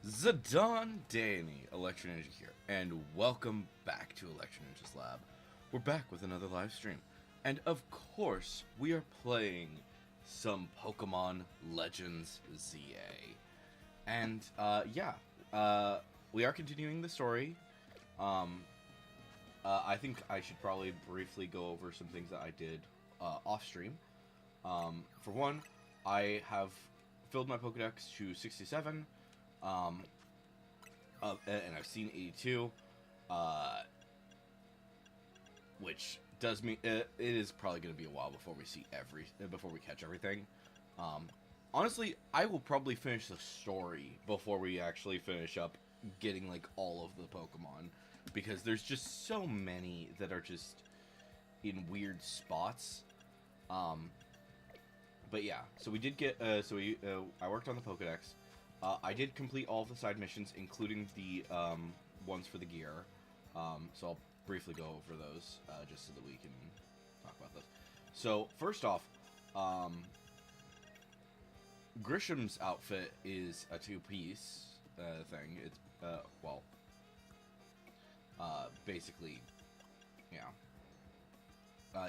Zidane Danny, Electro Ninja here, and welcome back to Electro Ninja's Lab. We're back with another live stream, and of course, we are playing some Pokemon Legends ZA. And, we are continuing the story. I think I should probably briefly go over some things that I did off-stream. For one, I have filled my Pokedex to 67, and I've seen 82, which does mean it is probably going to be a while before we catch everything. Honestly, I will probably finish the story before we actually finish up getting like all of the Pokemon, because there's just so many that are just in weird spots. But yeah, so we did get I worked on the Pokedex. I did complete all of the side missions, including the ones for the gear. So I'll briefly go over those, just so that we can talk about those. So, first off, Grisham's outfit is a two-piece thing. It's, basically, yeah.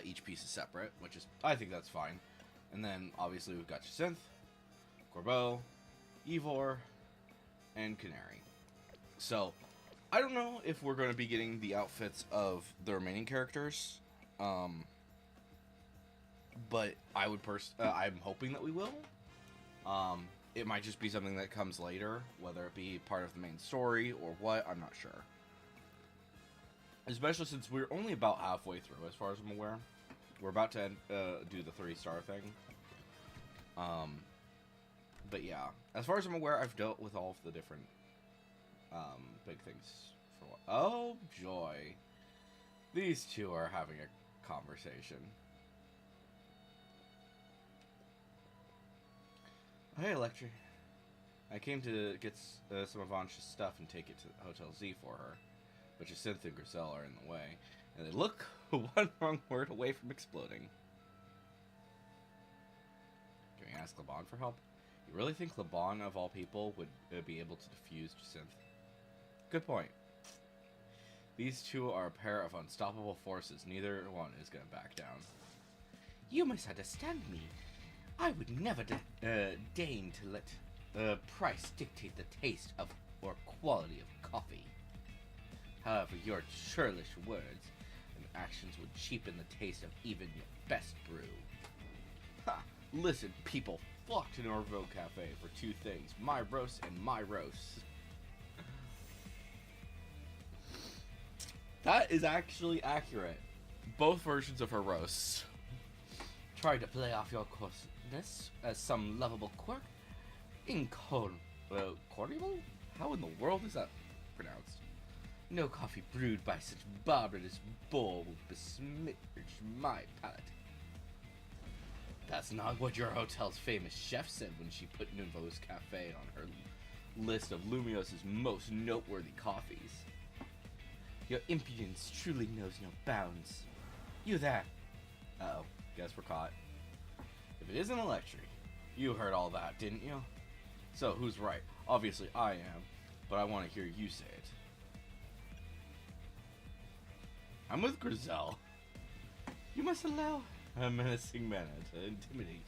Each piece is separate, which is, I think that's fine. And then, obviously, we've got Jacinth, Corbeau, Ivor, and Canary. So, I don't know if we're going to be getting the outfits of the remaining characters, but I would I'm hoping that we will. It might just be something that comes later, whether it be part of the main story or what, I'm not sure. Especially since we're only about halfway through, as far as I'm aware. We're about to do the 3-star thing. But yeah, as far as I'm aware, I've dealt with all of the different big things. Oh, joy. These two are having a conversation. Hey, Electri. I came to get some of Ansha's stuff and take it to Hotel Z for her. But Jacinth and Grisel are in the way, and they look one wrong word away from exploding. Can we ask Laban for help? You really think Laban, of all people, would be able to defuse Jacinth? Good point. These two are a pair of unstoppable forces. Neither one is going to back down. You misunderstand me. I would never deign to let price dictate the taste of or quality of coffee. However, your churlish words and actions would cheapen the taste of even your best brew. Ha! Listen, people, flock to Norville Cafe for two things: my roast and my roast. That is actually accurate. Both versions of her roasts. Try to play off your coarseness as some lovable quirk. Incorrigible? How in the world is that pronounced? No coffee brewed by such barbarous bull will besmirch my palate. That's not what your hotel's famous chef said when she put Nouveau's Cafe on her list of Lumios's most noteworthy coffees. Your impudence truly knows no bounds. You there? Uh-oh, guess we're caught. If it isn't Electri, you heard all that, didn't you? So, who's right? Obviously I am, but I want to hear you say it. I'm with Grisel. You must allow her menacing manner to intimidate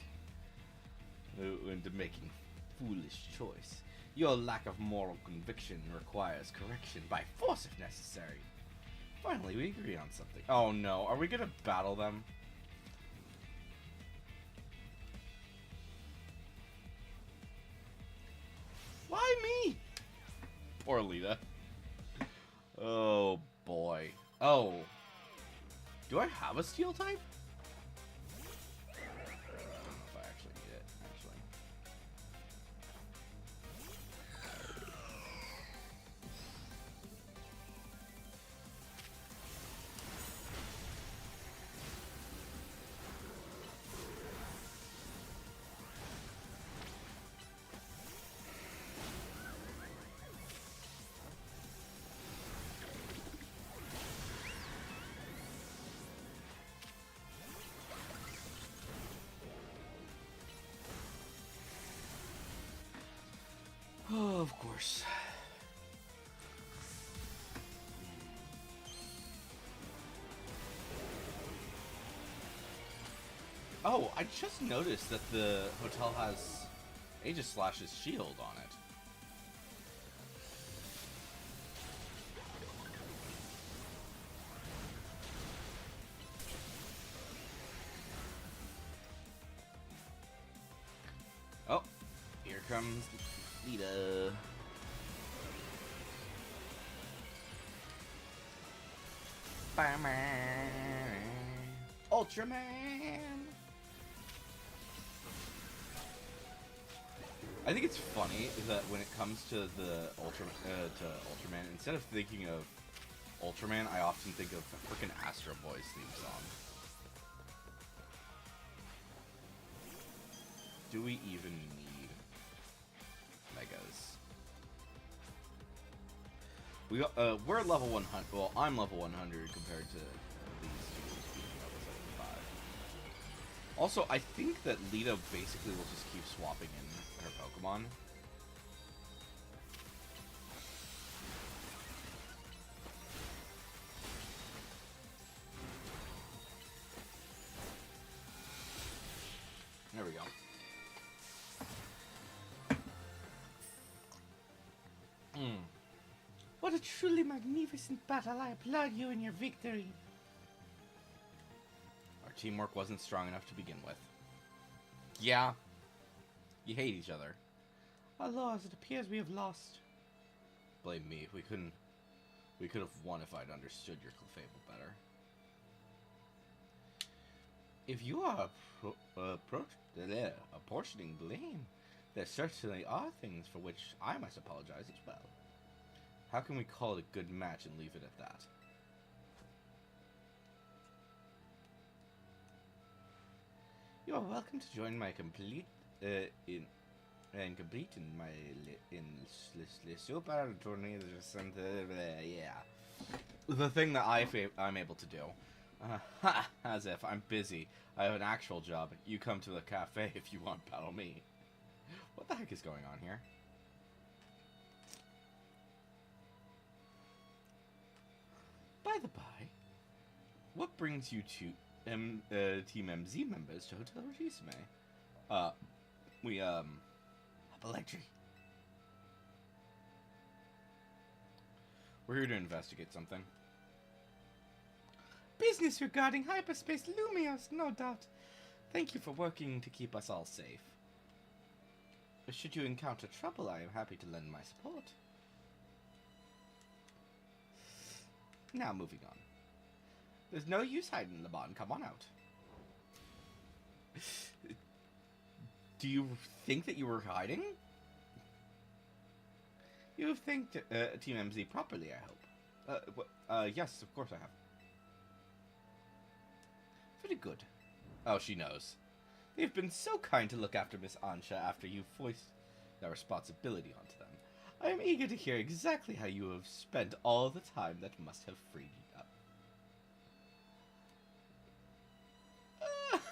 you into making foolish choice. Your lack of moral conviction requires correction by force if necessary. Finally, we agree on something. Oh no, are we gonna battle them? Why me? Poor Lita. Oh boy. Oh. Do I have a steel type? I don't know if I actually need it, actually. Oh, of course. Oh, I just noticed that the hotel has Aegis Slash's shield on it. Oh, here comes Lita. Ultraman! I think it's funny that when it comes to the Ultraman, instead of thinking of Ultraman, I often think of frickin' Astro Boy's theme song. Do we even need Megas? We're level 100. Well, I'm level 100 compared to these two being level 75. Also, I think that Lita basically will just keep swapping in her Pokemon. There we go. What a truly magnificent battle. I applaud you in your victory. Our teamwork wasn't strong enough to begin with. Yeah. You hate each other. Alas, it appears we have lost. Blame me. We could have won if I'd understood your Clefable better. If you are apportioning blame, there certainly are things for which I must apologize as well. How can we call it a good match and leave it at that? You are welcome to join my complete in my super tournament center. Yeah, the thing that I'm able to do. As if I'm busy. I have an actual job. You come to the cafe if you want to battle me. What the heck is going on here? By the by, what brings you to Team MZ members to Hotel Regisme? We Electri. We're here to investigate something. Business regarding hyperspace Lumios, no doubt. Thank you for working to keep us all safe. Should you encounter trouble, I am happy to lend my support. Now, moving on. There's no use hiding, Laban. Come on out. Do you think that you were hiding? You have thanked Team MZ properly, I hope. Yes, of course I have. Very good. Oh, she knows. They've been so kind to look after Miss Ansha after you foisted that responsibility onto them. I am eager to hear exactly how you have spent all the time that must have freed you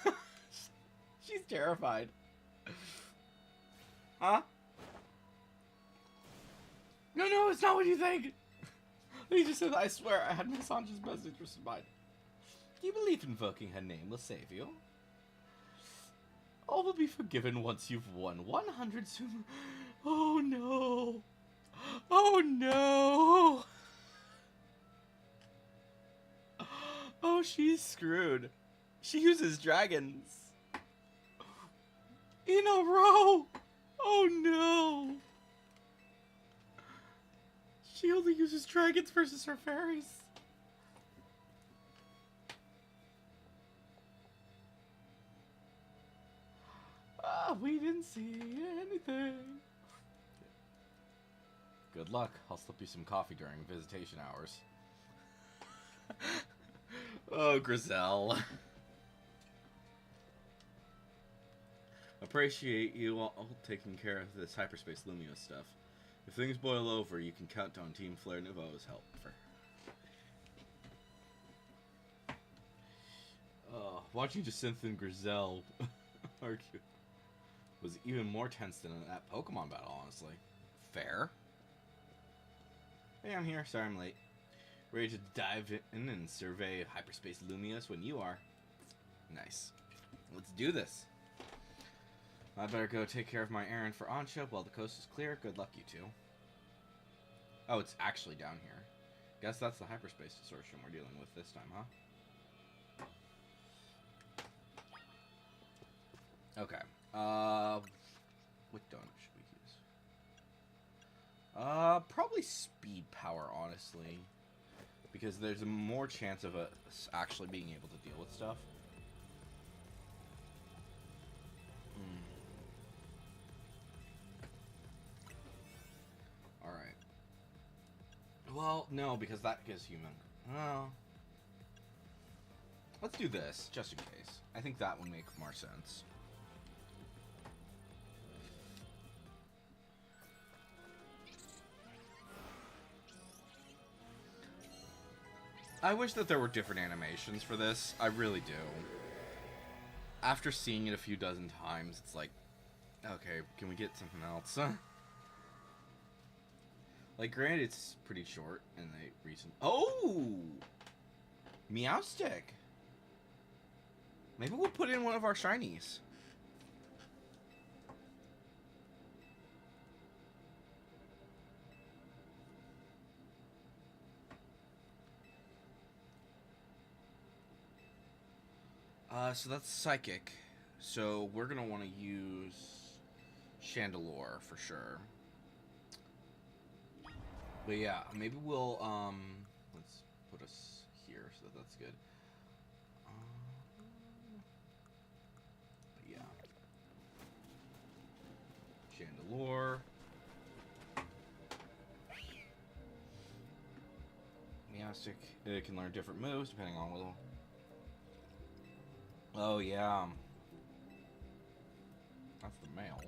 up. She's terrified. Huh? No, it's not what you think. He just said, I swear, I had Miss Ansha's best interest in mind. Do you believe invoking her name will save you? All will be forgiven once you've won 100 Sumo. Oh no. Oh no. Oh, she's screwed. She uses dragons. In a row. Oh no. She only uses dragons versus her fairies. We didn't see anything. Good luck. I'll slip you some coffee during visitation hours. Oh, Grizel. Appreciate you all taking care of this hyperspace Lumio stuff. If things boil over, you can count on Team Flare Nouveau's help. Watching Jacinth and Grizel argue was even more tense than that Pokemon battle, honestly. Fair. Hey, I'm here. Sorry I'm late. Ready to dive in and survey hyperspace Lumios when you are. Nice. Let's do this. I better go take care of my errand for Ansha while the coast is clear. Good luck, you two. Oh, it's actually down here. Guess that's the hyperspace distortion we're dealing with this time, huh? Okay. What donut should we use? Probably speed power, honestly. Because there's a more chance of us actually being able to deal with stuff. Alright. Well, no, because that gives human. Oh. Let's do this, just in case. I think that would make more sense. I wish that there were different animations for this. I really do. After seeing it a few dozen times, it's like, okay, can we get something else? Like, granted, it's pretty short in the recent... Oh! Meowstic! Maybe we'll put in one of our shinies. So that's Psychic. So we're gonna want to use Chandelure for sure. But yeah, maybe we'll, let's put us here so that's good. But yeah. Chandelure. Meowstic, it can learn different moves depending on what... Oh, yeah. That's the male.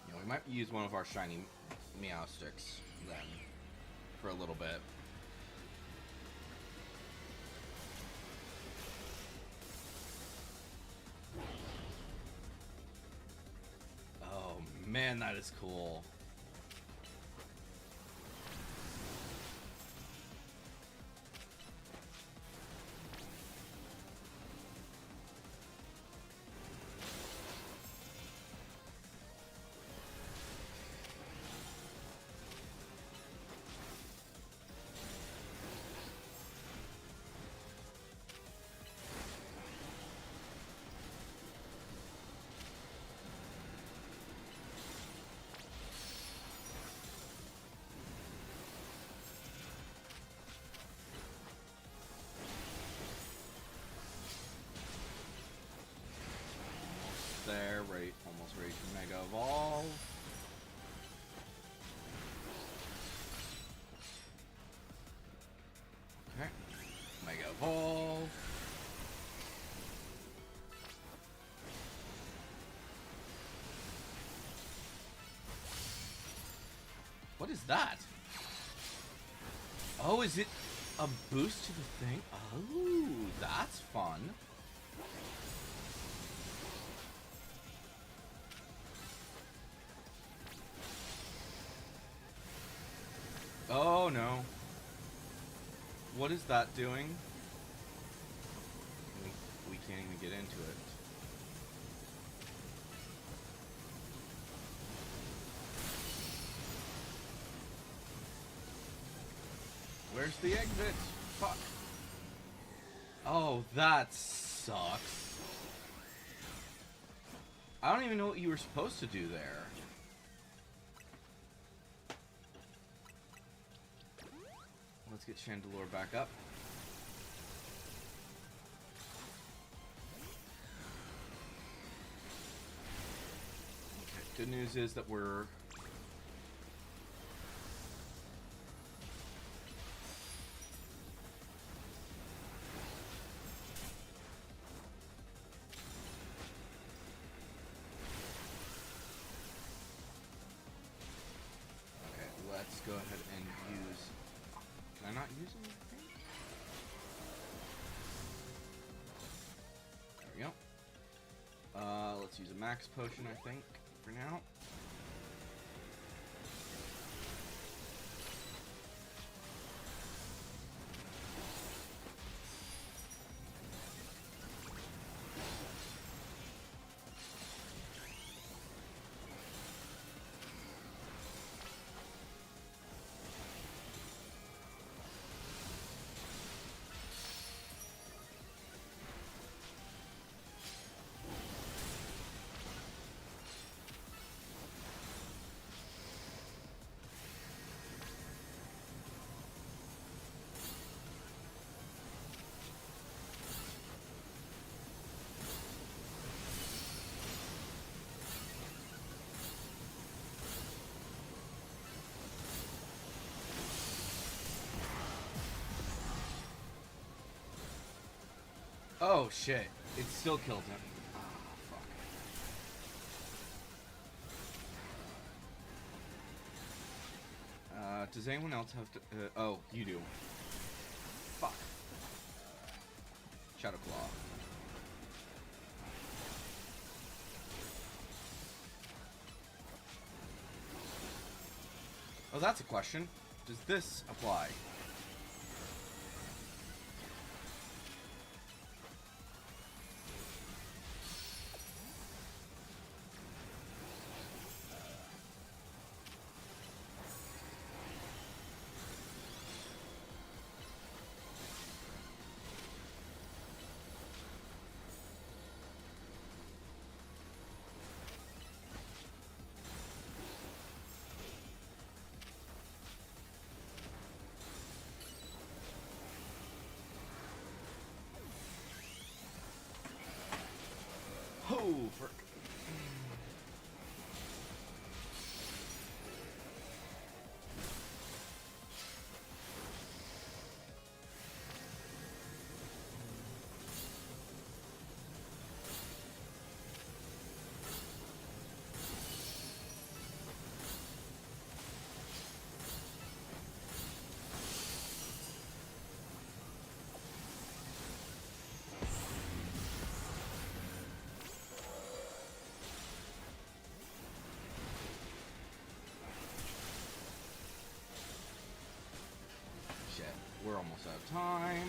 Yeah, we might use one of our shiny Meowsticks then for a little bit. Man, that is cool. There, right, almost ready to Mega Evolve. Okay, Mega Evolve. What is that? Oh, is it a boost to the thing? Oh, that's fun. Oh no. What is that doing? We can't even get into it. Where's the exit? Fuck. Oh, that sucks. I don't even know what you were supposed to do there. Let's get Chandelure back up. Okay, good news is that we're... Okay, let's go ahead and use... Can I not use anything? let's use a max potion, I think, for now. Oh shit, it still killed him. Ah, fuck. Does anyone else have to... oh, you do. Fuck. Shadow Claw. Oh, that's a question. Does this apply? Oh, frick. Shit, we're almost out of time.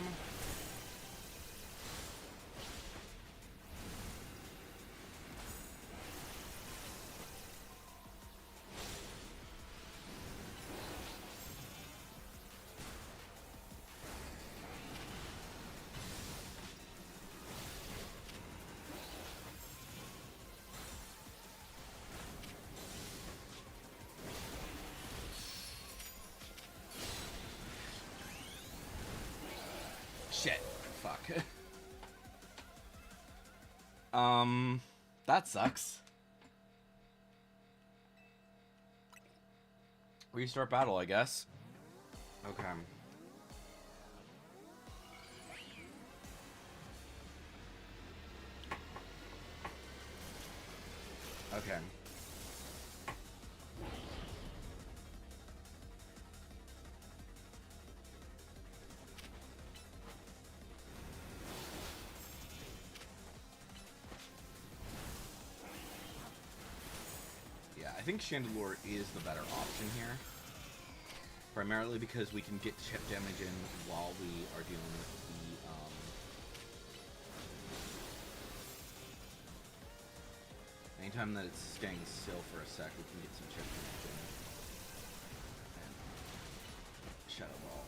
Shit. Fuck. That sucks. Restart battle, I guess. Okay. Okay. I think Chandelure is the better option here. Primarily because we can get chip damage in while we are dealing with the, anytime that it's staying still for a sec, we can get some chip damage in. And Shadow Ball.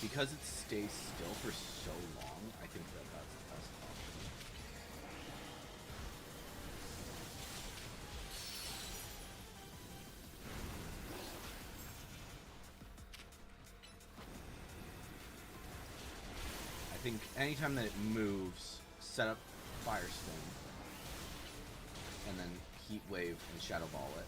Because it stays still for so long, I think that that's the best option. I think anytime that it moves, set up Fire Spin, and then Heat Wave and Shadow Ball it.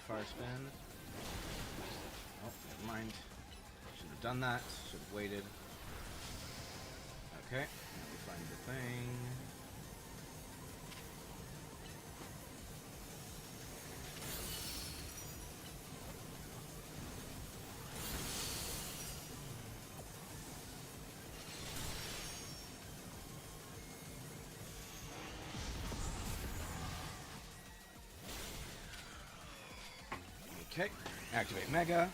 Fire Spin. Oh, never mind. Should have done that. Should have waited. Okay, now we find the thing. Okay, activate Mega.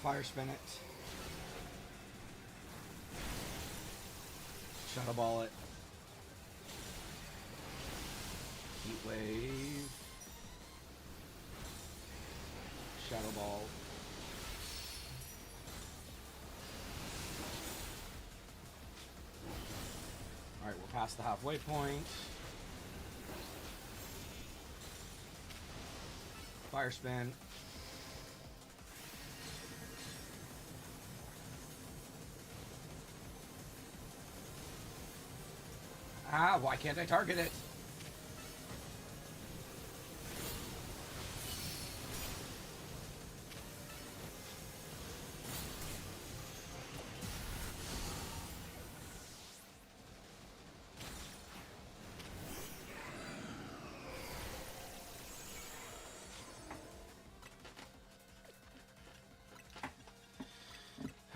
Fire spin it. Shadow Ball it. Heat Wave. Shadow Ball. Alright, we're past the halfway point. Fire spin. Ah, why can't I target it?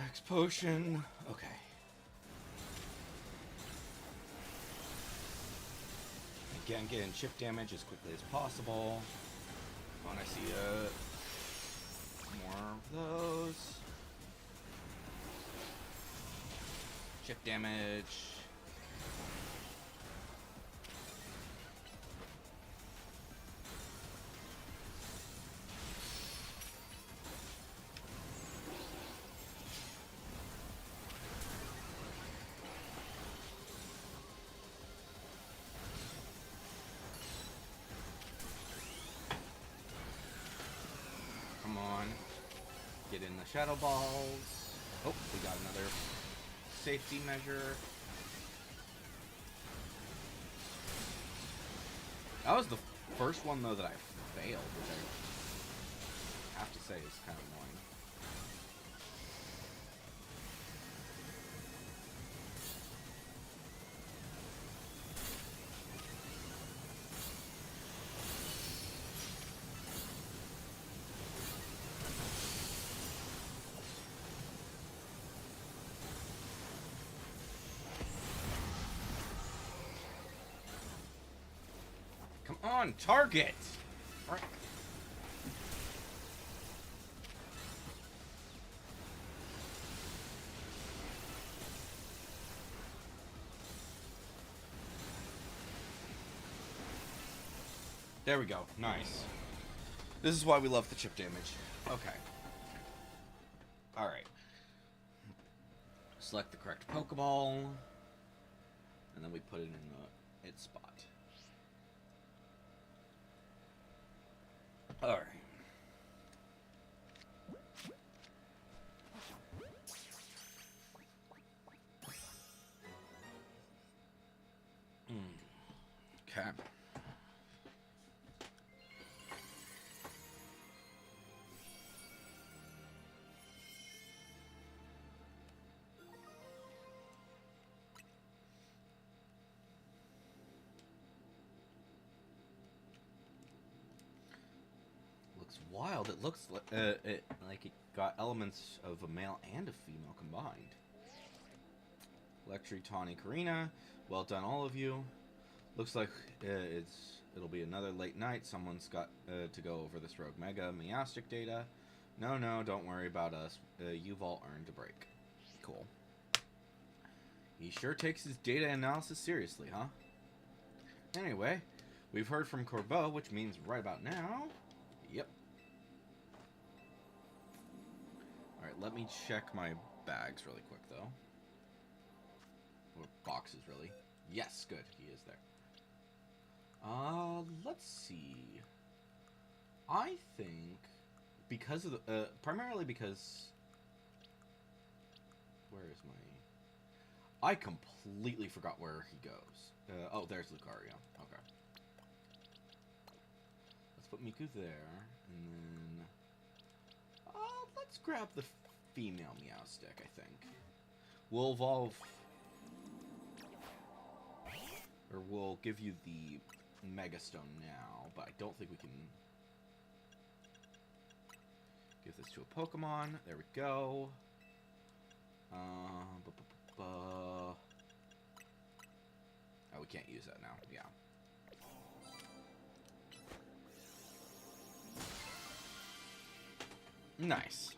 X potion. Okay. Again, getting chip damage as quickly as possible. Oh, and I see more of those. Chip damage. Come on. Get in the Shadow Balls. Oh, we got another safety measure. That was the first one, though, that I failed, which I have to say is kind of annoying. Come on, target! Frick. There we go. Nice. This is why we love the chip damage. Okay. Alright. Select the correct Pokeball. And then we put it in its spot. Alright. Okay. Looks wild. It looks like it got elements of a male and a female combined. Electri, Tawny, Karina. Well done, all of you. Looks like it'll be another late night. Someone's got to go over this Rogue Mega Meowstic data. No, don't worry about us. You've all earned a break. Cool. He sure takes his data analysis seriously, huh? Anyway, we've heard from Corbeau, which means right about now. Yep. Alright, let me check my bags really quick, though. Or boxes, really. Yes, good. He is there. Let's see. I think because of the primarily because where is my? I completely forgot where he goes. Oh, there's Lucario. Okay. Let's put Miku there, and then let's grab the female Meowstic. I think we'll evolve Or we'll give you the Mega Stone now, but I don't think we can give this to a Pokemon. There we go. Oh, we can't use that now. Yeah. Nice.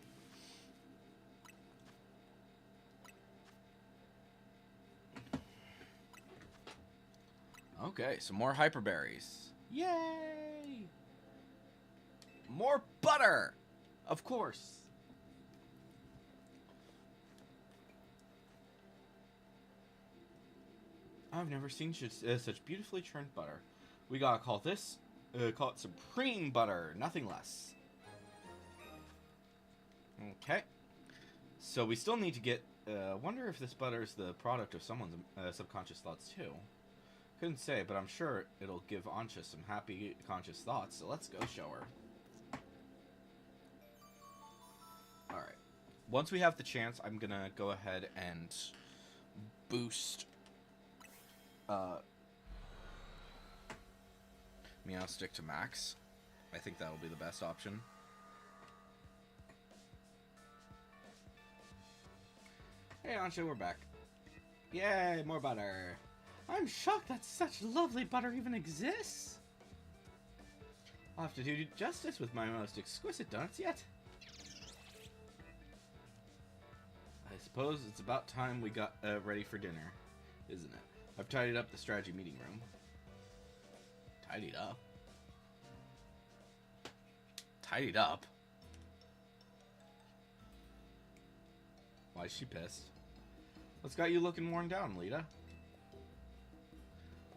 Okay, some more Hyper Berries. Yay! More butter! Of course. I've never seen such beautifully churned butter. We gotta call it supreme butter, nothing less. Okay. So we still need to get, wonder if this butter is the product of someone's subconscious thoughts too. Couldn't say, but I'm sure it'll give Ancha some happy conscious thoughts, so let's go show her. Alright. Once we have the chance, I'm gonna go ahead and boost Meowstic to max. I think that'll be the best option. Hey Ancha, we're back. Yay, more butter. I'm shocked that such lovely butter even exists. I'll have to do justice with my most exquisite donuts yet. I suppose it's about time we got ready for dinner, isn't it? I've tidied up the strategy meeting room. Tidied up? Tidied up? Why is she pissed? What's got you looking worn down, Lita?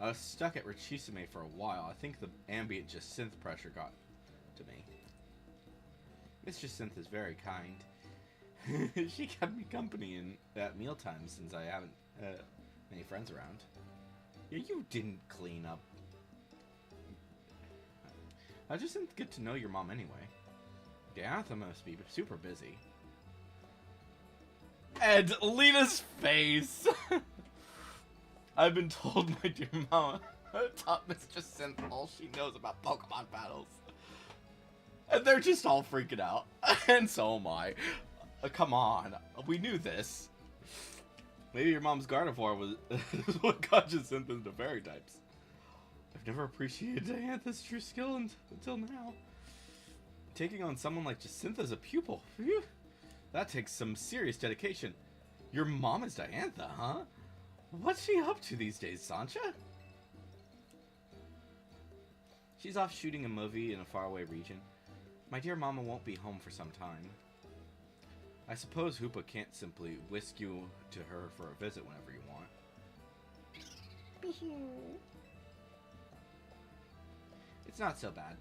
I was stuck at Richisame for a while. I think the ambient Jacinth pressure got to me. Miss Jacinth is very kind. She kept me company at mealtimes since I haven't many friends around. Yeah, you didn't clean up. I just didn't get to know your mom anyway. Diantha must be super busy. And Lita's face! I've been told my dear mama taught Miss Jacinth all she knows about Pokemon battles. And they're just all freaking out. And so am I. Come on. We knew this. Maybe your mom's Gardevoir was what got Jacinth into fairy types. I've never appreciated Diantha's true skill until now. Taking on someone like Jacinth as a pupil. Phew, that takes some serious dedication. Your mom is Diantha, huh? What's she up to these days, Sancha? She's off shooting a movie in a faraway region. My dear mama won't be home for some time. I suppose Hoopa can't simply whisk you to her for a visit whenever you want. It's not so bad.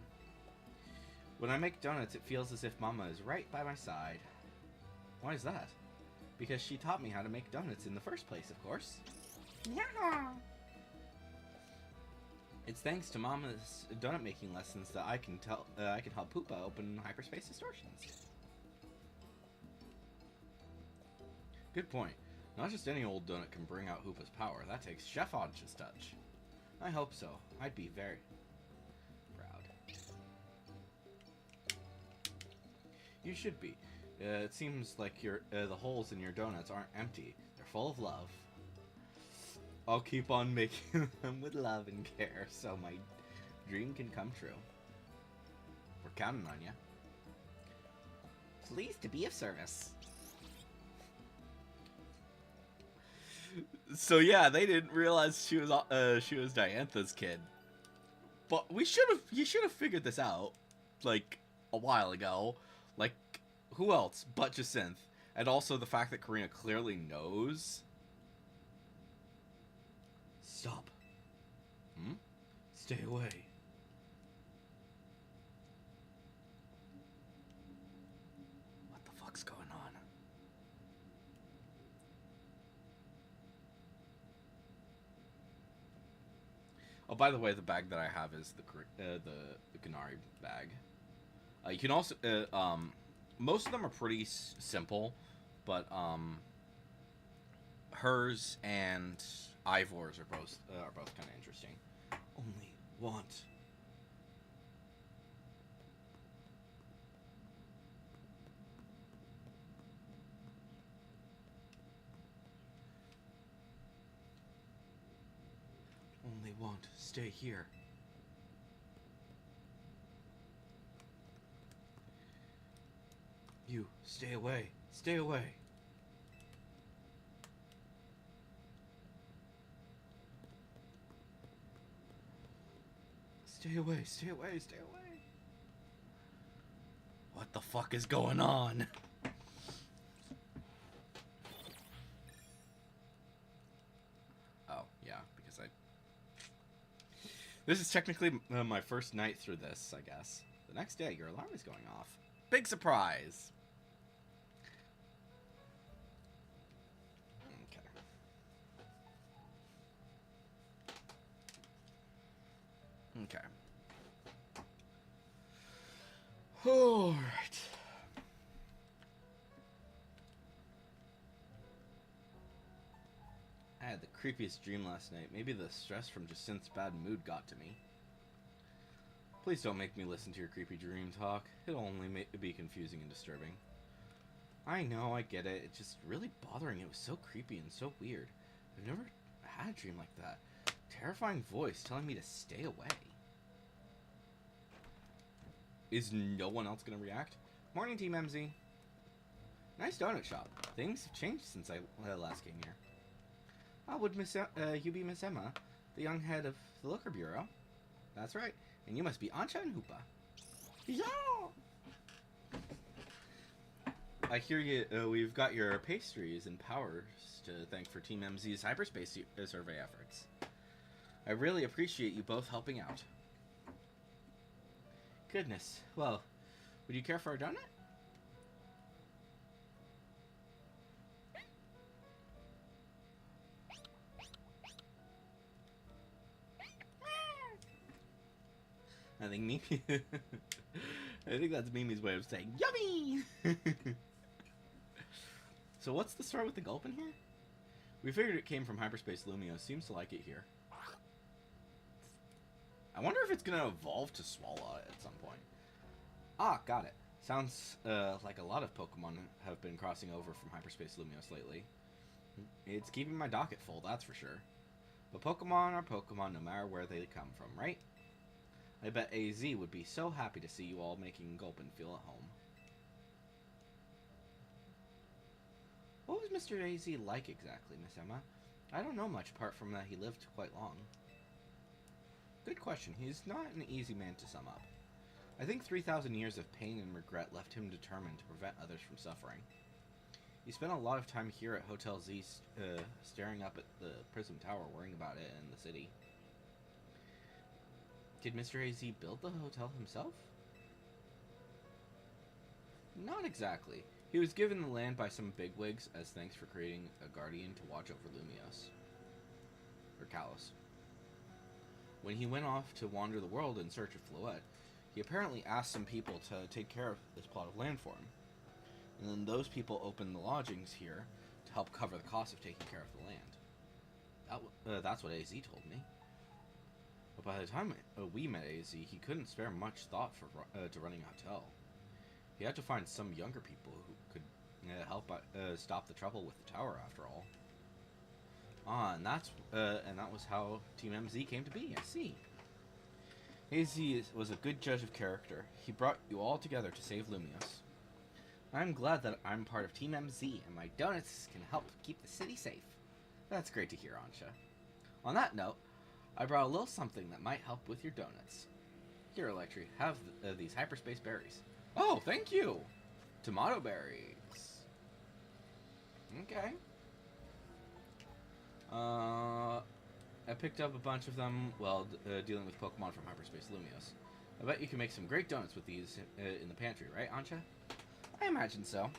When I make donuts, it feels as if Mama is right by my side. Why is that? Because she taught me how to make donuts in the first place, of course. Yeah. It's thanks to Mama's donut making lessons that I can help Hoopa open hyperspace distortions. Good point. Not just any old donut can bring out Hoopa's power. That takes Chef Ancha's touch. I hope so. I'd be very proud. You should be. It seems like the holes in your donuts aren't empty. They're full of love. I'll keep on making them with love and care so my dream can come true. We're counting on you. Pleased to be of service. So yeah, they didn't realize she was Diantha's kid. But you should have figured this out like a while ago. Like, who else but Jacinth? And also the fact that Karina clearly knows. Stop. Stay away. What the fuck's going on? Oh, by the way, the bag that I have is the Ganari bag. You can also most of them are pretty simple, but hers and Ivors are both kind of interesting. Only want. Only want. Stay here. You, stay away. Stay away. Stay away, stay away, stay away. What the fuck is going on? Oh, yeah, because I... This is technically my first night through this, I guess. The next day, your alarm is going off. Big surprise! Okay. Alright. I had the creepiest dream last night. Maybe the stress from Jacinth's bad mood got to me. Please don't make me listen to your creepy dream talk. It'll only be confusing and disturbing. I know, I get it. It's just really bothering. It was so creepy and so weird. I've never had a dream like that. Terrifying voice telling me to stay away. Is no one else going to react? Morning, Team MZ. Nice donut shop. Things have changed since I last came here. Oh, would you be Miss Emma, the young head of the Liquor Bureau? That's right. And you must be Ancha and Hoopa. Yeah! I hear you. We've got your pastries and powers to thank for Team MZ's hyperspace survey efforts. I really appreciate you both helping out. Goodness. Well, would you care for a donut? I think Mimi... I think that's Mimi's way of saying, yummy! So what's the story with the gulp in here? We figured it came from Hyperspace Lumio. Seems to like it here. I wonder if it's going to evolve to swallow it at some point. Ah, got it. Sounds like a lot of Pokemon have been crossing over from Hyperspace Lumios lately. It's keeping my docket full, that's for sure. But Pokemon are Pokemon no matter where they come from, right? I bet AZ would be so happy to see you all making Gulpin feel at home. What was Mr. AZ like exactly, Miss Emma? I don't know much apart from that he lived quite long. Good question. He's not an easy man to sum up. I think 3,000 years of pain and regret left him determined to prevent others from suffering. He spent a lot of time here at Hotel Z, staring up at the Prism Tower, worrying about it and the city. Did Mr. AZ build the hotel himself? Not exactly. He was given the land by some bigwigs as thanks for creating a guardian to watch over Lumios. Or Kalos. When he went off to wander the world in search of Floette, he apparently asked some people to take care of this plot of land for him. And then those people opened the lodgings here to help cover the cost of taking care of the land. That's what AZ told me. But by the time we met AZ, he couldn't spare much thought to running a hotel. He had to find some younger people who could help stop the trouble with the tower, after all. Ah, and that was how Team MZ came to be. I see. AZ was a good judge of character. He brought you all together to save Lumios. I'm glad that I'm part of Team MZ, and my donuts can help keep the city safe. That's great to hear, Ancha. On that note, I brought a little something that might help with your donuts. Here, Electri, have these hyperspace berries. Oh, thank you! Tomato berries. Okay. I picked up a bunch of them while dealing with Pokemon from Hyperspace Lumios. I bet you can make some great donuts with these in the pantry, right, Ancha? I imagine so.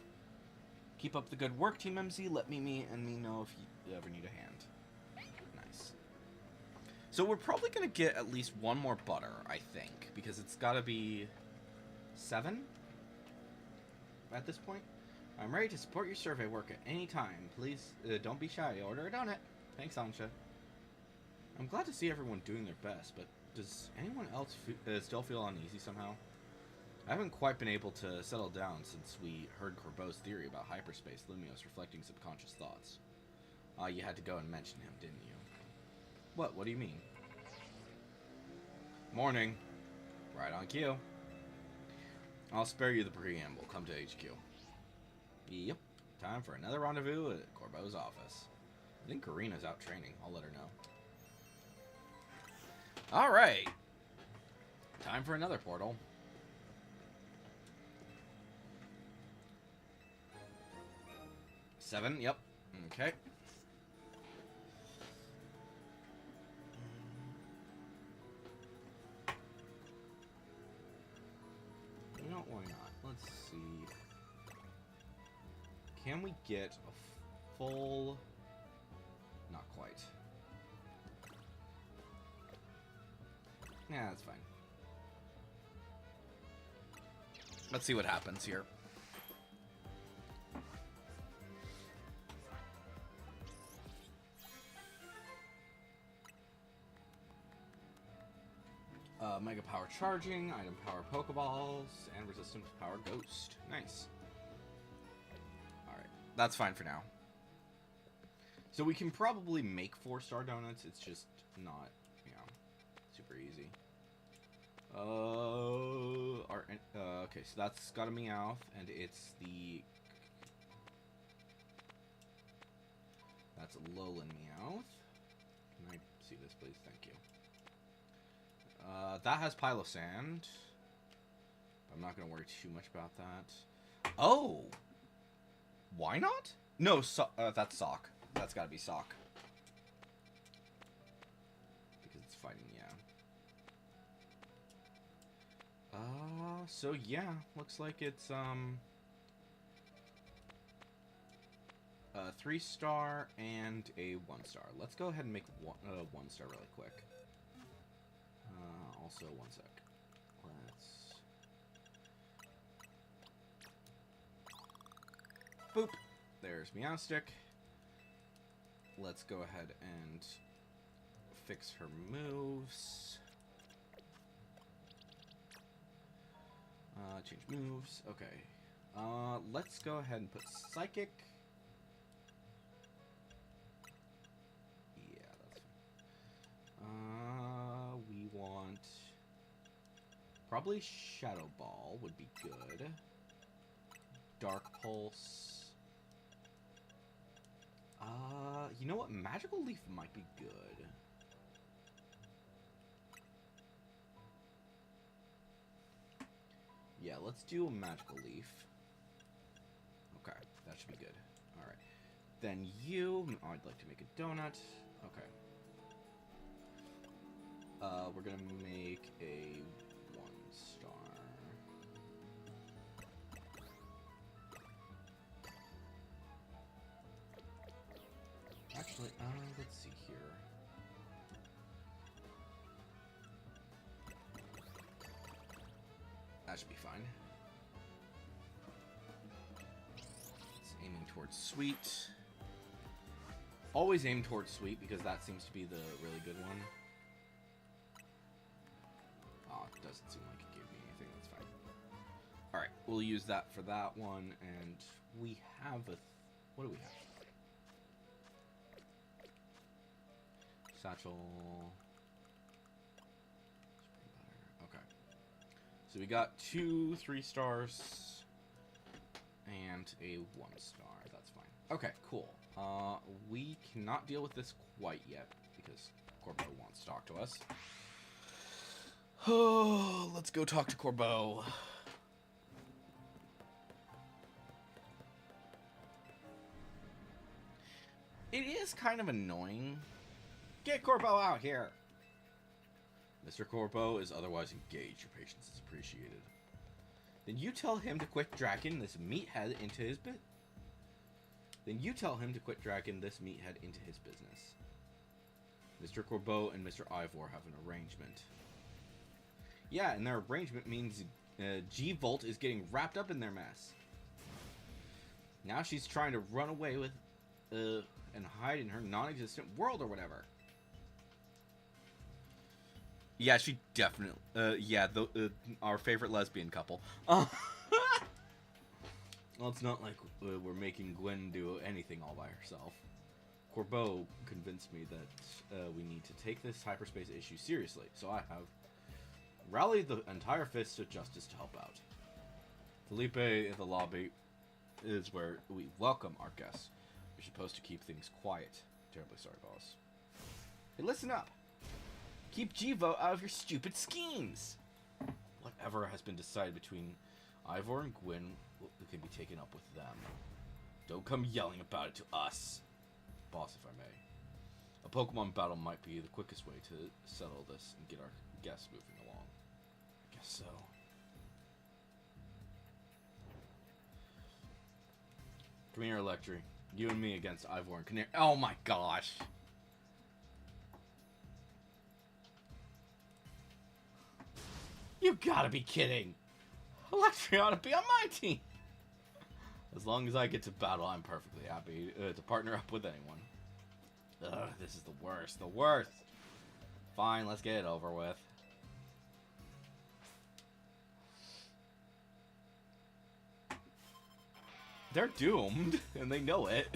Keep up the good work, Team MZ. Let Mimi and me know if you ever need a hand. Nice. So we're probably going to get at least one more butter, I think, because it's got to be 7 at this point. I'm ready to support your survey work at any time. Please don't be shy. Order a donut. Thanks, Ancha. I'm glad to see everyone doing their best, but does anyone else still feel uneasy somehow? I haven't quite been able to settle down since we heard Corbeau's theory about hyperspace Lumios reflecting subconscious thoughts. You had to go and mention him, didn't you? What? What do you mean? Morning. Right on cue. I'll spare you the preamble. Come to HQ. Yep. Time for another rendezvous at Corbeau's office. I think Karina's out training. I'll let her know. Alright. Time for another portal. Seven, yep. Okay. You know, why not? Let's see. Can we get a full... Not quite. Yeah, that's fine. Let's see what happens here. Mega Power Charging, Item Power Pokeballs, and Resistance Power Ghost. Nice. Alright, that's fine for now. So we can probably make 4-star donuts, it's just not, you know, super easy. Okay, so that's got a Meowth, and it's the... That's a Alolan Meowth. Can I see this, please? Thank you. That has Pylosand. I'm not going to worry too much about that. Oh! Why not? No, that's Sock. That's got to be Sock. Because it's fighting, yeah. So yeah, looks like it's, a 3-star and a 1-star. Let's go ahead and make 1-star really quick. Also, one sec. Let's... Boop! There's Meowstic. Let's go ahead and fix her moves. Change moves. Okay. Let's go ahead and put Psychic. Yeah, that's fine. We want... Probably Shadow Ball would be good. Dark Pulse. You know what? Magical Leaf might be good. Yeah, let's do a Magical Leaf. Okay, that should be good. Alright. Then you... I'd like to make a donut. Okay. We're gonna make a 1-star. Actually, let's see here. That should be fine. It's aiming towards Sweet. Always aim towards Sweet because that seems to be the really good one. It doesn't seem like it gave me anything. That's fine. Alright, we'll use that for that one, and we have a... what do we have? Satchel... Okay. So we got 2 3-stars and a 1-star. That's fine. Okay, cool. We cannot deal with this quite yet because Corbeau wants to talk to us. Oh, let's go talk to Corbeau. It is kind of annoying. Get Corbeau out here! Mr. Corbeau is otherwise engaged. Your patience is appreciated. Then you tell him to quit dragging this meathead into his business. Mr. Corbeau and Mr. Ivor have an arrangement. Yeah, and their arrangement means G-Volt is getting wrapped up in their mess. Now she's trying to run away with, and hide in her non-existent world or whatever. Yeah, she definitely. Yeah, our favorite lesbian couple. Well, it's not like we're making Gwen do anything all by herself. Corbeau convinced me that we need to take this hyperspace issue seriously, so I have rallied the entire Fist of Justice to help out. Felipe in the lobby is where we welcome our guests. We're supposed to keep things quiet. Terribly sorry, boss. Hey, listen up! Keep Jivo out of your stupid schemes! Whatever has been decided between Ivor and Gwen can be taken up with them. Don't come yelling about it to us. Boss, if I may. A Pokemon battle might be the quickest way to settle this and get our guests moving along. I guess so. Come here, Electri. You and me against Ivor and Canary. Oh my gosh! You gotta be kidding! Electri ought to be on my team! As long as I get to battle, I'm perfectly happy to partner up with anyone. Ugh, this is the worst. The worst! Fine, let's get it over with. They're doomed, and they know it.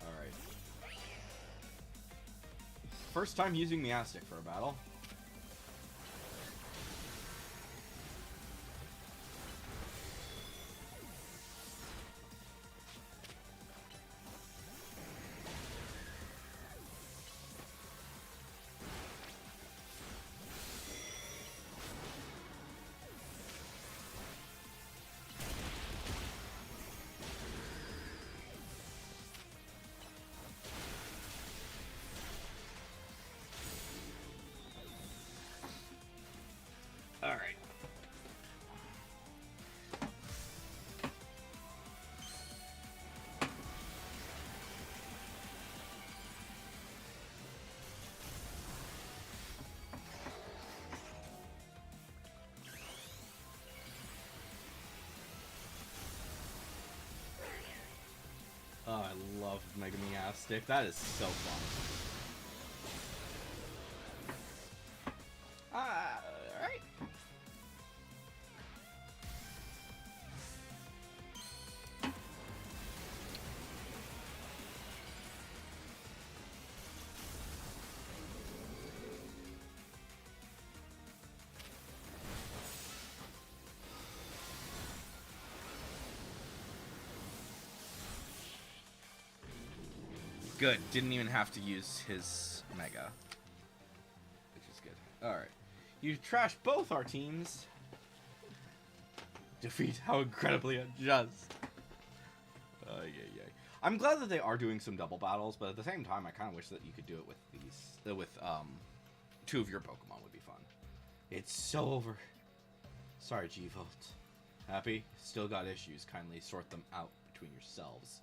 Alright. First time using the Aztec for a battle. Alright. Oh, I love Mega Me Aztec. That is so fun. Alright. Good. Didn't even have to use his Mega. Which is good. Alright. You trashed both our teams. Defeat, how incredibly unjust. Yeah. I'm glad that they are doing some double battles, but at the same time, I kind of wish that you could do it with these, two of your Pokemon would be fun. It's so over. Sorry, G-Volt. Happy? Still got issues. Kindly sort them out between yourselves.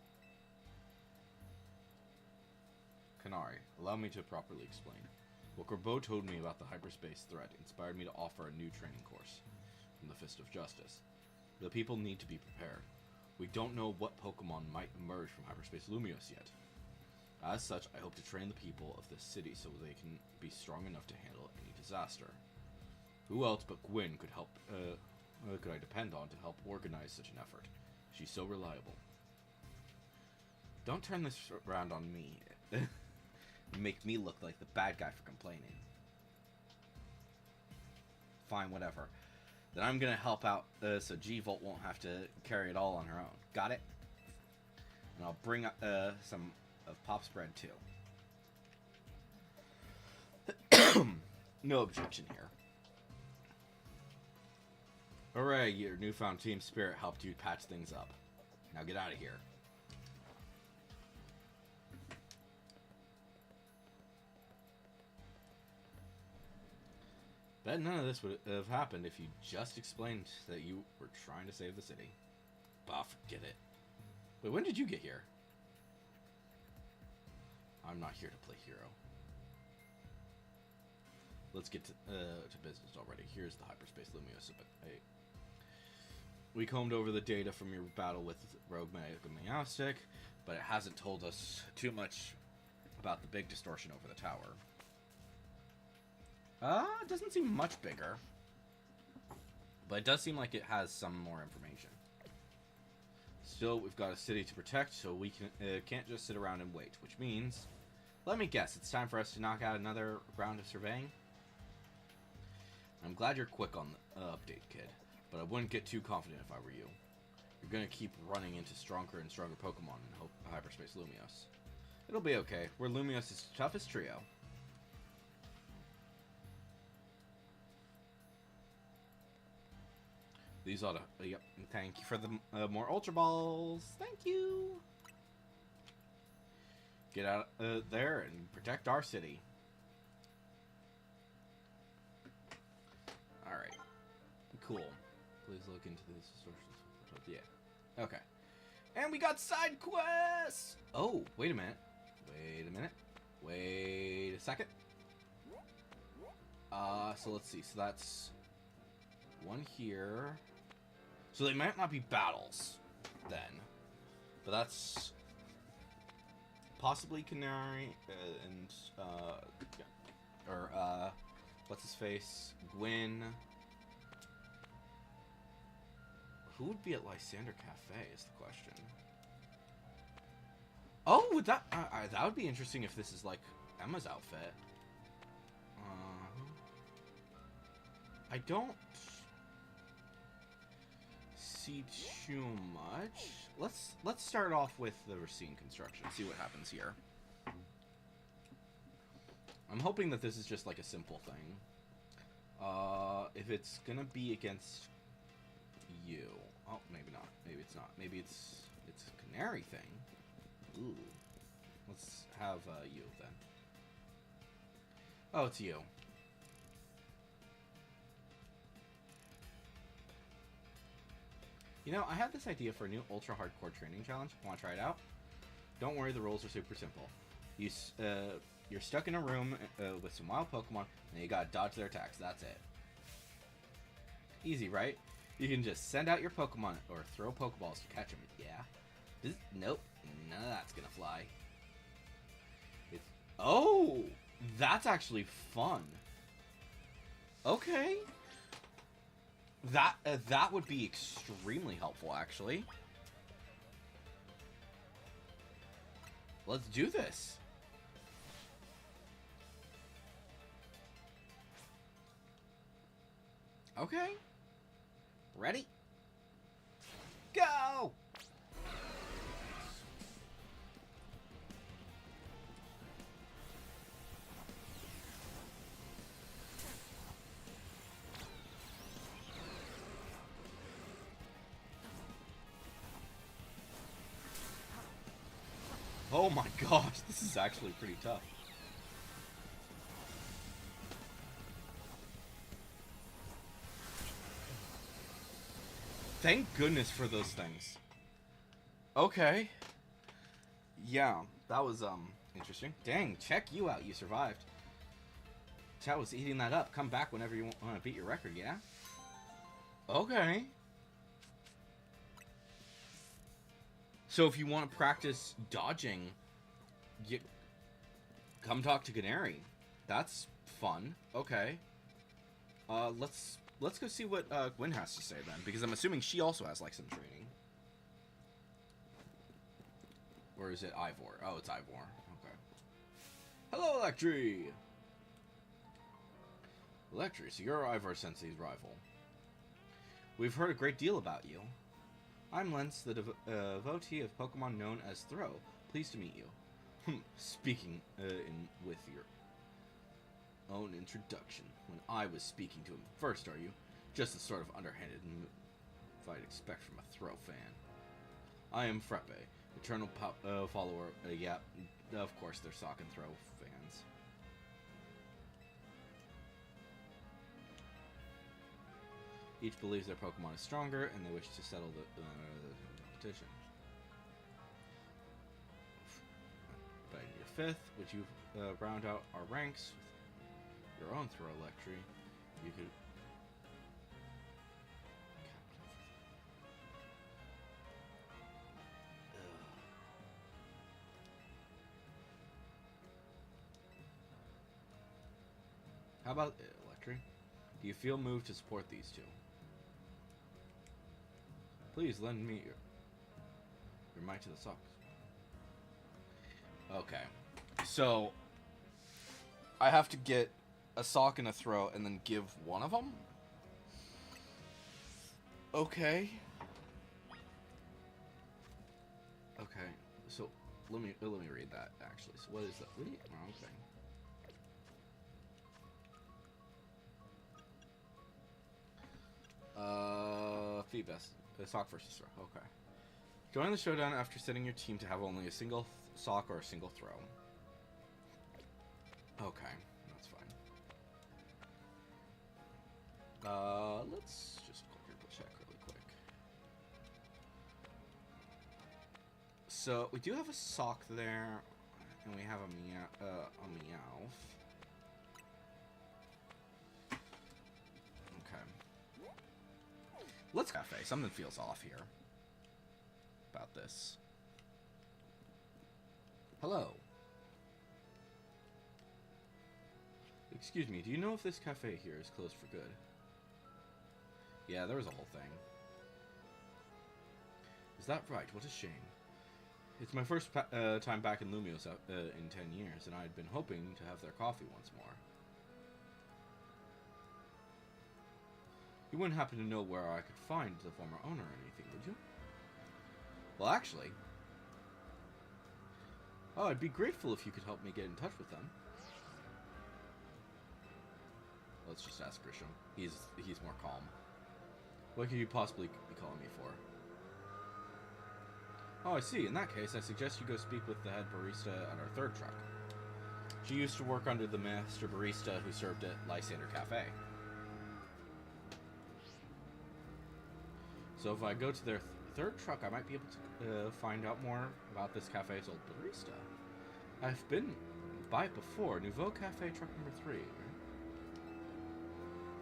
Canary, allow me to properly explain. What Corbeau told me about the hyperspace threat inspired me to offer a new training course from the Fist of Justice. The people need to be prepared. We don't know what Pokemon might emerge from Hyperspace Lumiose yet. As such, I hope to train the people of this city so they can be strong enough to handle any disaster. Who else but Gwen could help? Could I depend on to help organize such an effort? She's so reliable. Don't turn this around on me. Make me look like the bad guy for complaining. Fine, whatever. Then I'm gonna help out so G-Volt won't have to carry it all on her own. Got it? And I'll bring up some of Pop's bread too. No objection here. Hooray, your newfound team spirit helped you patch things up. Now get out of here. Bet none of this would have happened if you just explained that you were trying to save the city. Bah, forget it. Wait, when did you get here? I'm not here to play hero. Let's get to business already. Here's the Hyperspace Lumiose. But hey, we combed over the data from your battle with Rogue Mega Meowstic. but it hasn't told us too much about the big distortion over the tower. It doesn't seem much bigger, but it does seem like it has some more information. Still, we've got a city to protect, so we can't just sit around and wait, which means, let me guess, it's time for us to knock out another round of surveying? I'm glad you're quick on the update, kid, but I wouldn't get too confident if I were you. You're gonna keep running into stronger and stronger Pokemon in Hyperspace Lumiose. It'll be okay. We're Lumiose's toughest trio. These ought to... Yep. Thank you for the more Ultra Balls. Thank you. Get out there and protect our city. Alright. Cool. Please look into this distortions. Yeah. Okay. And we got side quests! Oh, wait a minute. Wait a minute. Wait a second. So let's see. So that's one here. So they might not be battles, then. But that's possibly Canary what's his face? Gwyn. Who would be at Lysander Cafe is the question. Oh, would that would be interesting if this is like Emma's outfit. I don't see too much. Let's start off with the Racine construction. See what happens here. I'm hoping that this is just like a simple thing. If it's gonna be against you, oh, maybe not. Maybe it's not. Maybe it's a Canary thing. Ooh, let's have you then. Oh, it's you. You know, I had this idea for a new ultra hardcore training challenge. Want to try it out? Don't worry, the rules are super simple. You're stuck in a room with some wild Pokemon, and you gotta dodge their attacks. That's it. Easy, right? You can just send out your Pokemon or throw Pokeballs to catch them. Yeah. Nope. None of that's gonna fly. Oh! That's actually fun. Okay. That would be extremely helpful, actually. Let's do this. Okay. Ready? Go! Oh my gosh, this is actually pretty tough. Thank goodness for those things. Okay. Yeah, that was, interesting. Dang, check you out, you survived. Chat was eating that up. Come back whenever you want to beat your record, yeah? Okay. So if you want to practice dodging, come talk to Canary. That's fun. Okay. Let's go see what Gwyn has to say then, because I'm assuming she also has like some training. Or is it Ivor? Oh, it's Ivor. Okay. Hello, Electri! Electri, so you're Ivor Sensei's rival. We've heard a great deal about you. I'm Lens, the devotee of Pokemon known as Throw. Pleased to meet you. Speaking with your own introduction. When I was speaking to him first, are you? Just the sort of underhanded move I'd expect from a Throw fan. I am Freppe, eternal follower. Yeah, of course they're Sock and Throw fans. Each believes their Pokemon is stronger, and they wish to settle the competition. By your 5th, would you round out our ranks with your own Throw Electri? You could... about Electri? Do you feel moved to support these two? Please lend me your might to the socks. Okay. So, I have to get a sock and a throw and then give one of them? Okay. Okay. So, let me read that, actually. So, what is that? What do you... Oh, okay. Feet best. Sock versus throw. Okay. Join the showdown after setting your team to have only a single sock or a single throw. Okay, that's fine. Let's just triple check really quick. So we do have a sock there, and we have a Meowth. Let's cafe. Something feels off here about this. Hello. Excuse me, do you know if this cafe here is closed for good? Yeah, there was a whole thing. Is that right? What a shame. It's my first time back in Lumios in 10 years, and I had been hoping to have their coffee once more. You wouldn't happen to know where I could find the former owner or anything, would you? Well, actually... Oh, I'd be grateful if you could help me get in touch with them. Let's just ask Grisham. He's more calm. What could you possibly be calling me for? Oh, I see. In that case, I suggest you go speak with the head barista at our third truck. She used to work under the master barista who served at Lysander Cafe. So if I go to their third truck, I might be able to find out more about this cafe's old barista. I've been by it before. Nouveau Cafe truck number 3.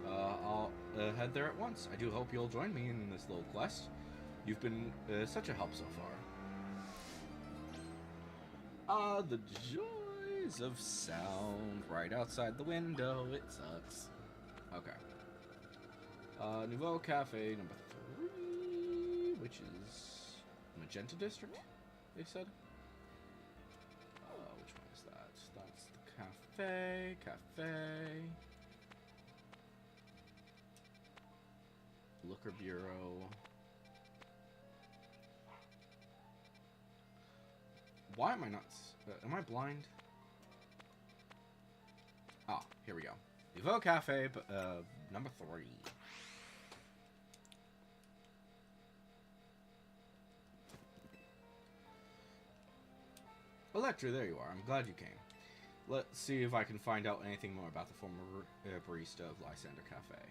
I'll head there at once. I do hope you'll join me in this little quest. You've been such a help so far. Ah, the joys of sound right outside the window. It sucks. Okay. Nouveau Cafe number 3, which is Magenta District, they said. Which one is that? That's the cafe. Looker Bureau. Why am I not... am I blind? Ah, here we go. Nouveau Cafe, number 3. Electra, there you are. I'm glad you came. Let's see if I can find out anything more about the former barista of Lysander Cafe.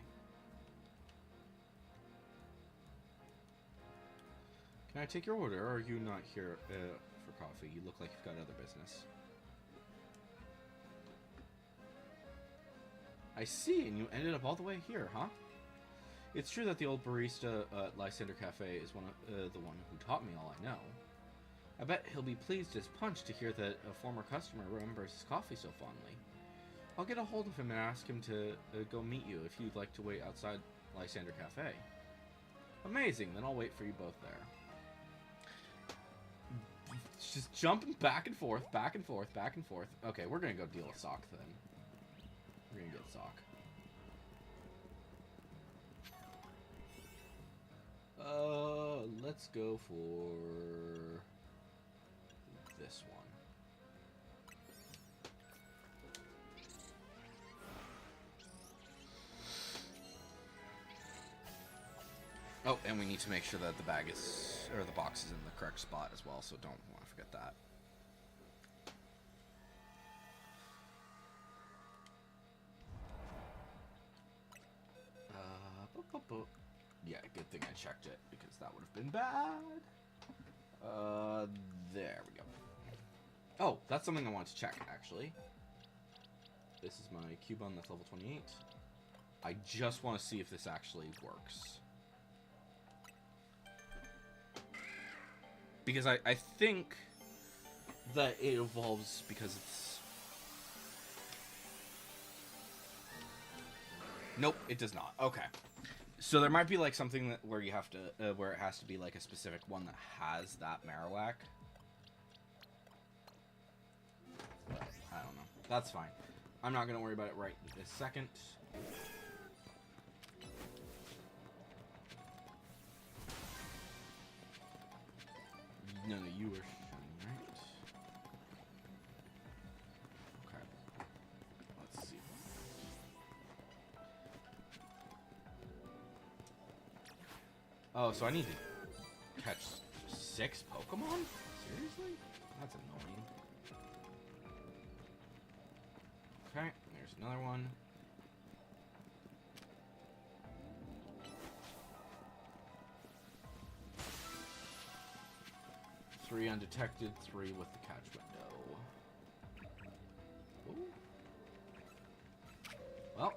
Can I take your order, or are you not here for coffee? You look like you've got other business. I see, and you ended up all the way here, huh? It's true that the old barista at Lysander Cafe is the one who taught me all I know. I bet he'll be pleased as punch to hear that a former customer remembers his coffee so fondly. I'll get a hold of him and ask him to go meet you if you'd like to wait outside Lysander Cafe. Amazing, then I'll wait for you both there. Just jumping back and forth, back and forth, back and forth. Okay, we're gonna go deal with Sock then. We're gonna get Sock. Let's go for this one. Oh, and we need to make sure that the bag is, or the box is in the correct spot as well, so don't want to forget that. Yeah, good thing I checked it, because that would have been bad. There we go. Oh, that's something I want to check, actually. This is my Cubone that's level 28. I just want to see if this actually works. Because I think that it evolves because it's... Nope, it does not. Okay. So there might be like something that where you have to where it has to be like a specific one that has that Marowak. But I don't know. That's fine. I'm not gonna worry about it right this second. None of you are shiny, right? Okay. Let's see. Oh, so I need to catch 6 Pokemon? Seriously? That's annoying. Okay, there's another one. Three undetected, 3 with the catch window. Ooh. Well,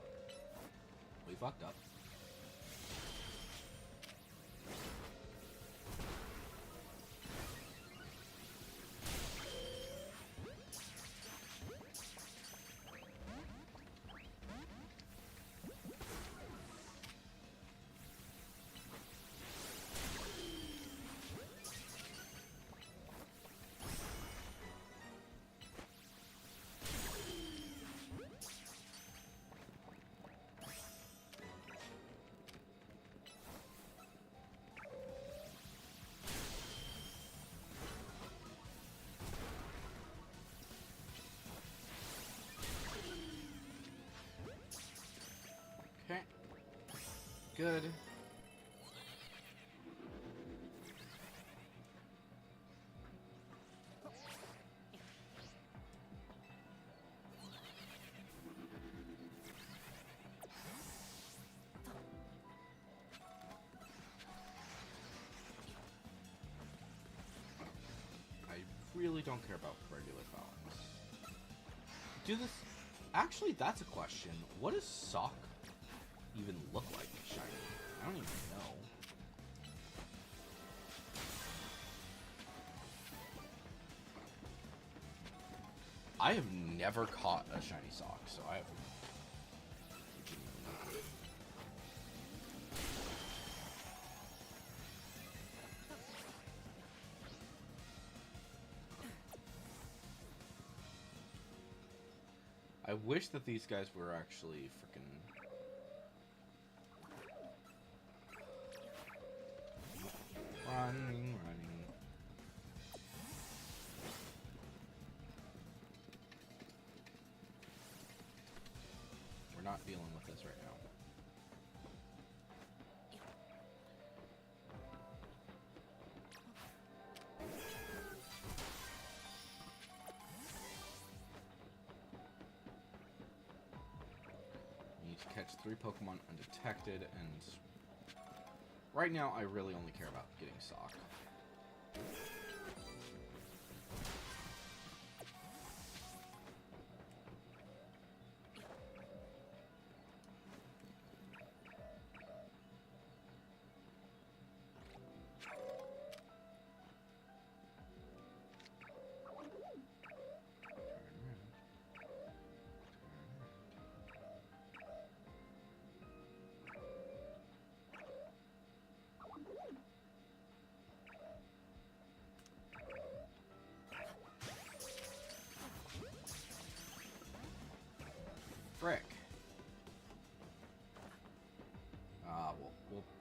we fucked up. Okay. Good. I really don't care about regular Falcons. Do this... Actually, that's a question. What does Sock even look like shiny? I don't even know. I have never caught a shiny Sock, so I have... I wish that these guys were actually freaking... Running. We're not dealing with this right now. We need to catch 3 Pokemon undetected, and right now I really only care about getting Sock. Frick.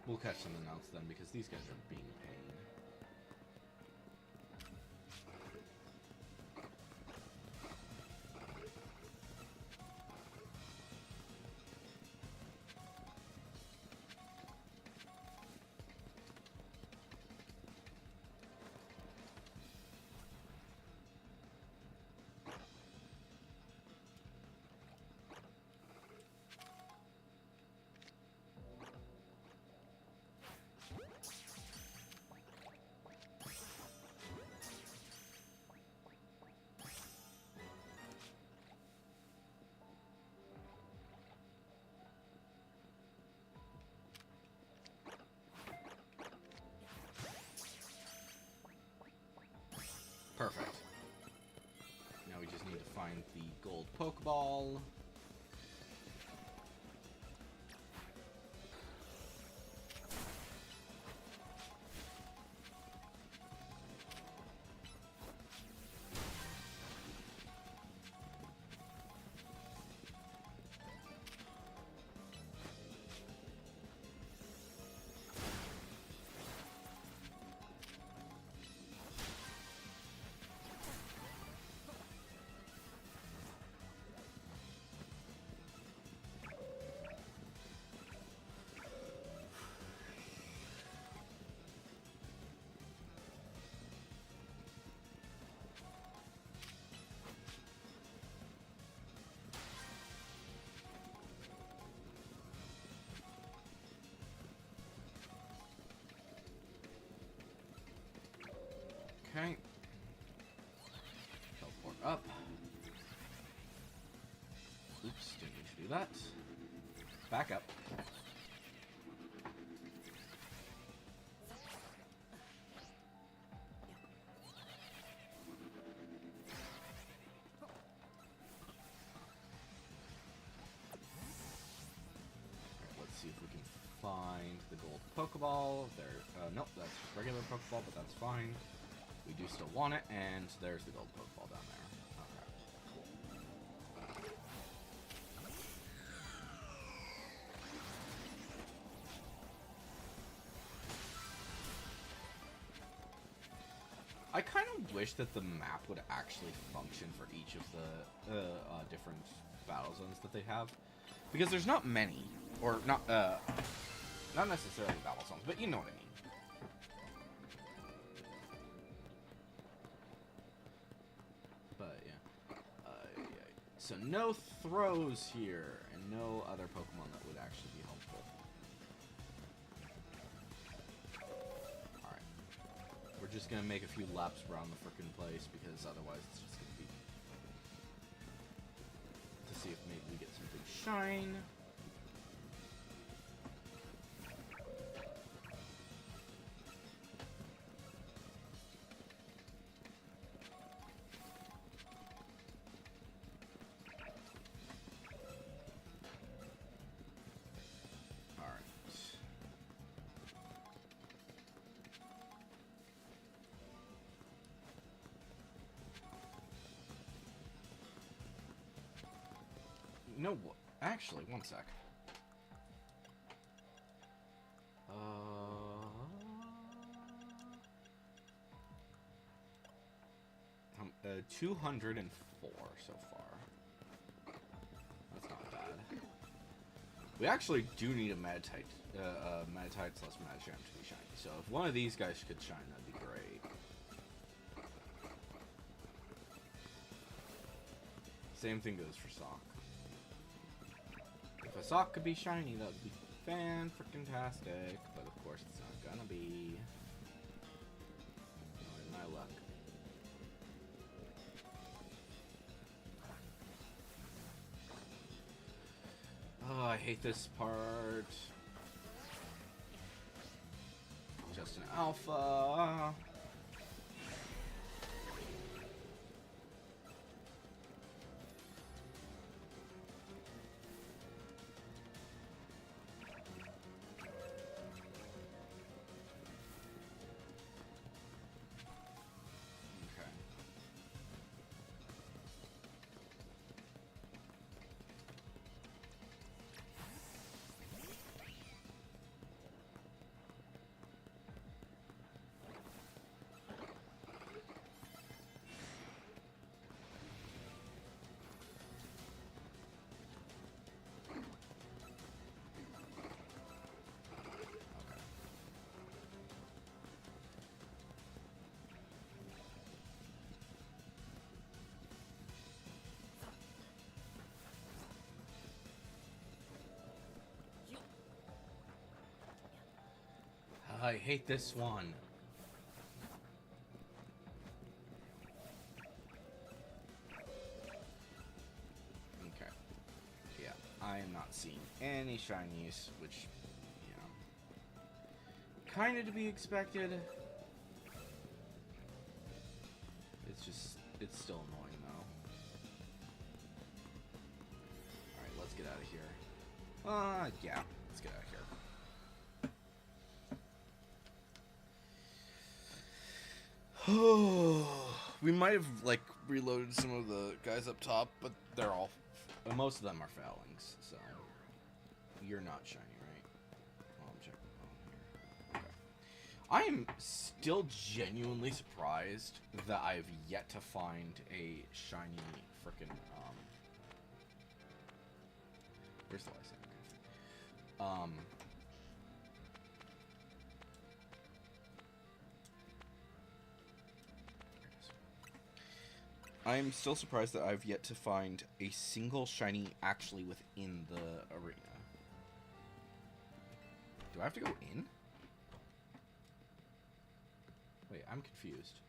We'll catch something else then, because these guys are being a pain. Perfect. Now we just need to find the gold Pokeball. Okay. Teleport up. Oops, didn't need to do that. Back up. Let's see if we can find the gold Pokeball. There, nope, that's just regular Pokeball, but that's fine. We do still want it, and there's the gold Pokeball down there. Okay, cool. I kind of wish that the map would actually function for each of the different battle zones that they have, because there's not many, or not necessarily battle zones, but you know what I mean. But yeah, so no throws here, and no other Pokemon that would actually be helpful. Alright. We're just gonna make a few laps around the frickin' place, because otherwise it's just gonna be... to see if maybe we get something shine. No, actually, one sec. 204 so far. That's not bad. We actually do need a Meditite / Magikarp to be shiny. So if one of these guys could shine, that'd be great. Same thing goes for Sock. If a Sock could be shiny, that would be fan-frickin-tastic, but of course it's not gonna be. Knowing my luck. Oh, I hate this part. Just an alpha. I hate this one. Okay. Yeah, I am not seeing any shinies, which, you know, kind of to be expected. It's still annoying though. Alright, let's get out of here. Yeah, let's get out of here. We might have, like, reloaded some of the guys up top, but they're all... most of them are failings, so... You're not shiny, right? Oh, I'm checking on here. Okay. I am still genuinely surprised that I've yet to find a shiny frickin', where's the Lysander? I'm still surprised that I've yet to find a single shiny actually within the arena. Do I have to go in? Wait, I'm confused.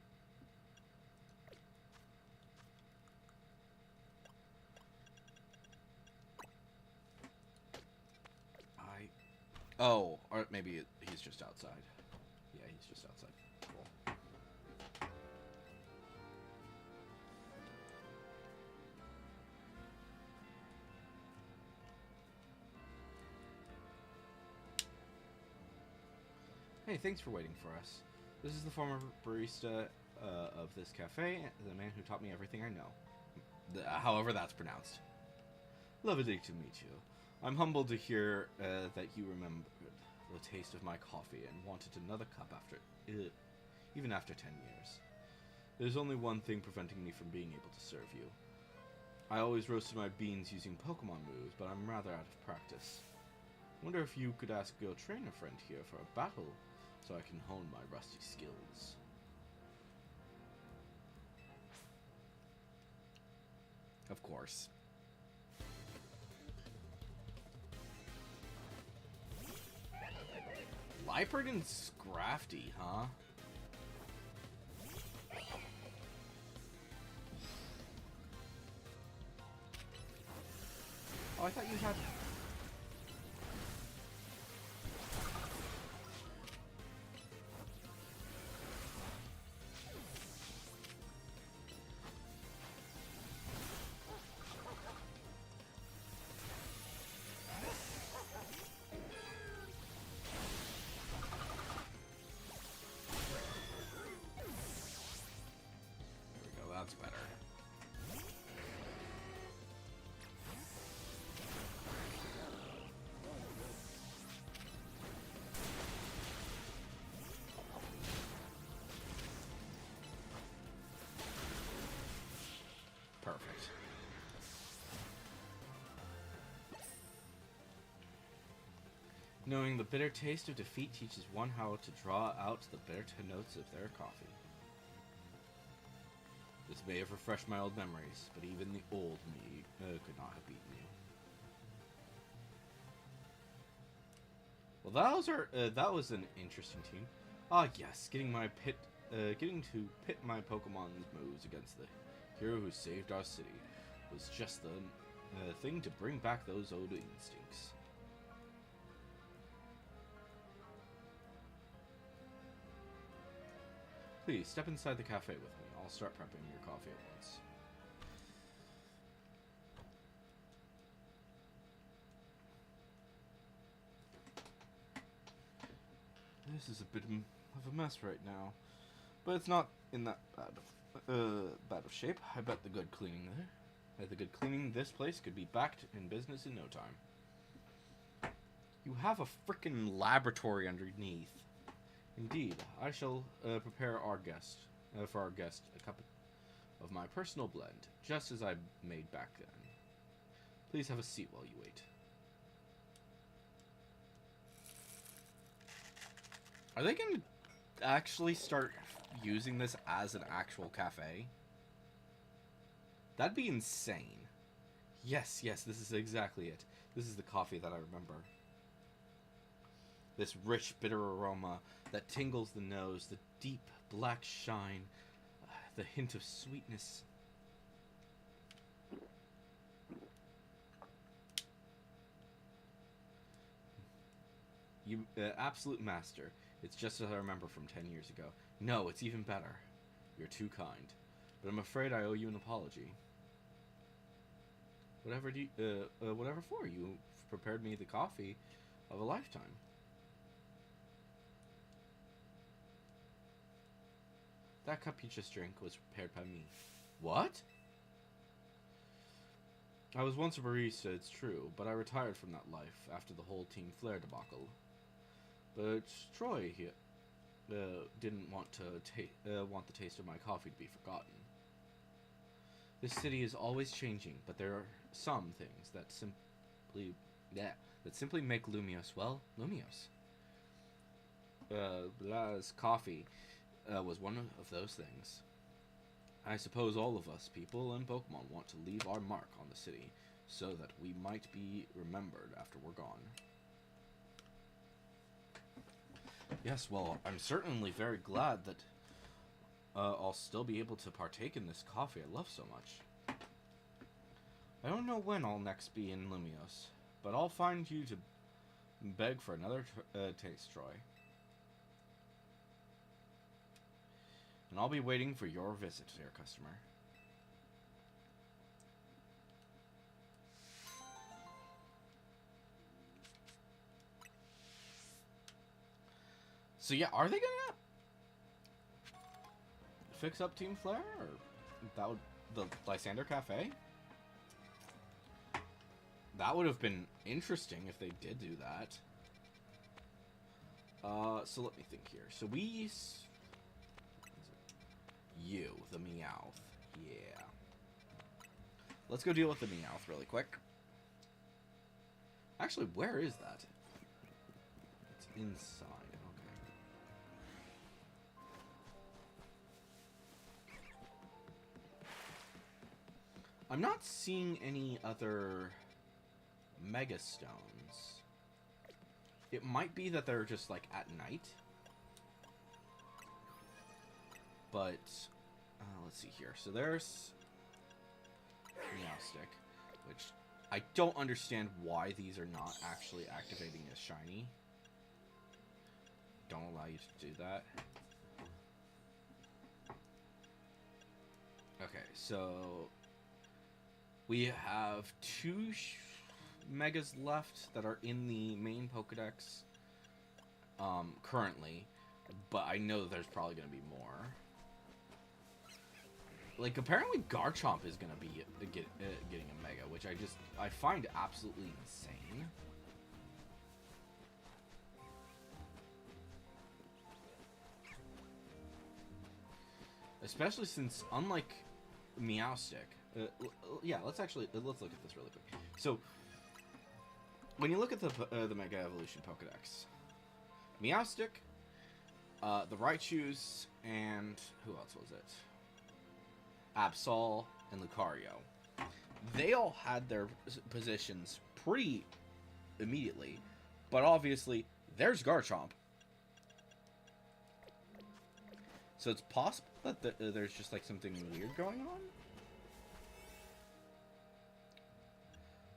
Oh, or maybe he's just outside. Yeah, he's just outside. Cool. Hey, thanks for waiting for us. This is the former barista of this cafe, the man who taught me everything I know. However that's pronounced. Lovely to meet you. I'm humbled to hear that you remembered the taste of my coffee and wanted another cup after, even after 10 years. There's only one thing preventing me from being able to serve you. I always roasted my beans using Pokemon moves, but I'm rather out of practice. Wonder if you could ask your trainer friend here for a battle, so I can hone my rusty skills. Of course. Liepard and Scrafty, huh? Oh, I thought you had... That's better. Perfect. Knowing the bitter taste of defeat teaches one how to draw out the bitter notes of their coffee. This may have refreshed my old memories, but even the old me could not have beaten you. Well, that was an interesting team. Ah, yes, getting to pit my Pokemon's moves against the hero who saved our city was just the thing to bring back those old instincts. Please step inside the cafe with me. I'll start prepping your coffee at once. This is a bit of a mess right now, but it's not in that bad of shape. I bet the good cleaning this place could be back in business in no time. You have a frickin' laboratory underneath. Indeed, I shall prepare for our guest a cup of my personal blend, just as I made back then. Please have a seat while you wait. Are they going to actually start using this as an actual cafe? That'd be insane. Yes, this is exactly it. This is the coffee that I remember. This rich, bitter aroma that tingles the nose, the deep black shine, the hint of sweetness. You, absolute master. It's just as I remember from 10 years ago. No, it's even better. You're too kind. But I'm afraid I owe you an apology. Whatever for? You prepared me the coffee of a lifetime. That cup you just drank was prepared by me. What? I was once a barista, it's true, but I retired from that life after the whole Team Flare debacle. But Troy here didn't want the taste of my coffee to be forgotten. This city is always changing, but there are some things that simply make Lumiose, well, Lumiose. Bla's coffee was one of those things. I suppose all of us, people and Pokemon, want to leave our mark on the city, so that we might be remembered after we're gone. Yes, well, I'm certainly very glad that I'll still be able to partake in this coffee I love so much. I don't know when I'll next be in Lumiose, but I'll find you to Beg for another taste, Troy. And I'll be waiting for your visit, dear customer. So yeah, are they gonna fix up Team Flare, or that would the Lysander Cafe? That would have been interesting if they did do that. So let me think here. So you, the Meowth. Yeah. Let's go deal with the Meowth really quick. Actually, where is that? It's inside. Okay. I'm not seeing any other Mega Stones. It might be that they're just like at night. But let's see here. So there's Meowstic, which I don't understand why these are not actually activating as shiny. Don't allow you to do that. Okay, so we have two Megas left that are in the main Pokedex currently, but I know that there's probably going to be more. Like, apparently Garchomp is going to be getting a Mega, which I find absolutely insane. Especially since, unlike Meowstic, yeah, let's look at this really quick. So, when you look at the Mega Evolution Pokedex, Meowstic, the Raichus, and who else was it? Absol and Lucario. They all had their positions pretty immediately, but obviously there's Garchomp. So it's possible that there's just like something weird going on.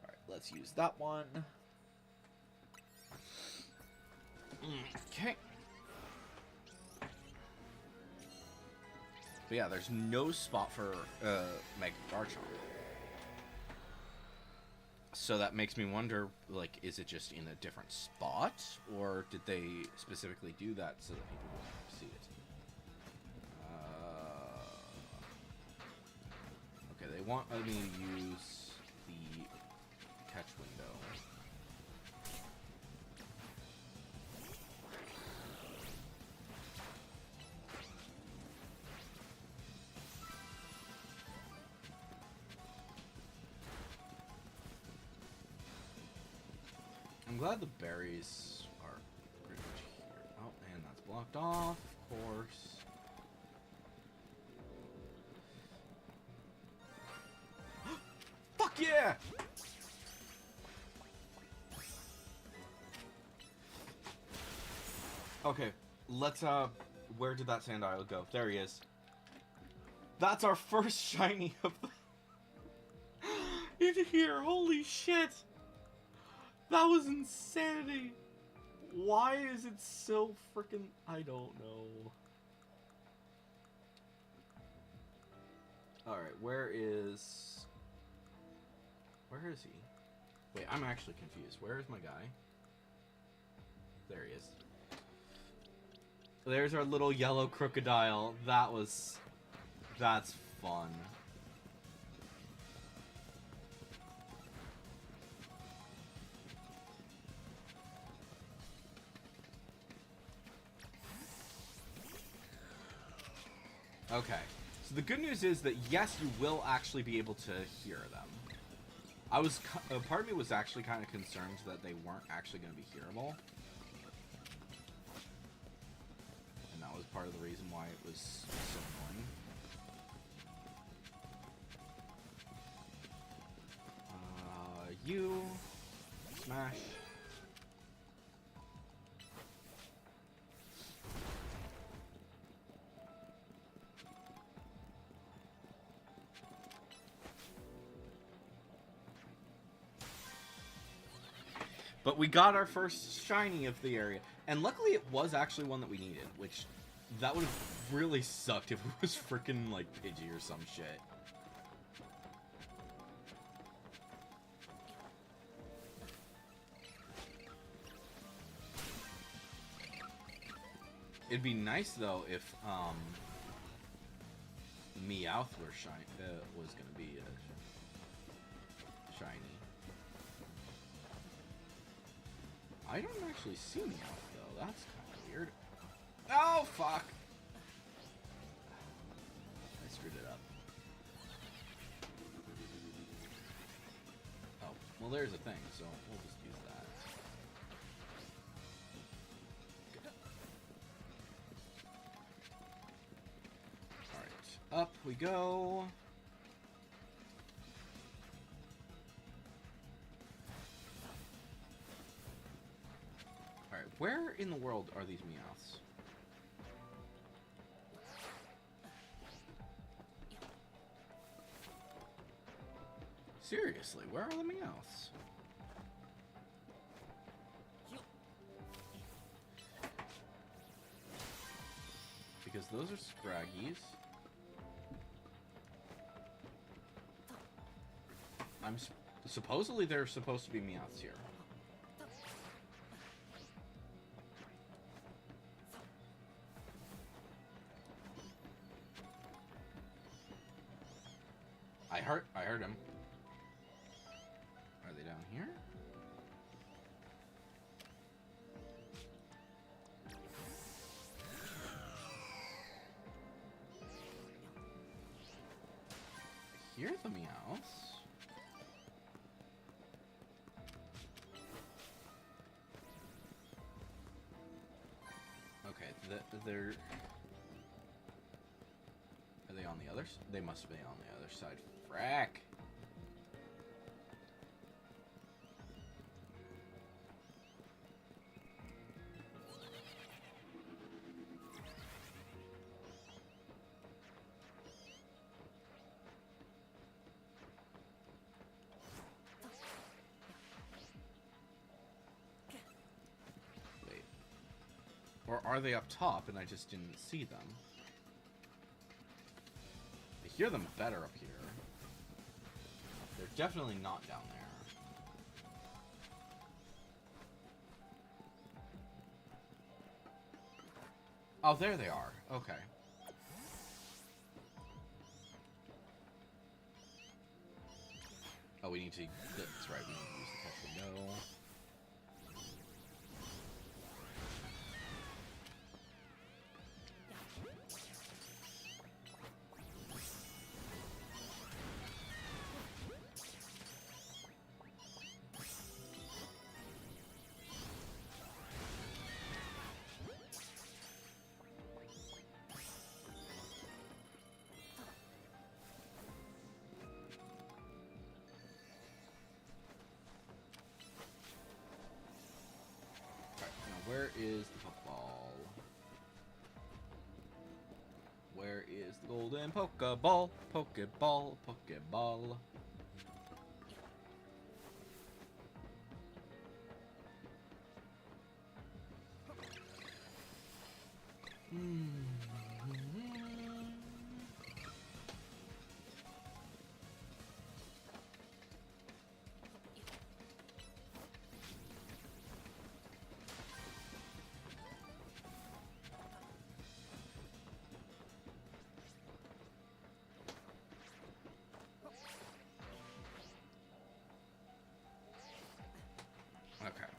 Alright, let's use that one. Okay. But yeah, there's no spot for Mega Garchomp. So that makes me wonder, like, is it just in a different spot? Or did they specifically do that so that people wouldn't see it? Okay, they want me to use the catch window. I'm glad the berries are pretty much here. Oh, and that's blocked off, of course. Fuck yeah! Okay, let's, where did that Sandile go? There he is. That's our first shiny of the... in here, holy shit! That was insanity! Why is it so freaking... I don't know. Alright, where is he? Wait, I'm actually confused. Where is my guy? There he is. There's our little yellow crocodile. That's fun. Okay, so the good news is that yes, you will actually be able to hear them. Part of me was actually kind of concerned that they weren't actually going to be hearable. And that was part of the reason why it was so annoying. You smash. But we got our first shiny of the area. And luckily it was actually one that we needed, which that would have really sucked if it was freaking like Pidgey or some shit. It'd be nice though if Meowth were was gonna be shiny. I don't actually see Meowth though. That's kind of weird. Oh fuck! I screwed it up. Oh well, there's a thing, so we'll just use that. Alright, up we go. Alright, where in the world are these Meowths? Seriously, where are the Meowths? Because those are Scraggies. Supposedly there's supposed to be Meowths here. I heard him. Are they down here? I hear the Meowths. Okay, they're... Are they on the other side? They must be on the other side. Frack! Wait. Or are they up top and I just didn't see them? I hear them better up here. They're definitely not down there. Oh, there they are. Okay. Oh, we need to... That's right, we need to use the catch window. Where is the Pokeball? Where is the golden Pokeball? Pokeball, Pokeball. Okay.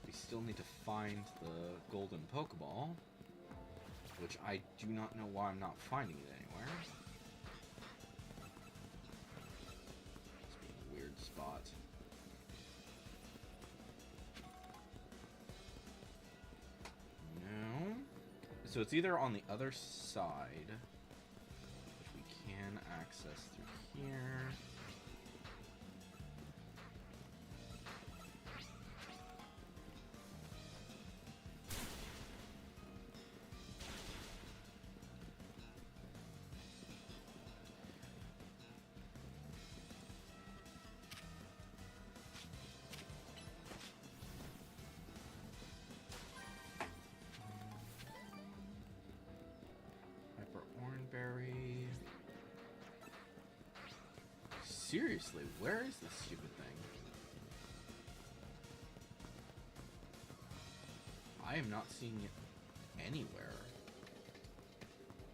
We still need to find the golden Pokeball, which I do not know why I'm not finding it anywhere. It's a weird spot. No. So it's either on the other side, which we can access through here. seriously, where is this stupid thing? I am not seeing it anywhere.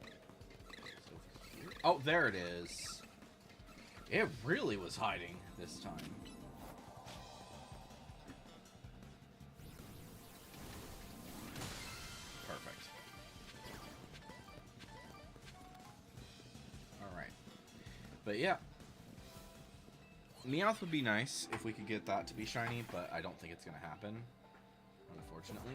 It's over here. Oh, there it is. It really was hiding this time. Perfect. Alright. But yeah. Meowth would be nice if we could get that to be shiny, but I don't think it's going to happen, unfortunately.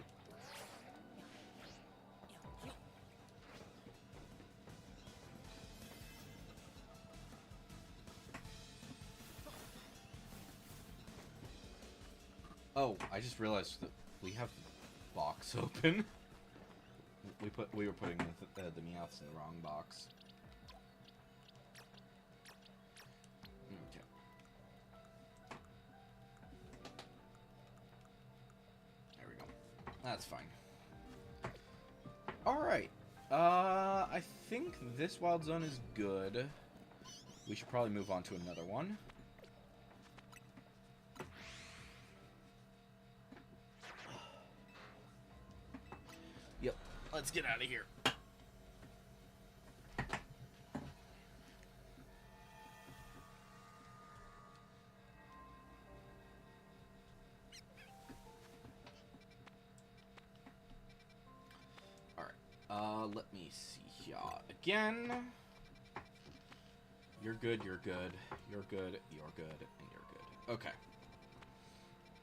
Oh, I just realized that we have the box open. We were putting the Meowths in the wrong box. Okay. There we go. That's fine. Alright. I think this wild zone is good. We should probably move on to another one. Yep. Let's get out of here. Let me see here. Again. You're good, you're good, you're good, you're good, and you're good. Okay.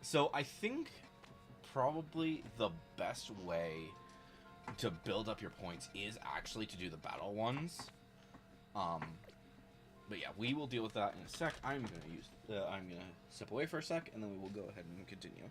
So I think probably the best way to build up your points is actually to do the battle ones. But yeah, we will deal with that in a sec. I'm gonna step away for a sec, and then we will go ahead and continue.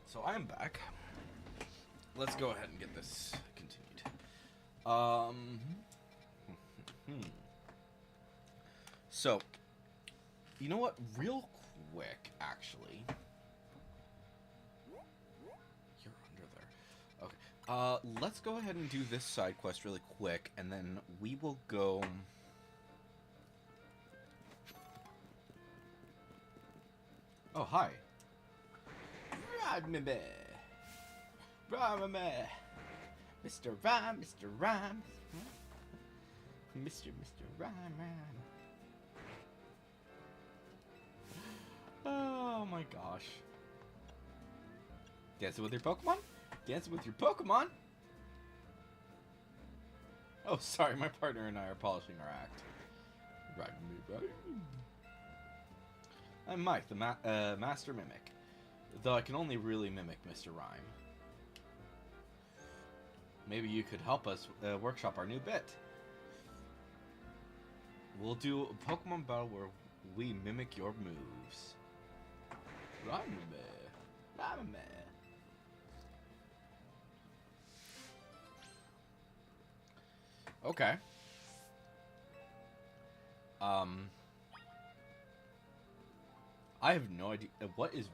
So I am back. Let's go ahead and get this continued. So You know what? Real quick, actually. You're under there. Okay. Let's go ahead and do this side quest really quick, and then we will go... Oh, hi. Rhyme-a-me. Mr. Rhyme, Mr. Rhyme. Mr. Rhyme, Rhyme. Oh my gosh. Dancing with your Pokemon? Dancing with your Pokemon? Oh, sorry, my partner and I are polishing our act. Right. I'm Mike, the Master Mimic. Though I can only really mimic Mr. Rhyme. Maybe you could help us workshop our new bit. We'll do a Pokemon battle where we mimic your moves. Rhyme-a-me. Okay. I have no idea what even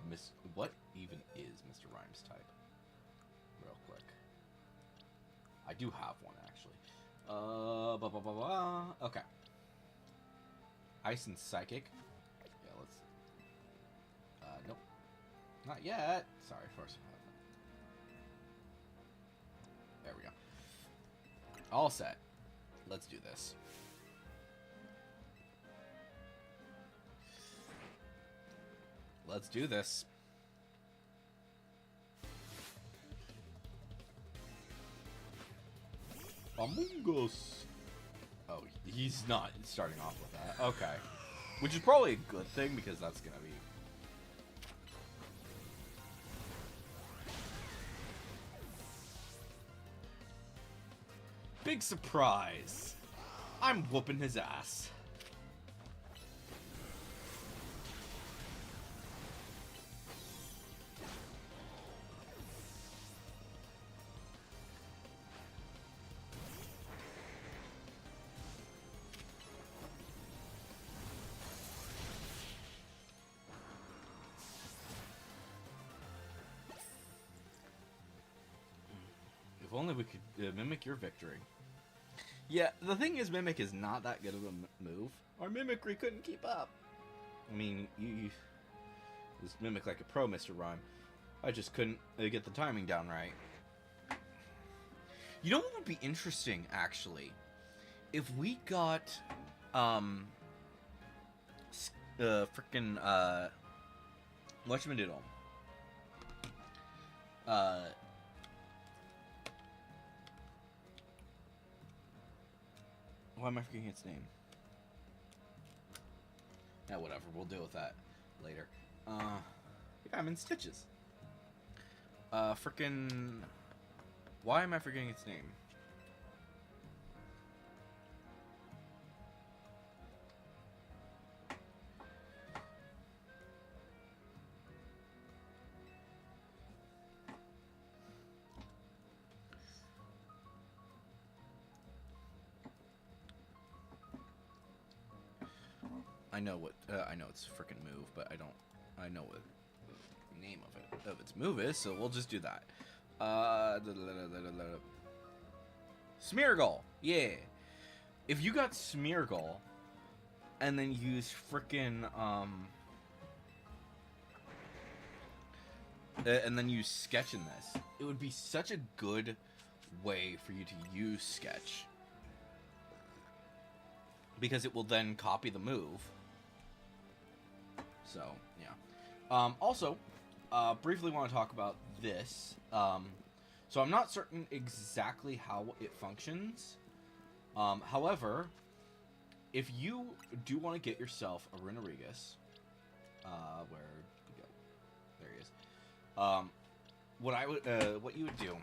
is Mr. Rhyme's type. Real quick. I do have one actually. Okay. Ice and Psychic. Yeah, let's. Nope. Not yet. Sorry, first. There we go. All set. Let's do this. Let's do this. Among Us. Oh, he's not starting off with that. Okay. Which is probably a good thing because that's gonna be... Big surprise. I'm whooping his ass. If only we could mimic your victory. Yeah, the thing is, Mimic is not that good of a move. Our Mimicry couldn't keep up. I mean, you just mimic like a pro, Mr. Rhyme. I just couldn't get the timing down right. You know what would be interesting, actually? If we got, frickin', whatchamadoodle. Why am I forgetting its name? Yeah, whatever. We'll deal with that later. Yeah, I'm in stitches. Frickin'... Why am I forgetting its name? I know what I know it's a freaking move, but I know what the name of its move is, so we'll just do that. Smeargle, yeah. If you got Smeargle and then use freaking and then use Sketch in this, it would be such a good way for you to use Sketch because it will then copy the move. So, yeah. Also, briefly want to talk about this. So I'm not certain exactly how it functions. However, if you do want to get yourself a Runerigus, where you go, there he is. What you would do,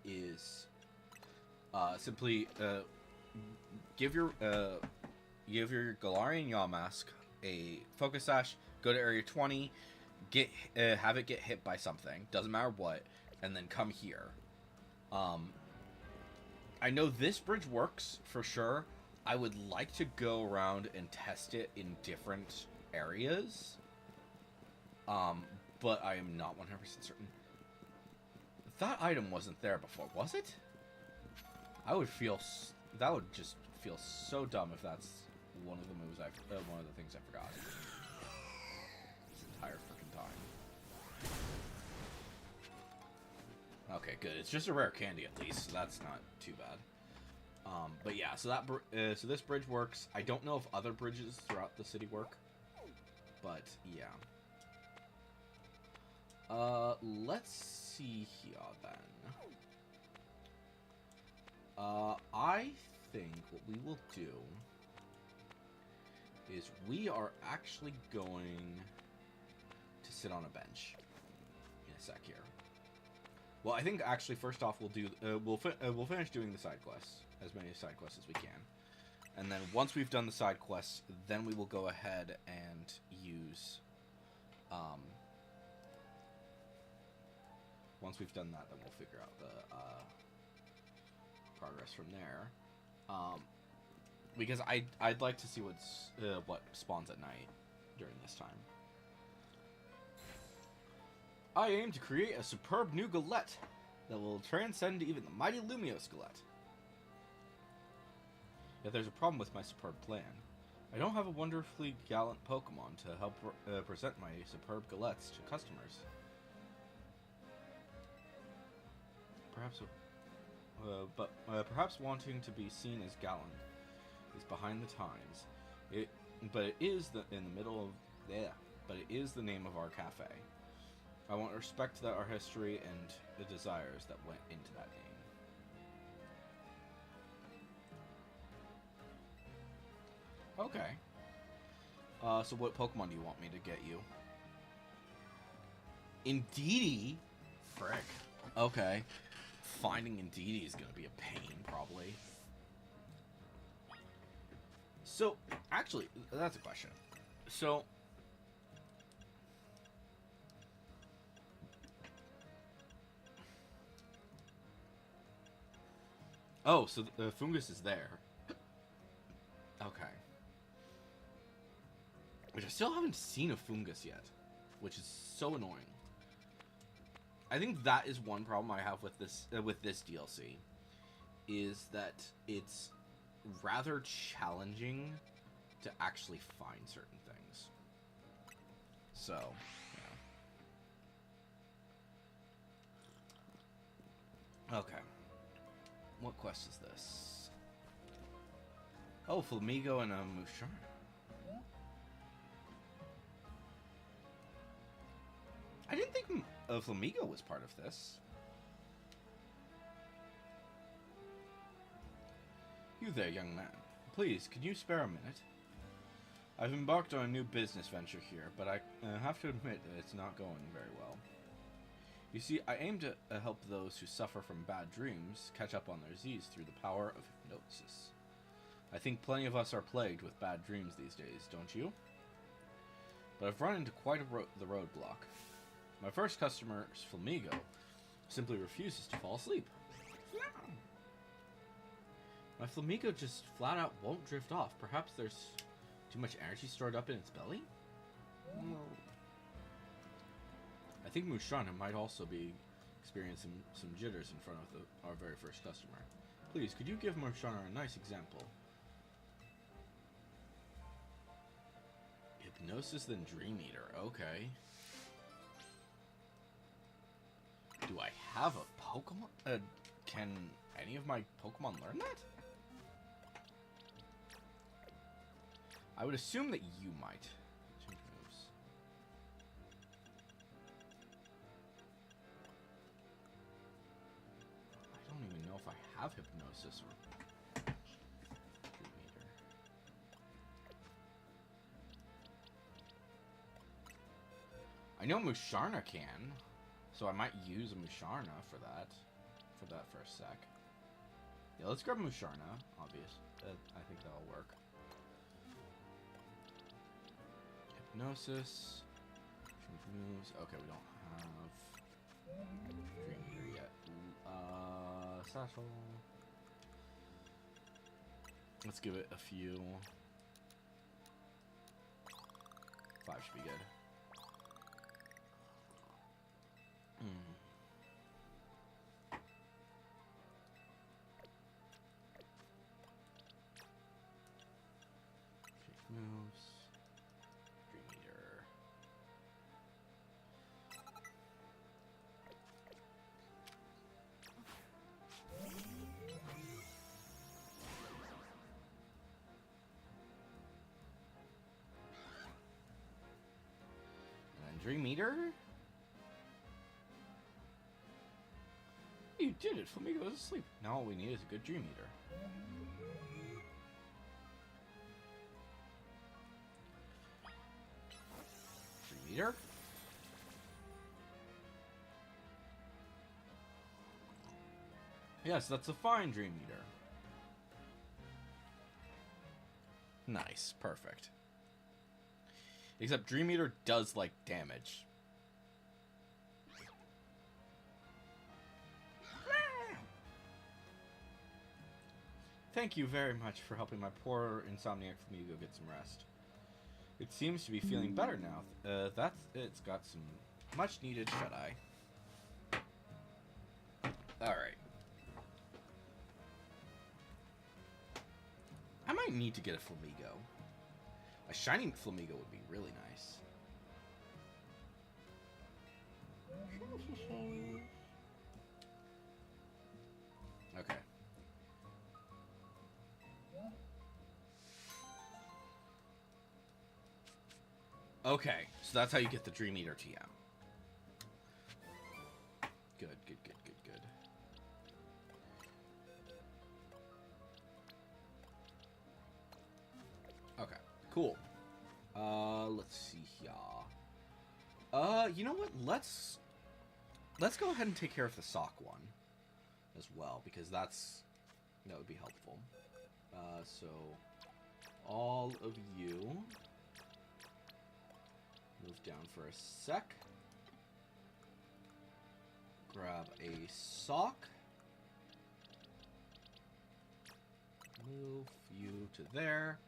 is, simply, give your Galarian Yawmask a Focus Sash, go to Area 20, have it get hit by something, doesn't matter what, and then come here. I know this bridge works for sure. I would like to go around and test it in different areas. But I am not 100% certain. That item wasn't there before, was it? That would just feel so dumb if that's one of the moves one of the things I forgot. This entire freaking time. Okay, good. It's just a rare candy at least, so that's not too bad. But yeah, so so this bridge works. I don't know if other bridges throughout the city work, but yeah. Let's see here then. I think what we will do is we are actually going to sit on a bench in a sec here. Well, I think actually first off we'll do we'll finish doing the side quests, as many side quests as we can, and then once we've done the side quests, then we will go ahead and use once we've done that, then we'll figure out the progress from there. Because I'd like to see what spawns at night during this time. I aim to create a superb new galette that will transcend even the mighty Lumiose galette. Yet there's a problem with my superb plan. I don't have a wonderfully gallant Pokemon to help present my superb galettes to customers. Perhaps wanting to be seen as gallant is behind the times. But it is the name of our cafe. I want to respect that our history and the desires that went into that name. Okay. So what Pokemon do you want me to get you? Indeedee? Frick. Okay. Finding Indeedee is going to be a pain, probably. So, actually, that's a question. So, oh, so the Fungus is there. Okay. Which I still haven't seen a Fungus yet, which is so annoying. I think that is one problem I have with this DLC, is that it's rather challenging to actually find certain things. So, yeah. Okay. What quest is this? Oh, Flamigo and Musharna. I didn't think Flamigo was part of this. You there, young man. Please, can you spare a minute? I've embarked on a new business venture here, but I have to admit that it's not going very well. You see, I aim to help those who suffer from bad dreams catch up on their Z's through the power of hypnosis. I think plenty of us are plagued with bad dreams these days, don't you? But I've run into quite the roadblock. My first customer, Flamigo, simply refuses to fall asleep. My Flamigo just flat out won't drift off. Perhaps there's too much energy stored up in its belly? I think Musharna might also be experiencing some jitters in front of our very first customer. Please, could you give Musharna a nice example? Hypnosis then Dream Eater. Okay. Do I have a Pokemon? Can any of my Pokemon learn that? I would assume that you might. Change moves. I don't even know if I have Hypnosis or Dream Eater. I know Musharna can. So I might use a Musharna for that first sec. Yeah, let's grab Musharna, obvious. I think that'll work. Hypnosis. Change moves. Okay, we don't have Dream Eater yet. Satchel. Let's give it a few. 5 should be good. Moves. Dream Eater. And then Dream Eater. You did it. Flamigo is asleep. Now all we need is a good Dream Eater. Meter? Yes, that's a fine Dream Eater. Nice, perfect. Except Dream Eater does like damage. Thank you very much for helping my poor insomniac Flamigo get some rest. It seems to be feeling better now. It's got some much needed shut-eye. Alright. I might need to get a Flamigo. A shiny Flamigo would be really nice. Okay. Okay, so that's how you get the Dream Eater TM. Good, good, good, good, good. Okay, cool. Let's see here. You know what? Let's go ahead and take care of the sock one as well, because that would be helpful. So all of you move down for a sec. Grab a sock. Move you to there.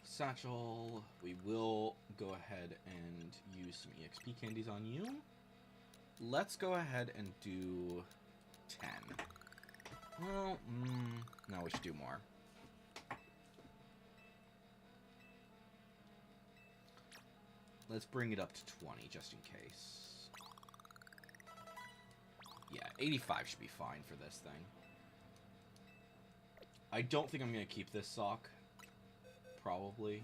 Satchel. We will go ahead and use some EXP candies on you. Let's go ahead and do 10. Well, no, we should do more. Let's bring it up to 20, just in case. Yeah, 85 should be fine for this thing. I don't think I'm going to keep this sock. Probably.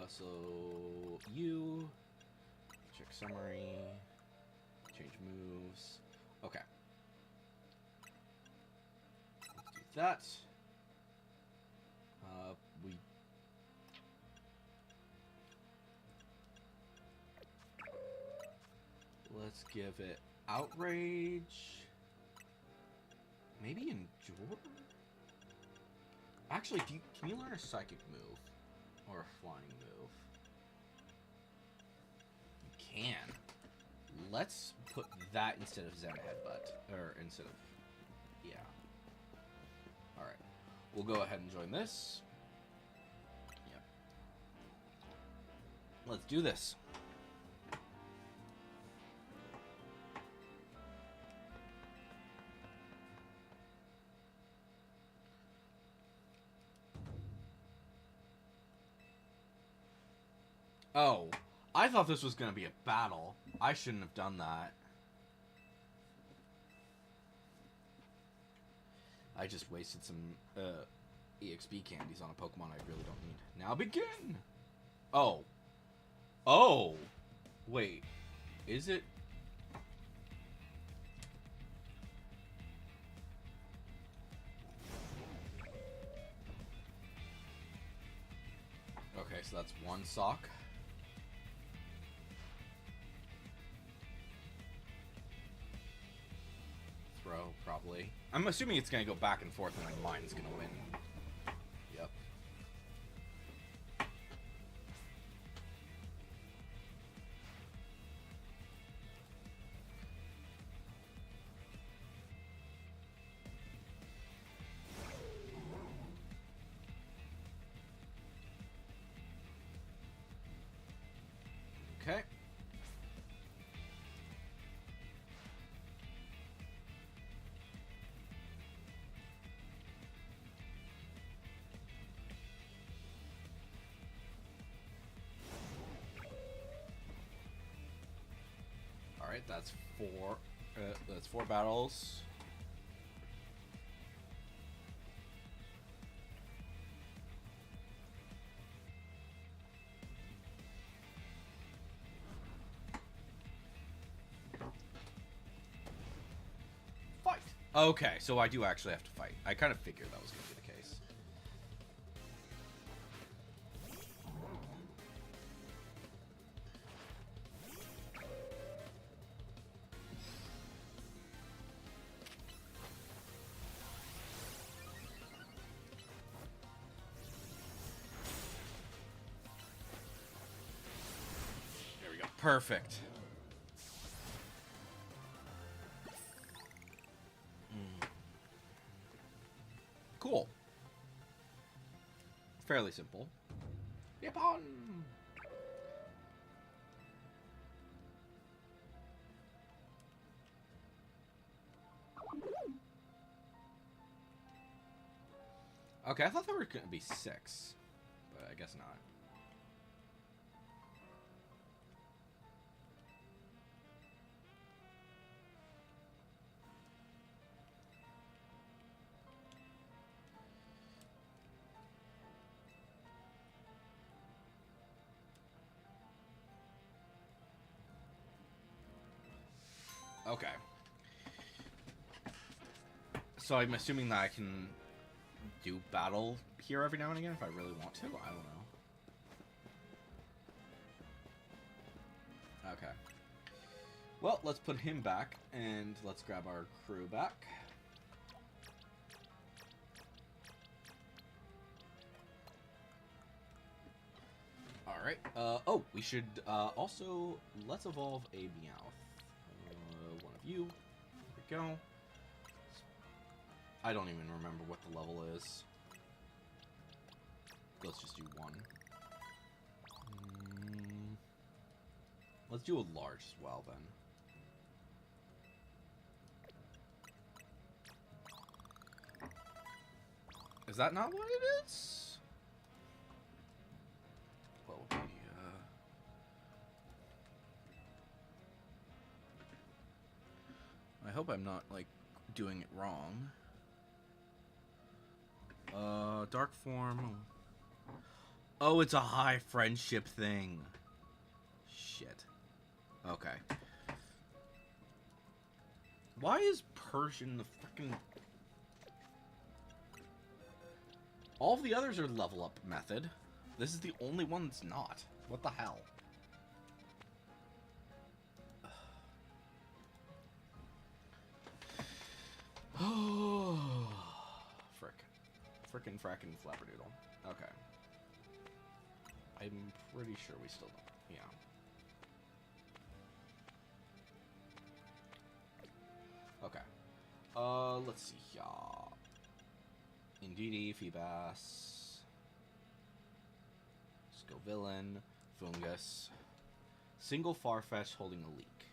So, you... Check summary. Change moves. Okay. Let's do that. Let's give it Outrage. Maybe Endure? Actually, can you learn a Psychic move? Or a Flying move? You can. Let's put that instead of Zen Headbutt. Or instead of... Yeah. Alright. We'll go ahead and join this. Yep. Let's do this. Oh, I thought this was going to be a battle. I shouldn't have done that. I just wasted some EXP candies on a Pokemon I really don't need. Now begin! Oh. Oh! Wait. Is it... Okay, so that's one sock. Throw, probably. I'm assuming it's going to go back and forth and like mine's going to win. Yep. Okay. All right, that's four. That's 4 battles. Fight. Okay, so I do actually have to fight. I kind of figured that was going to be the case. There we go. Perfect. Cool. Fairly simple. Nippon! Okay, I thought there were going to be 6, but I guess not. Okay. So I'm assuming that I can do battle here every now and again if I really want to? I don't know. Okay. Well, let's put him back, and let's grab our crew back. Alright. Oh, we should also... Let's evolve a Meowth. One of you. There we go. I don't even remember what the level is. Let's just do 1. Let's do a large as well, then. Is that not what it is? Well, I hope I'm not, like, doing it wrong. Dark form. Oh, it's a high friendship thing. Shit. Okay. Why is Persian the freaking... All of the others are level up method. This is the only one that's not. What the hell? Oh, frickin' frackin' flapperdoodle. Okay. I'm pretty sure we still don't. Yeah. Okay. Let's see here. Indeedee, Feebas, Scovillain, Fungus. Single Farfetch holding a leak.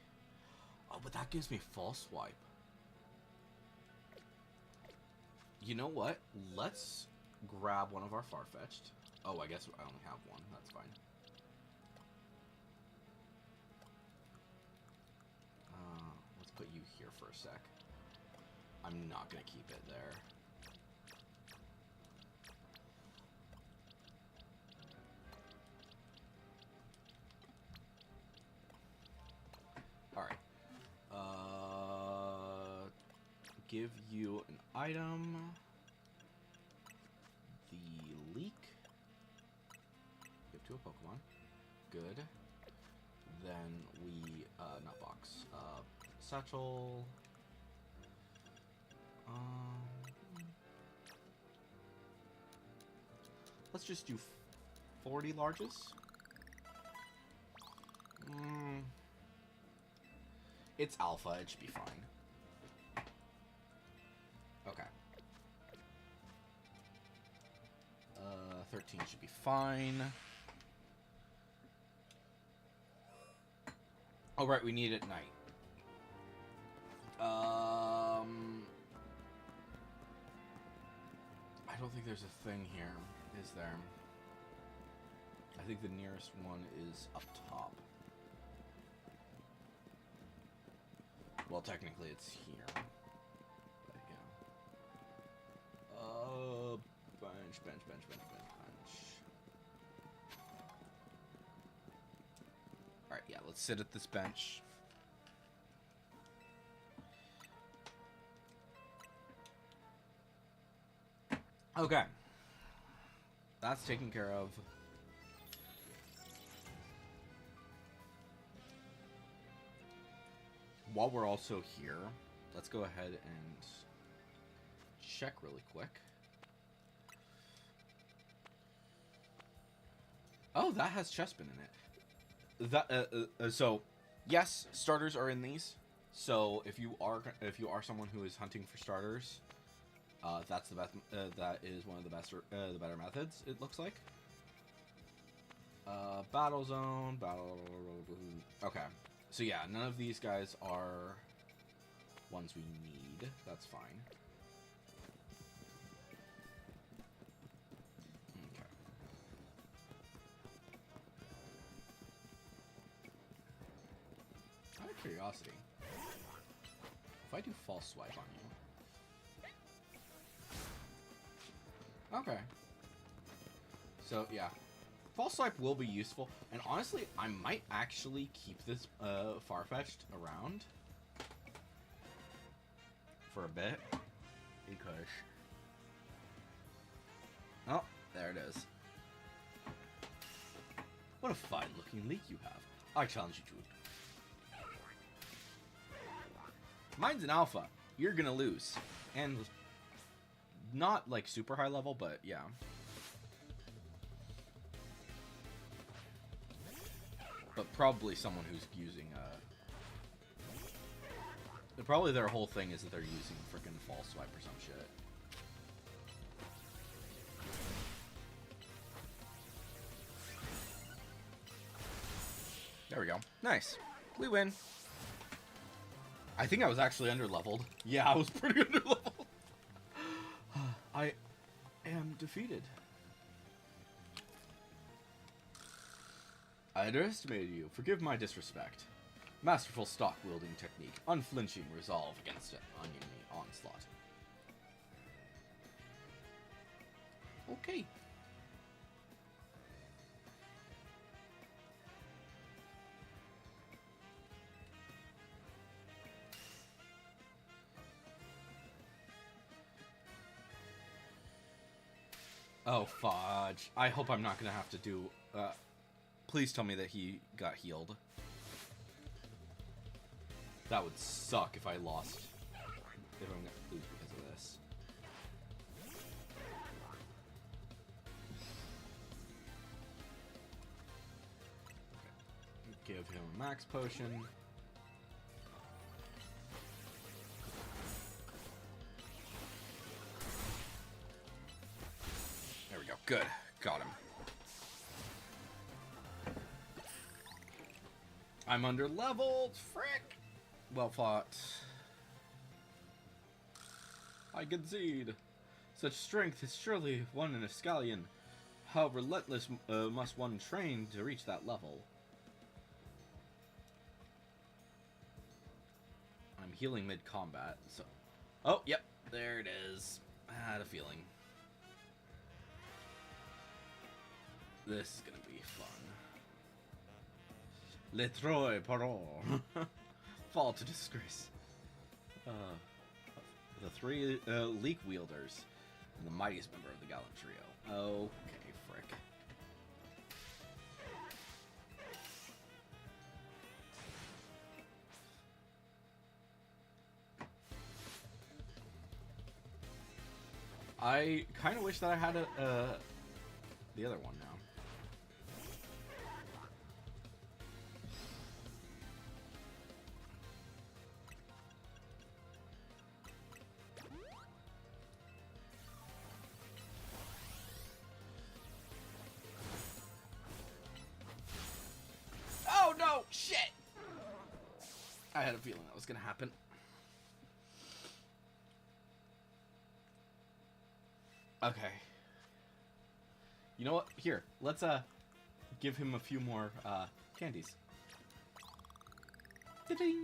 Oh, but that gives me False Swipe. You know what? Let's grab one of our Farfetched. Oh, I guess I only have one. That's fine. Let's put you here for a sec. I'm not going to keep it there. Alright. Give you an item. The leak. Give to a Pokemon. Good. Then we, not box. Satchel. Let's just do 40 larges. It's alpha, it should be fine. Okay. 13 should be fine. Oh, right, we need it at night. I don't think there's a thing here, is there? I think the nearest one is up top. Well, technically it's here. But yeah. Bench. Alright, yeah, let's sit at this bench. Okay. That's taken care of. While we're also here, let's go ahead and check really quick. Oh, that has Chespin in it. That so, yes, starters are in these. So if you are someone who is hunting for starters, that's the best. That is one of the the better methods. It looks like. Battle zone, battle. Okay, so yeah, none of these guys are ones we need. That's fine. Okay. Out of curiosity, if I do false swipe on you. Okay. So, yeah. False swipe will be useful. And honestly, I might actually keep this Farfetch'd around for a bit. Because... oh, there it is. What a fine-looking leak you have. I challenge you to it. Mine's an alpha. You're gonna lose. And... not, like, super high level, but yeah. But probably someone who's using, probably their whole thing is that they're using frickin' false swipe or some shit. There we go. Nice. We win. I think I was actually under-leveled. Yeah, I was pretty under-leveled. I am defeated. I underestimated you. Forgive my disrespect. Masterful stock-wielding technique. Unflinching resolve against an enemy onslaught. Okay. Oh, fudge. I hope I'm not going to have to do... please tell me that he got healed. That would suck if I lost. If I'm going to lose because of this. Okay. Give him a max potion. There we go. Good. Got him. I'm under leveled. Frick. Well fought. I concede. Such strength is surely one in a scallion. How relentless must one train to reach that level? I'm healing mid-combat, so... oh, yep. There it is. I had a feeling. This is gonna be fun. Le Troy Parole. Fall to disgrace. The three leak wielders and the mightiest member of the Gallant Trio. Okay, frick. I kind of wish that I had the other one now. Oh no! Shit! had a feeling that was going to happen. Okay. You know what? Here, let's give him a few more candies. Da-ding!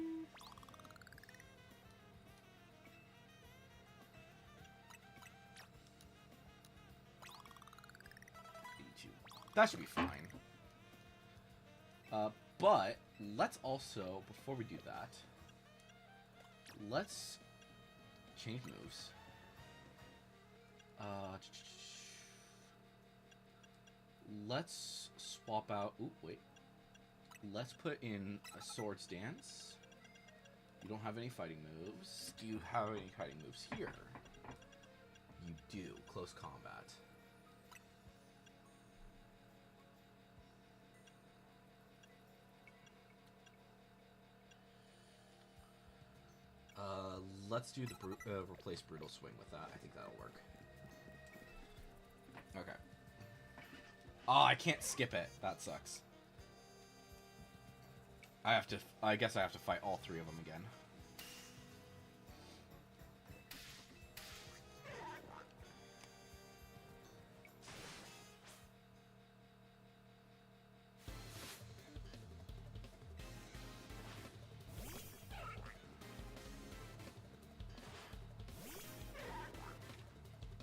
That should be fine. But let's also, before we do that, let's change moves. Let's swap out. Ooh, wait. Let's put in a Swords Dance. You don't have any fighting moves. Do you have any fighting moves here? You do. Close combat. Let's do the replace Brutal Swing with that. I think that'll work. Okay. Oh, I can't skip it. That sucks. I guess I have to fight all three of them again.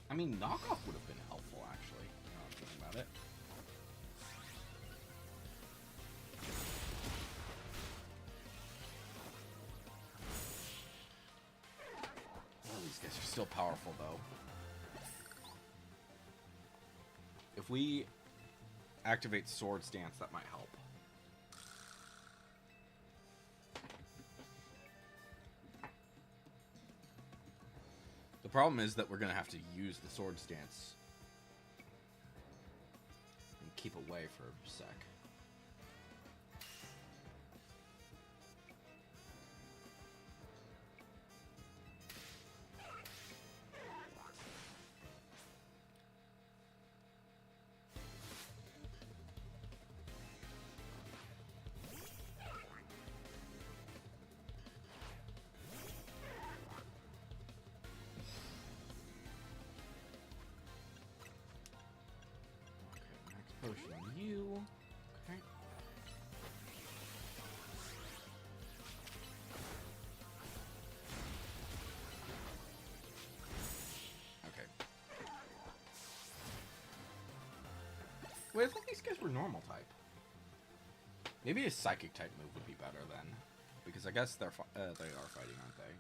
I mean, knockoff would have been helpful, actually, now I'm thinking about it. Oh, these guys are still powerful, though. If we activate Swords Dance, that might help. The problem is that we're going to have to use the Swords Dance and keep away for a sec. Potion on you. Okay. Okay. Wait, I thought these guys were normal type. Maybe a psychic type move would be better then, because I guess they are fighting, aren't they?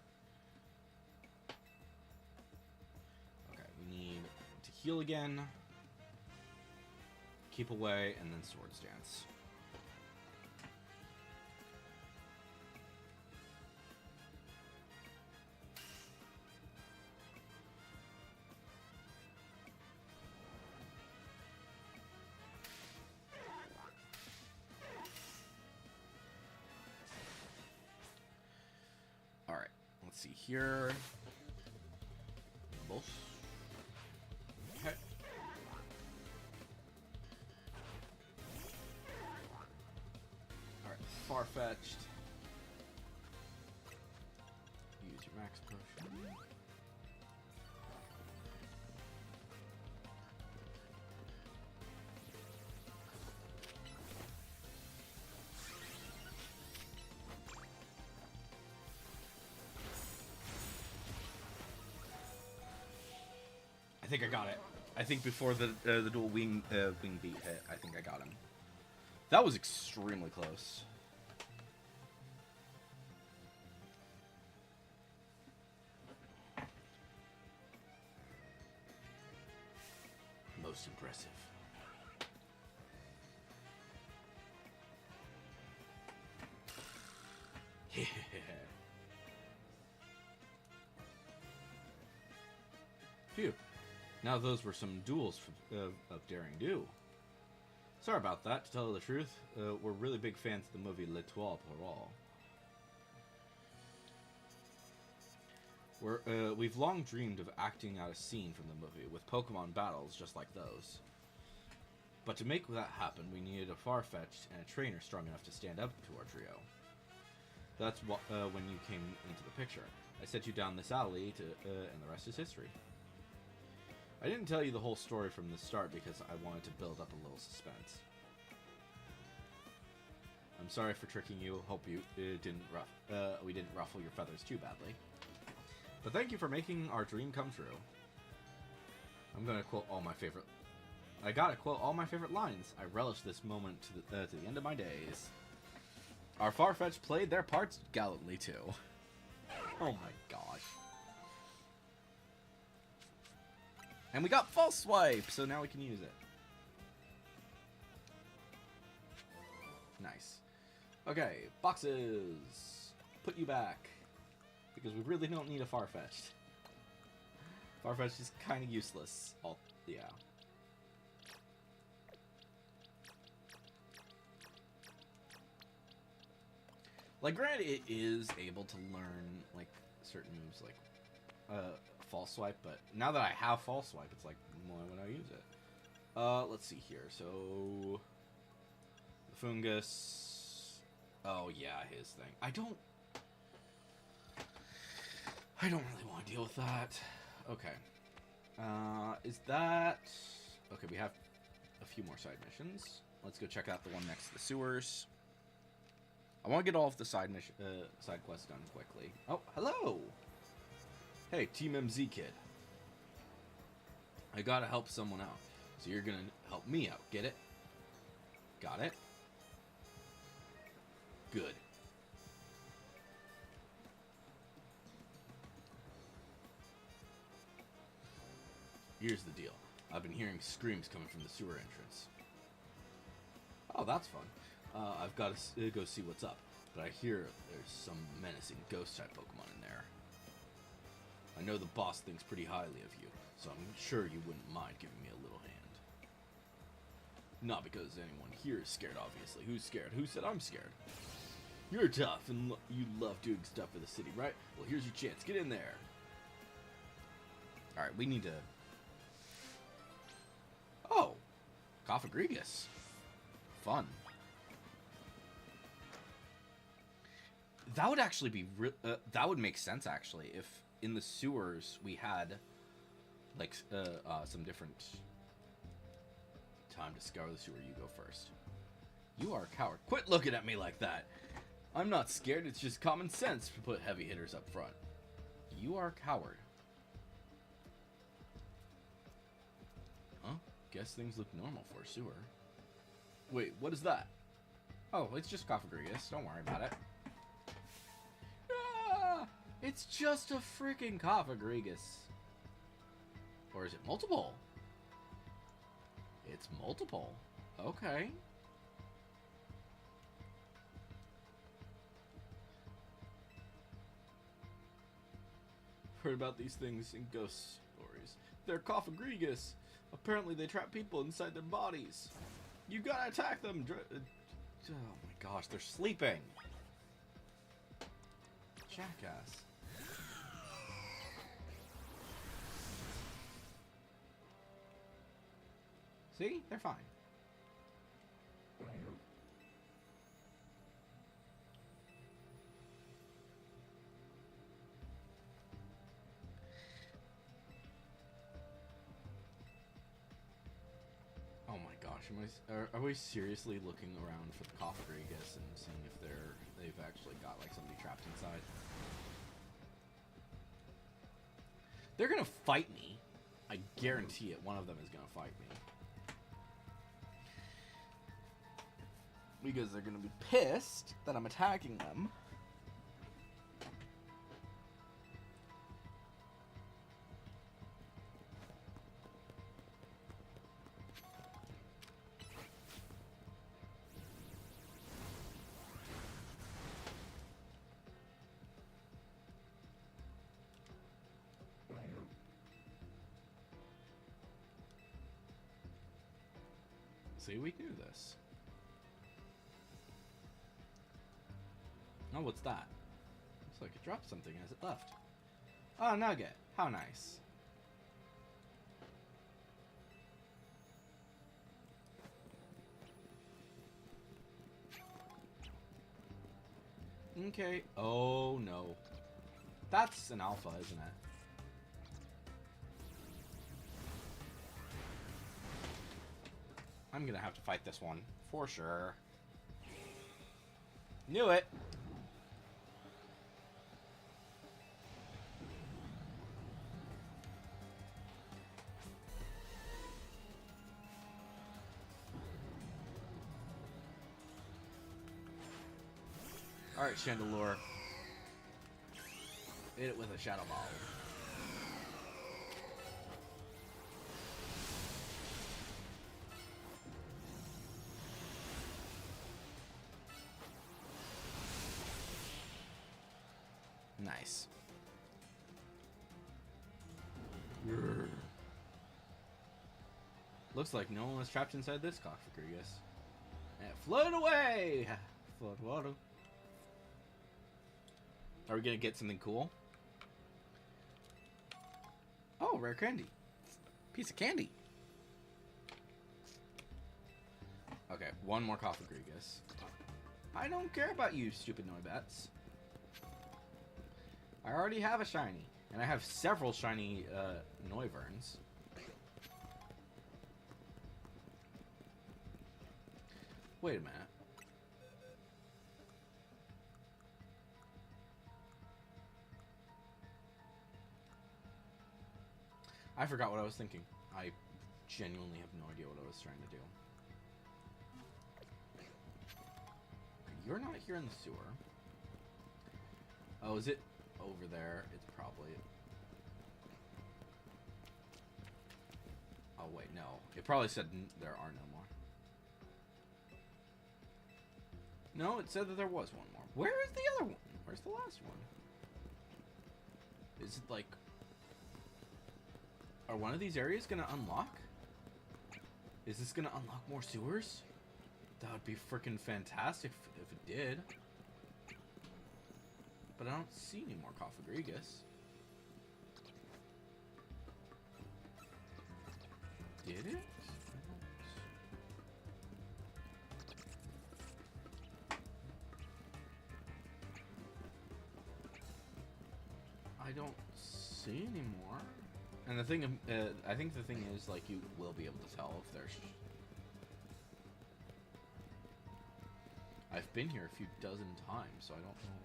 Okay, we need to heal again. Keep away, and then Swords Dance. Alright, let's see here. Both. Okay. Far-fetched. Use your max potion. I think I got it. I think before the dual wing beat hit, I think I got him. That was extremely close. Most impressive. Phew. Now those were some duels of Daring Do. Sorry about that, to tell you the truth. We're really big fans of the movie L'Étoile pour all. We've long dreamed of acting out a scene from the movie, with Pokemon battles just like those. But to make that happen, we needed a Farfetch'd and a trainer strong enough to stand up to our trio. That's what when you came into the picture. I sent you down this alley and the rest is history. I didn't tell you the whole story from the start because I wanted to build up a little suspense. I'm sorry for tricking you. Hope we didn't ruffle your feathers too badly. But thank you for making our dream come true. I'm gonna quote all my favorite. I gotta quote all my favorite lines. I relish this moment to the end of my days. Our Farfetch'd played their parts gallantly too. Oh my gosh. And we got False Swipe, so now we can use it. Nice. Okay, boxes. Put you back. Because we really don't need a Farfetch'd. Farfetch'd is kind of useless. Yeah. Like, granted, it is able to learn, like, certain moves, like, False Swipe, but now that I have False Swipe, it's like, why would I use it? Let's see here. So, the Fungus. Oh, yeah, his thing. I don't really want to deal with that. Okay. Is that... Okay, we have a few more side missions. Let's go check out the one next to the sewers. I want to get all of the side quests done quickly. Oh, hello! Hey, Team MZ kid. I gotta help someone out. So you're gonna help me out, get it? Got it? Good. Here's the deal. I've been hearing screams coming from the sewer entrance. Oh, that's fun. I've got to go see what's up, but I hear there's some menacing ghost-type Pokemon in there. I know the boss thinks pretty highly of you, so I'm sure you wouldn't mind giving me a little hand. Not because anyone here is scared, obviously. Who's scared? Who said I'm scared? You're tough, and you love doing stuff for the city, right? Well, here's your chance. Get in there. Alright, we need to... Oh! Cofagrigus. Fun. That would actually be that would make sense actually if in the sewers we had like some different time to scour the sewer. You go first. You are a coward. Quit looking at me like that. I'm not scared. It's just common sense to put heavy hitters up front. You are a coward. Huh? Guess things look normal for a sewer. Wait, what is that? Oh, it's just Cofagrigus. Don't worry about it. It's just a freaking Cofagrigus. Or is it multiple? It's multiple. Okay. Heard about these things in ghost stories. They're Cofagrigus. Apparently they trap people inside their bodies. You gotta attack them. Oh my gosh, they're sleeping. Jackass. See? They're fine. Oh my gosh, are we seriously looking around for the Cofagrigus and seeing if they've actually got like somebody trapped inside? They're gonna fight me. I guarantee it. One of them is gonna fight me. Because they're gonna be pissed that I'm attacking them. See, we knew this. Oh, what's that? Looks like it dropped something as it left. Oh, nugget. How nice. Okay. Oh, no. That's an alpha, isn't it? I'm gonna have to fight this one. For sure. Knew it! Alright, Chandelure. Hit it with a Shadow Ball. Nice. Grr. Looks like no one was trapped inside this Cofagrigus. And it floated away! Float water. Are we gonna get something cool? Oh, rare candy. Piece of candy. Okay, one more Cofagrigus. I don't care about you, stupid Noibats. I already have a shiny. And I have several shiny Noiverns. Wait a minute. I forgot what I was thinking. I genuinely have no idea what I was trying to do. You're not here in the sewer. Oh, is it over there? It's probably... Oh, wait, no. It probably said there are no more. No, it said that there was one more. Where is the other one? Where's the last one? Is it like... Are one of these areas gonna unlock? Is this gonna unlock more sewers? That would be freaking fantastic if it did. But I don't see any more Cofagrigus. Did it? I don't see any more. And the thing, I think the thing is, like, you will be able to tell if there's... I've been here a few dozen times, so I don't know.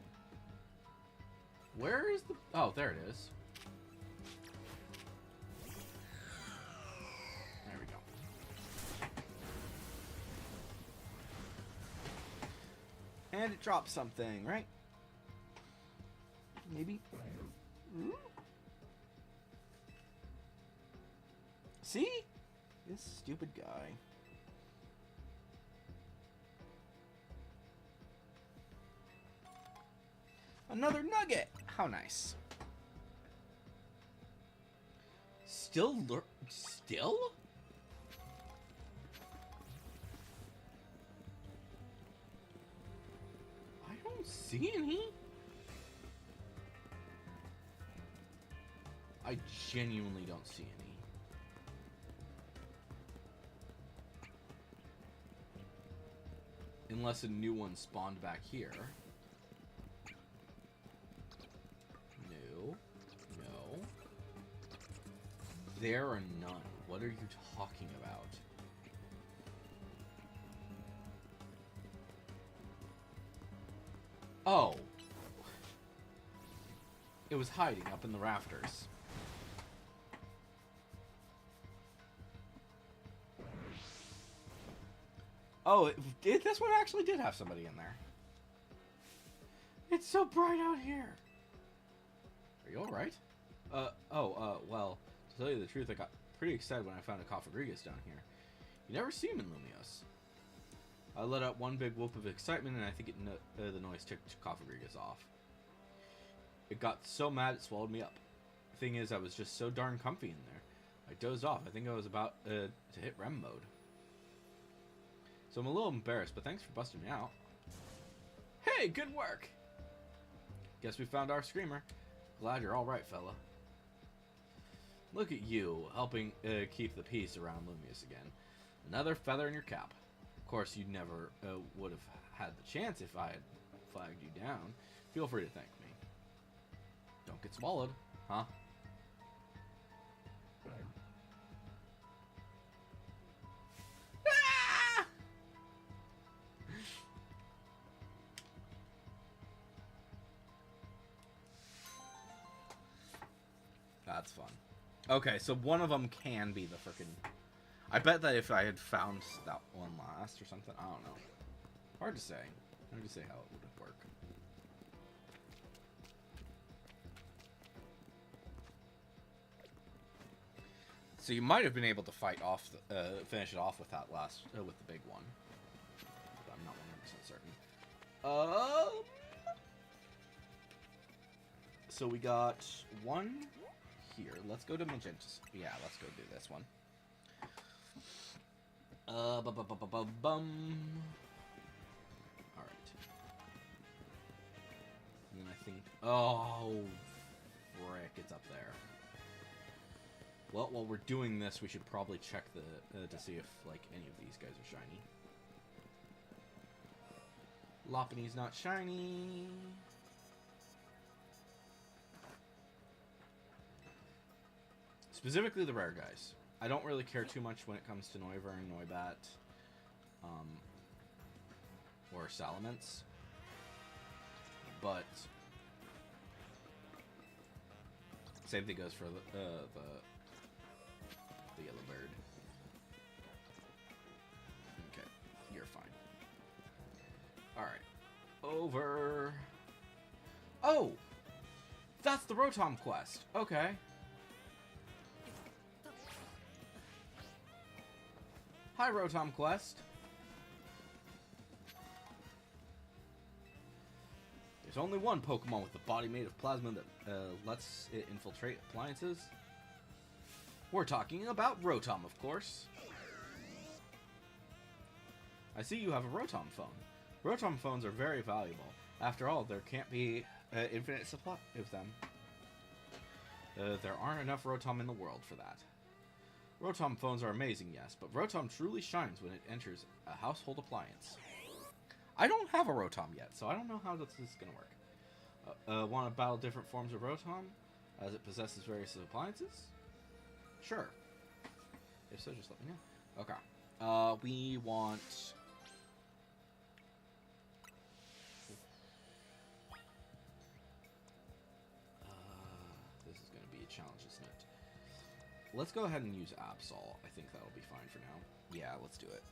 Where is the... Oh, there it is. There we go. And it dropped something, right? Maybe? Ooh. See? This stupid guy. Another nugget! How nice. Still? I don't see any. I genuinely don't see any. Unless a new one spawned back here. No. No. There are none. What are you talking about? Oh. It was hiding up in the rafters. Oh, this one actually did have somebody in there. It's so bright out here. Are you alright? Well, to tell you the truth, I got pretty excited when I found a Cofagrigus down here. You never see him in Lumios. I let out one big whoop of excitement, and I think the noise ticked Cofagrigus off. It got so mad it swallowed me up. The thing is, I was just so darn comfy in there. I dozed off. I think I was about to hit REM mode. So I'm a little embarrassed, but thanks for busting me out. Hey, good work! Guess we found our screamer. Glad you're alright, fella. Look at you, helping keep the peace around Lumios again. Another feather in your cap. Of course, you never would have had the chance if I had flagged you down, feel free to thank me. Don't get swallowed, huh? Ah! That's fun. Okay, so one of them can be the frickin'... I bet that if I had found that one last or something, I don't know. Hard to say. Hard to say how it would work. So you might have been able to fight off, finish it off with that last, with the big one. But I'm not 100% certain. So we got one here. Let's go to magenta. Yeah, let's go do this one. Bum. Alright. And then I think... Oh, frick, it's up there. Well, while we're doing this, we should probably check the to see if, like, any of these guys are shiny. Lopunny's not shiny. Specifically the rare guys. I don't really care too much when it comes to Noivern, Noibat, or Salamence. But same thing goes for the yellow bird. Okay, you're fine. Alright. Over. Oh! That's the Rotom quest. Okay. Hi, Rotom quest. There's only one Pokemon with a body made of plasma that lets it infiltrate appliances. We're talking about Rotom, of course. I see you have a Rotom phone. Rotom phones are very valuable. After all, there can't be infinite supply of them. There aren't enough Rotom in the world for that. Rotom phones are amazing, yes, but Rotom truly shines when it enters a household appliance. I don't have a Rotom yet, so I don't know how this is going to work. Want to battle different forms of Rotom, as it possesses various appliances? Sure. If so, just let me know. Okay. We want... this is going to be a challenge, isn't it? Let's go ahead and use Absol. I think that'll be fine for now. Yeah, let's do it.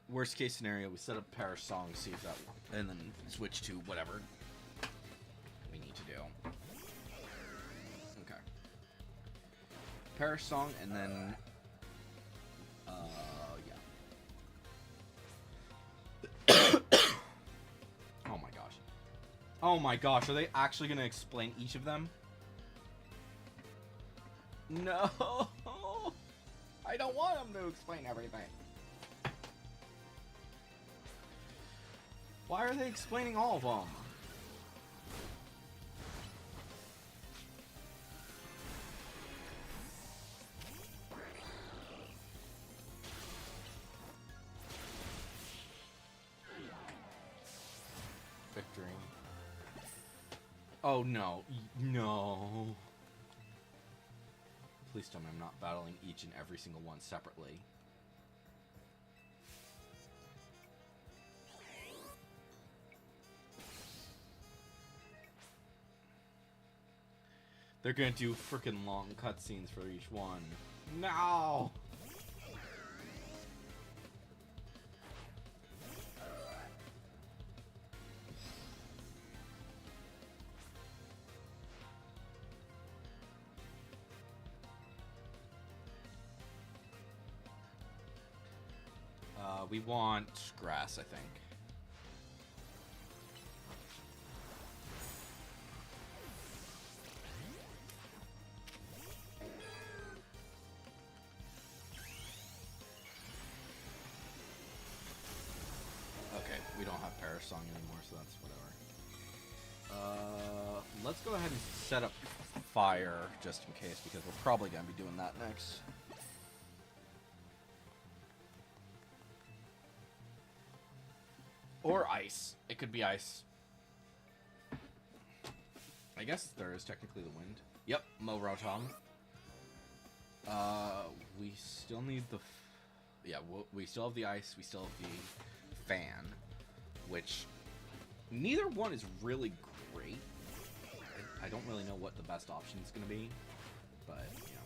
Worst case scenario, we set up Perish Song, see if that, and then switch to whatever we need to do. Okay. Perish Song, and then, yeah. Oh my gosh. Oh my gosh, are they actually going to explain each of them? No! I don't want them to explain everything. Why are they explaining all of them? Victory. Oh no. No. Please tell me I'm not battling each and every single one separately. They're gonna do freaking long cutscenes for each one. No! We want grass, I think. Okay, we don't have Perish Song anymore, so that's whatever. Let's go ahead and set up fire, just in case, because we're probably going to be doing that next. Or ice. It could be ice. I guess there is technically the wind. Yep, Mo Rotom. We still need the... yeah, we still have the ice. We still have the fan. Which, neither one is really great. I don't really know what the best option is going to be. But, you know.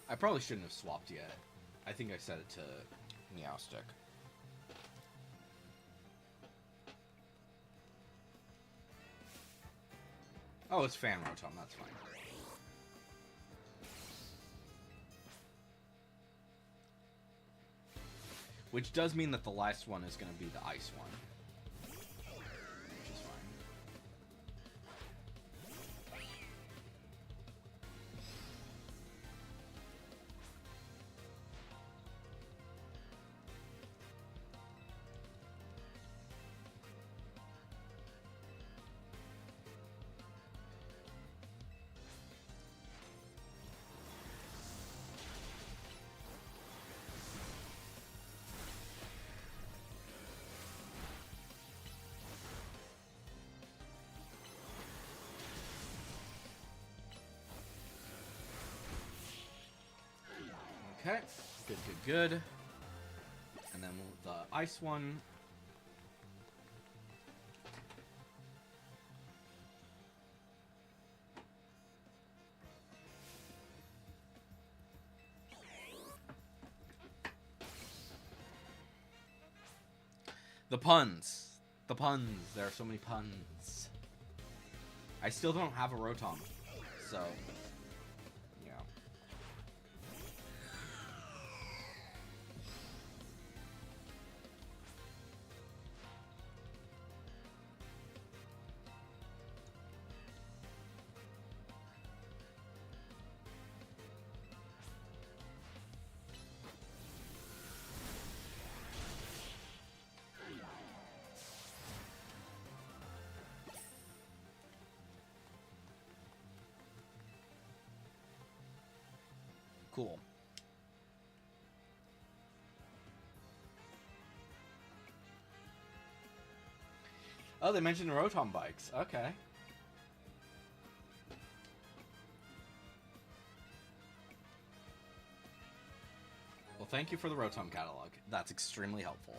I probably shouldn't have swapped yet. I think I set it to Meowstic. Oh, it's Fan Rotom, that's fine. Which does mean that the last one is going to be the ice one. Which is fine. Okay, good. And then the ice one. The puns. The puns. There are so many puns. I still don't have a Rotom. So... cool. Oh, they mentioned the Rotom bikes. Okay. Well, thank you for the Rotom catalog. That's extremely helpful.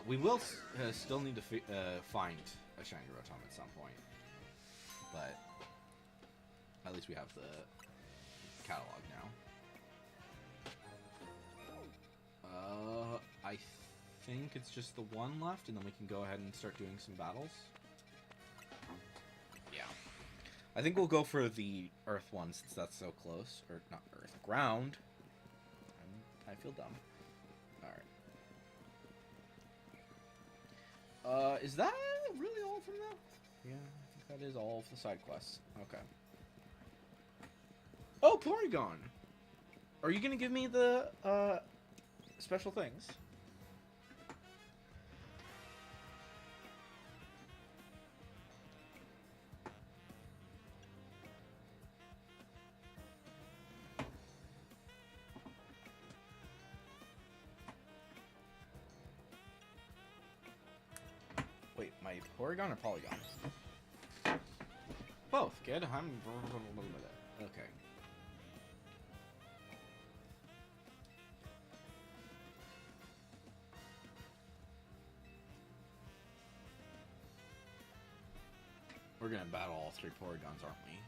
We will still need to find a shiny Rotom at some point. But at least we have the catalog now. I think it's just the one left, and then we can go ahead and start doing some battles. Yeah. I think we'll go for the Earth one, since that's so close. Or, not Earth, Ground. I feel dumb. Alright. Is that really all from them? Yeah, I think that is all of the side quests. Okay. Oh, Porygon! Are you gonna give me the, special things? Wait, my Porygon or Polygon? Both. Good. I'm... okay. We're gonna battle all three Porygons, aren't we?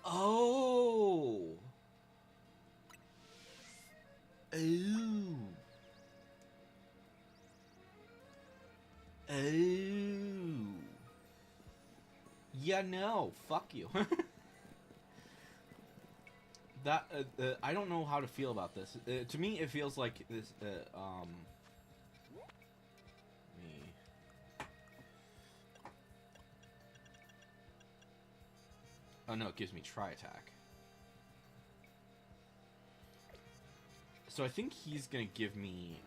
Oh! Ooh. Oh. Yeah, no. Fuck you. That I don't know how to feel about this. To me, it feels like this. Me. Oh no, it gives me try attack. So I think he's gonna give me.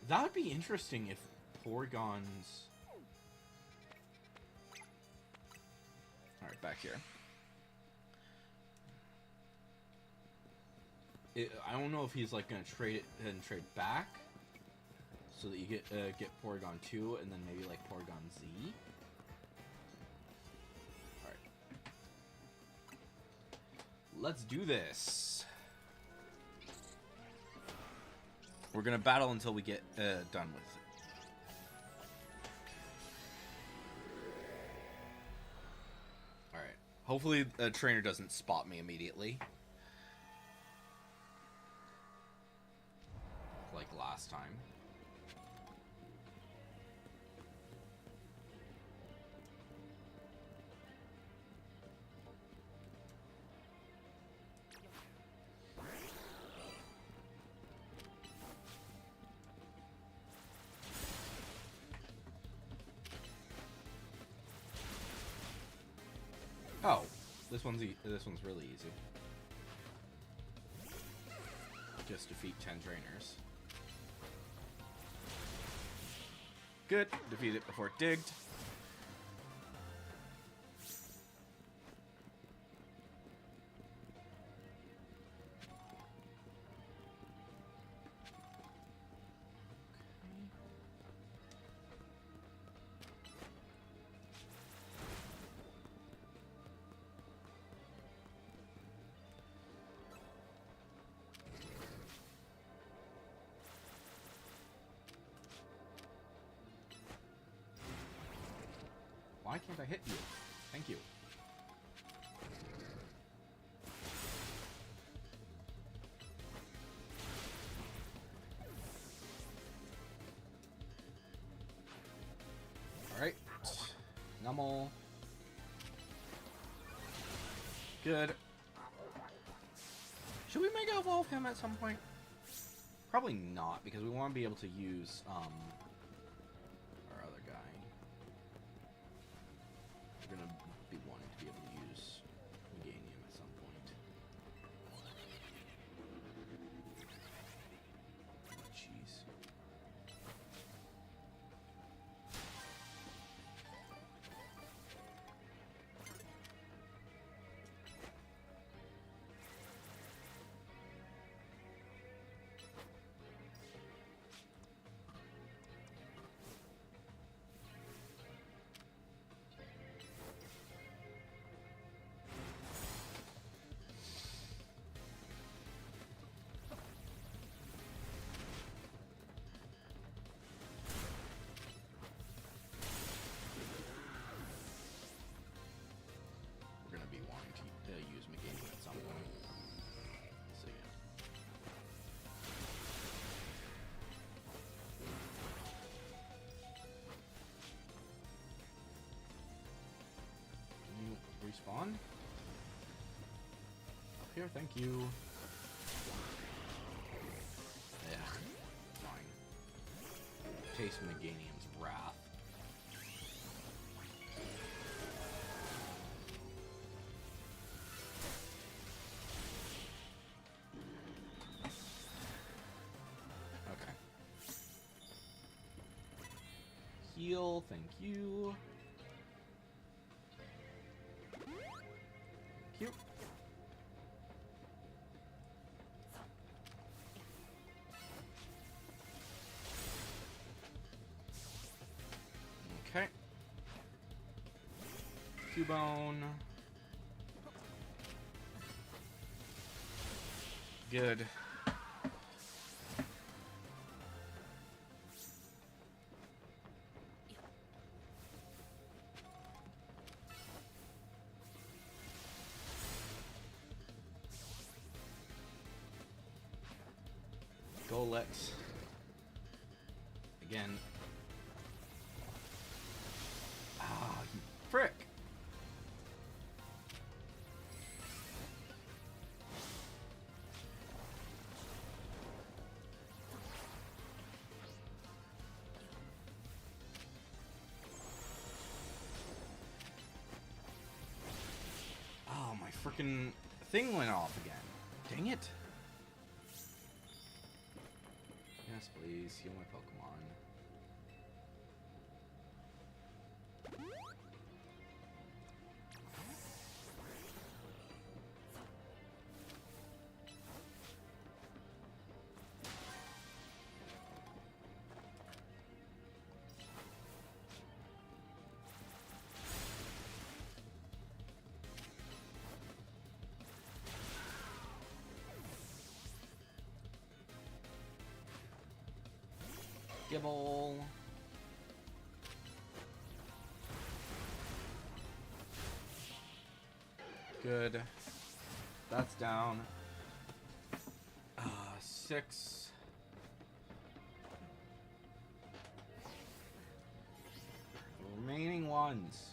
That would be interesting if Porygon's. All right, back here. I don't know if he's like gonna trade it and trade back, so that you get Porygon 2 and then maybe like Porygon Z. All right, let's do this. We're gonna battle until we get done with it. All right. Hopefully, the trainer doesn't spot me immediately. Like last time. Oh, this one's really easy. Just defeat 10 trainers. Good. Defeat it before it digged. Why can't I hit you? Thank you. Alright. Numel. Good. Should we Mega Evolve him at some point? Probably not, because we want to be able to use, our other guy. We're gonna be wanting to be able to use Meganium at some point. Jeez. Use Meganium at some point. So yeah. Can you respawn? Up here, thank you. Yeah, fine. Taste Meganium's wrath. Heal, thank you. Thank you. Okay. Cubone. Good. Golett. again. Ah, you frick! Oh, my freaking thing went off again. Dang it. Yes, please. Heal my Pokemon. Gibble. Good. That's down. 6. Remaining ones.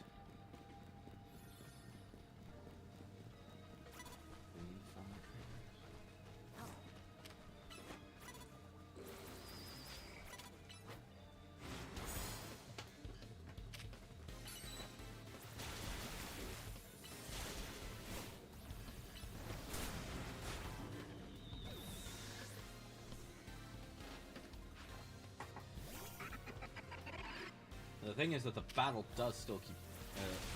The thing is that the battle does still keep,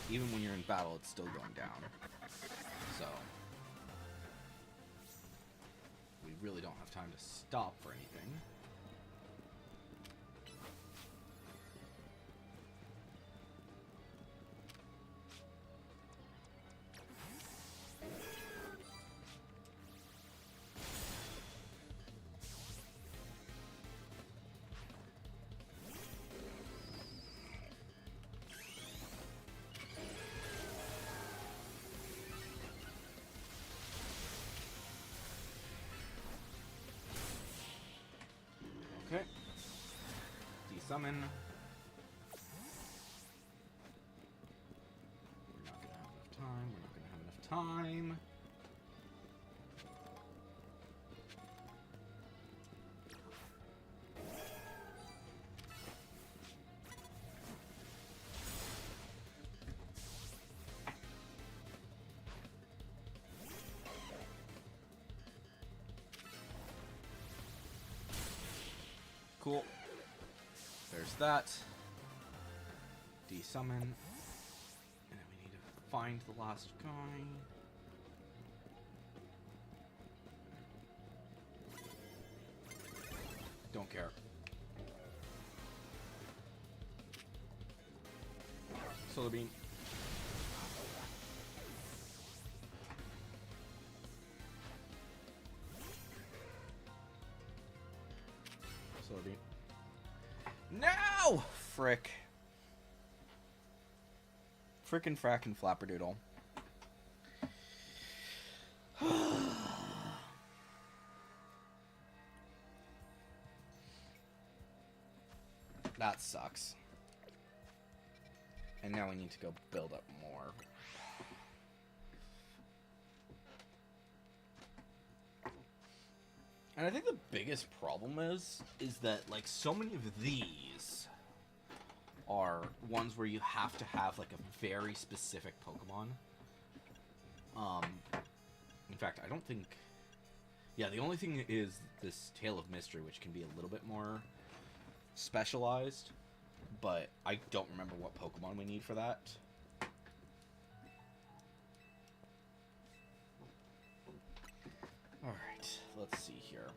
even when you're in battle, it's still going down. So, we really don't have time to stop for anything. Okay. Desummon. We're not gonna have enough time. We're not gonna have enough time. Cool. There's that. Desummon. And then we need to find the last guy. Don't care. Solar Beam. Solar Beam. No! Frick. Frickin' frackin' flapperdoodle. That sucks. And now we need to go build up more. And I think the biggest problem is that, like, so many of these are ones where you have to have, like, a very specific Pokemon. In fact, I don't think... Yeah, the only thing is this Tail of Mystery, which can be a little bit more specialized, but I don't remember what Pokemon we need for that. Alright, let's see here.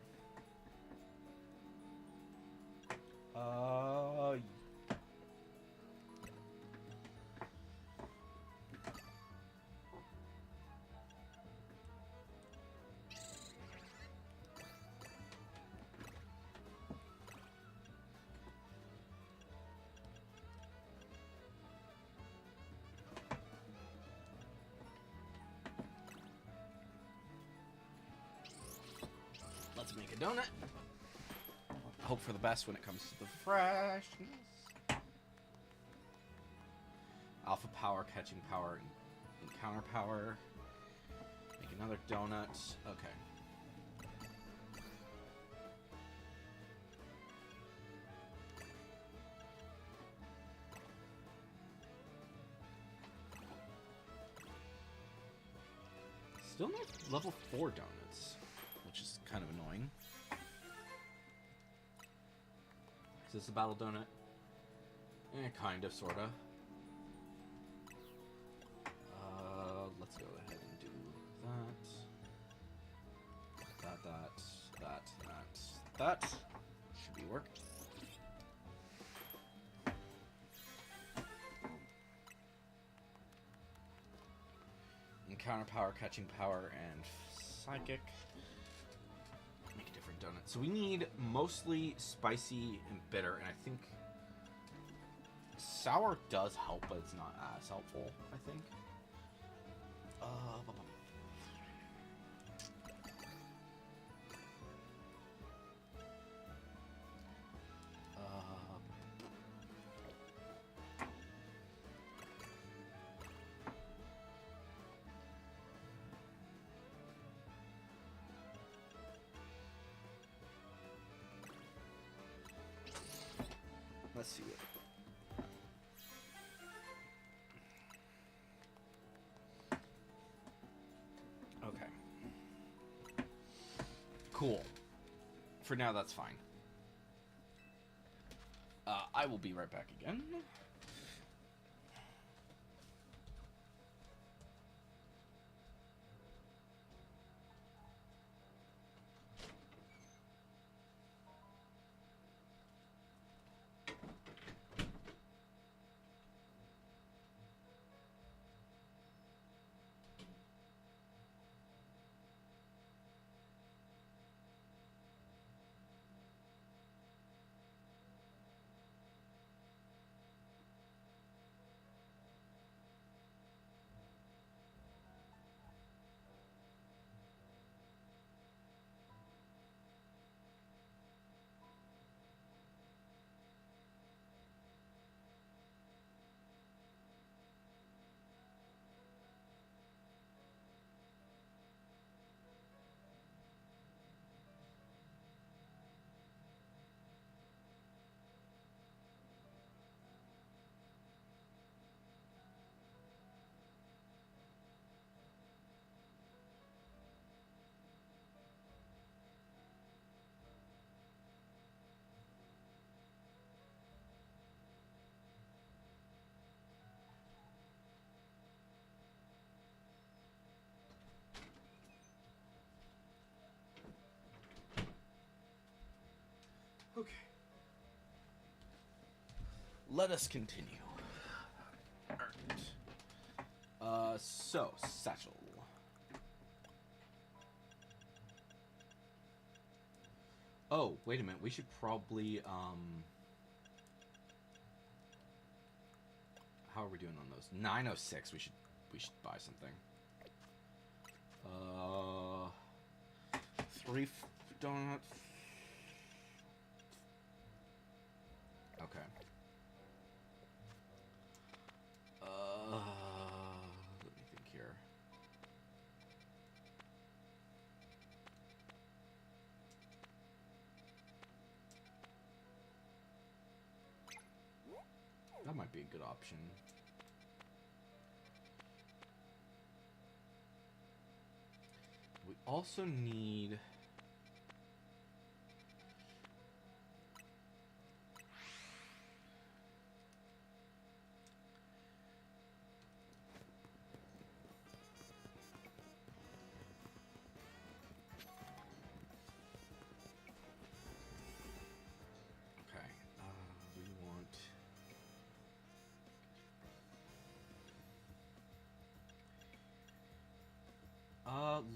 Let's make a donut. hope for the best when it comes to the freshness. Alpha power, catching power, and counter power. Make another donut. Okay. Still no level 4 donuts, which is kind of annoying. Is this a battle donut? Kind of, sorta. Let's go ahead and do that. Should be worked. Counter power, catching power, and psychic. Make a different donut. So we need mostly spicy and bitter, and I think sour does help, but it's not as helpful, I think. Let's see it. Okay. Cool. For now, that's fine. I will be right back again. Okay. Let us continue. Alright. So, satchel. Oh, wait a minute. We should probably, how are we doing on those? 906. We should buy something. 3 donuts. Okay. Let me think here. That might be a good option. We also need...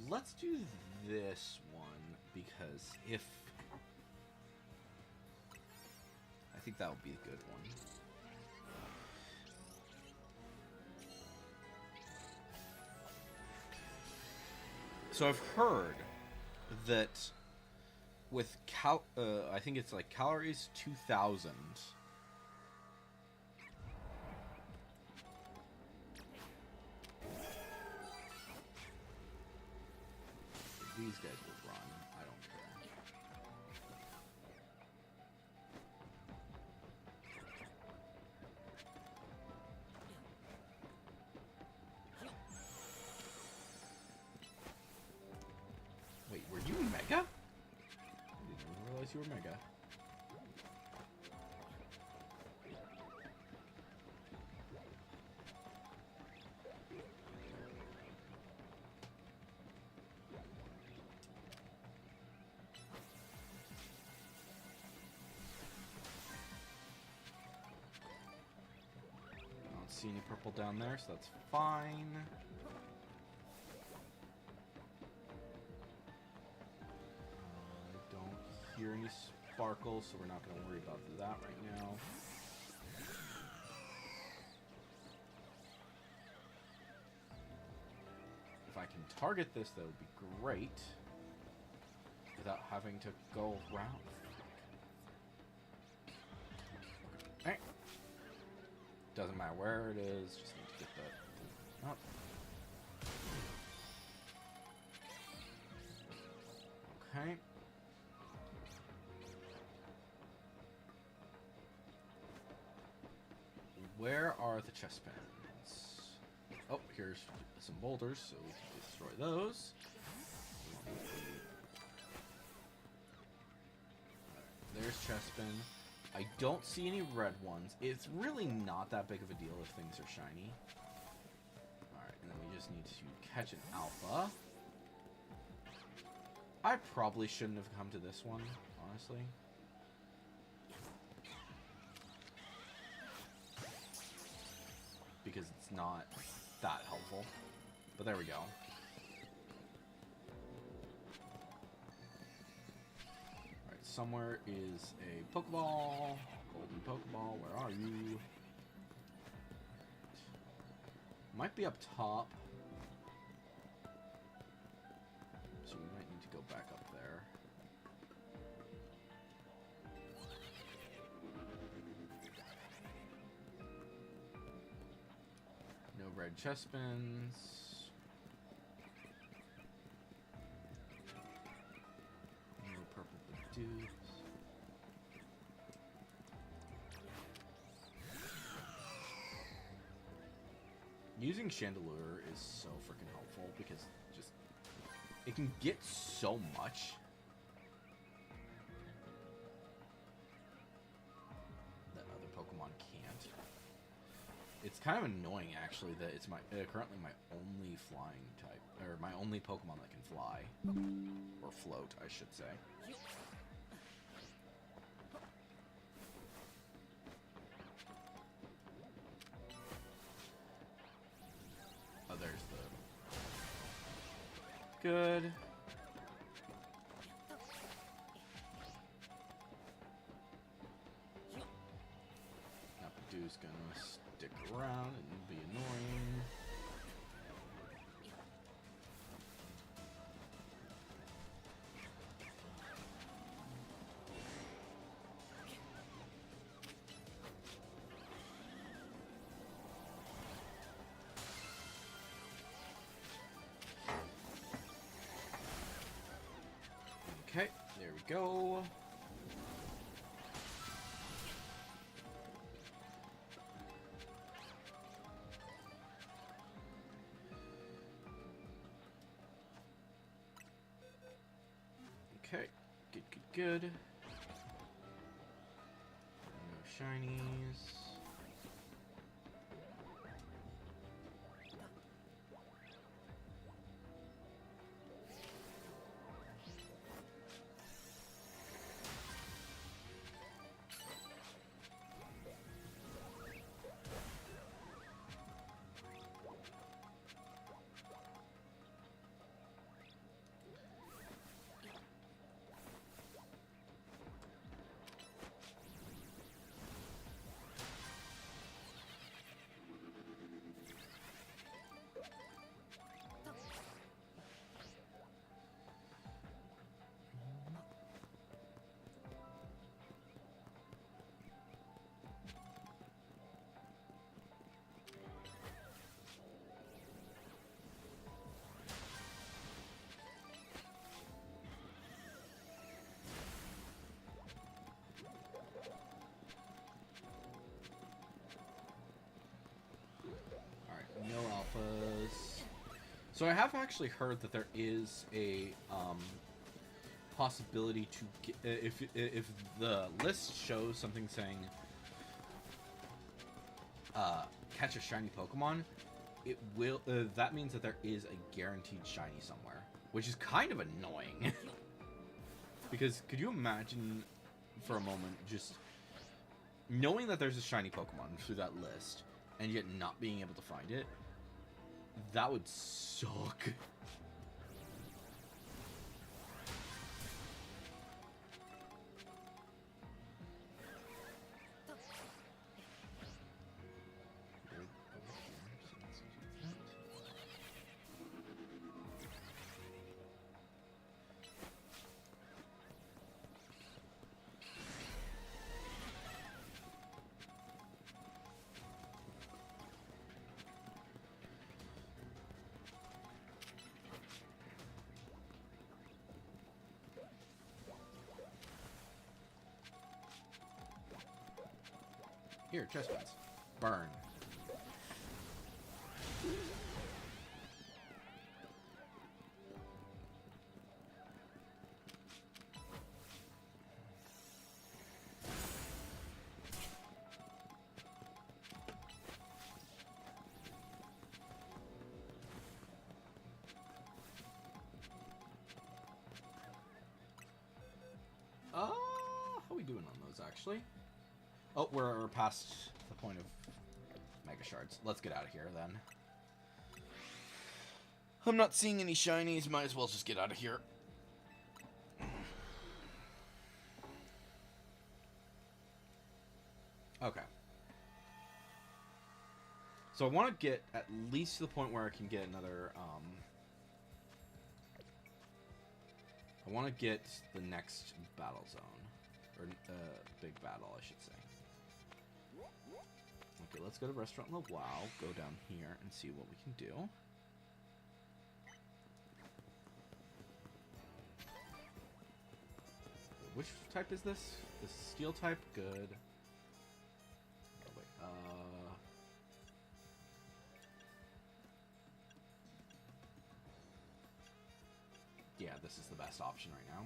let's do this one, because if... I think that would be a good one. So I've heard that with I think it's like calories 2,000. These guys will run. I don't care. Wait, were you Mega? I didn't even realize you were Mega. See any purple down there, so that's fine. I don't hear any sparkles, so we're not going to worry about that right now. If I can target this, that would be great. Without having to go around. Okay. Doesn't matter where it is, just need to get that up. Okay. Where are the chest pins? Oh, here's some boulders, so we can destroy those. There's chest pin. I don't see any red ones. It's really not that big of a deal if things are shiny. Alright, and then we just need to catch an alpha. I probably shouldn't have come to this one, honestly. Because it's not that helpful. But there we go. Somewhere is a Pokeball. Golden Pokeball, where are you? Might be up top. So we might need to go back up there. No red chest pins. Using Chandelure is so freaking helpful because just it can get so much. That other Pokemon can't. It's kind of annoying actually that it's my currently my only flying type, or my only Pokemon that can fly or float, I should say. Good. Napadu's gonna stick around and be annoying. Okay, there we go. Okay, good. No shinies. So I have actually heard that there is a possibility to get, if the list shows something saying catch a shiny Pokemon, it will. That means that there is a guaranteed shiny somewhere, which is kind of annoying. Because could you imagine for a moment just knowing that there's a shiny Pokemon through that list and yet not being able to find it? That would suck. Here, chest pads. Burn. How are we doing on those, actually? Oh, we're past the point of Mega Shards. Let's get out of here, then. I'm not seeing any shinies. Might as well just get out of here. Okay. So I want to get at least to the point where I can get another, I want to get the next battle zone. Or, big battle, I should say. Okay, let's go to Restaurant La Wow, go down here, and see what we can do. Which type is this? This is steel type? Good. Oh, wait, yeah, this is the best option right now.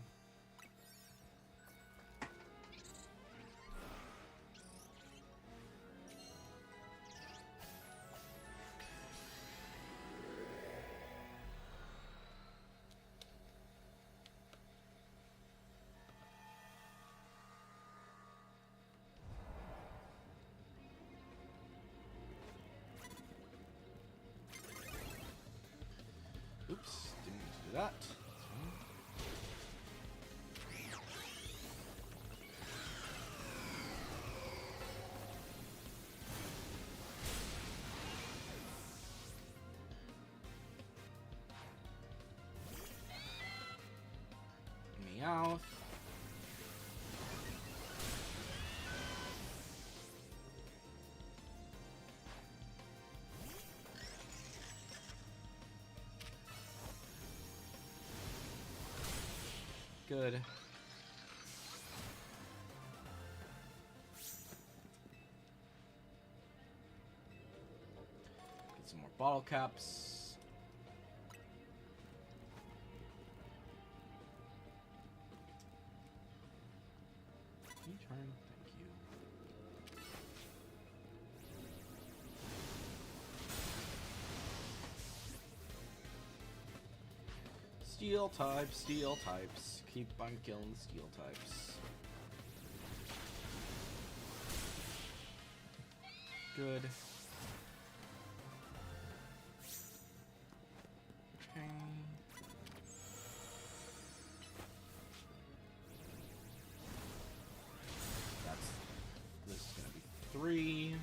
Oops, didn't mean to do that. Meowth. Good. Get some more bottle caps. Can you turn? Thank you. Steel types, steel types. Keep on killing steel types. Good. Okay. This is gonna be 3.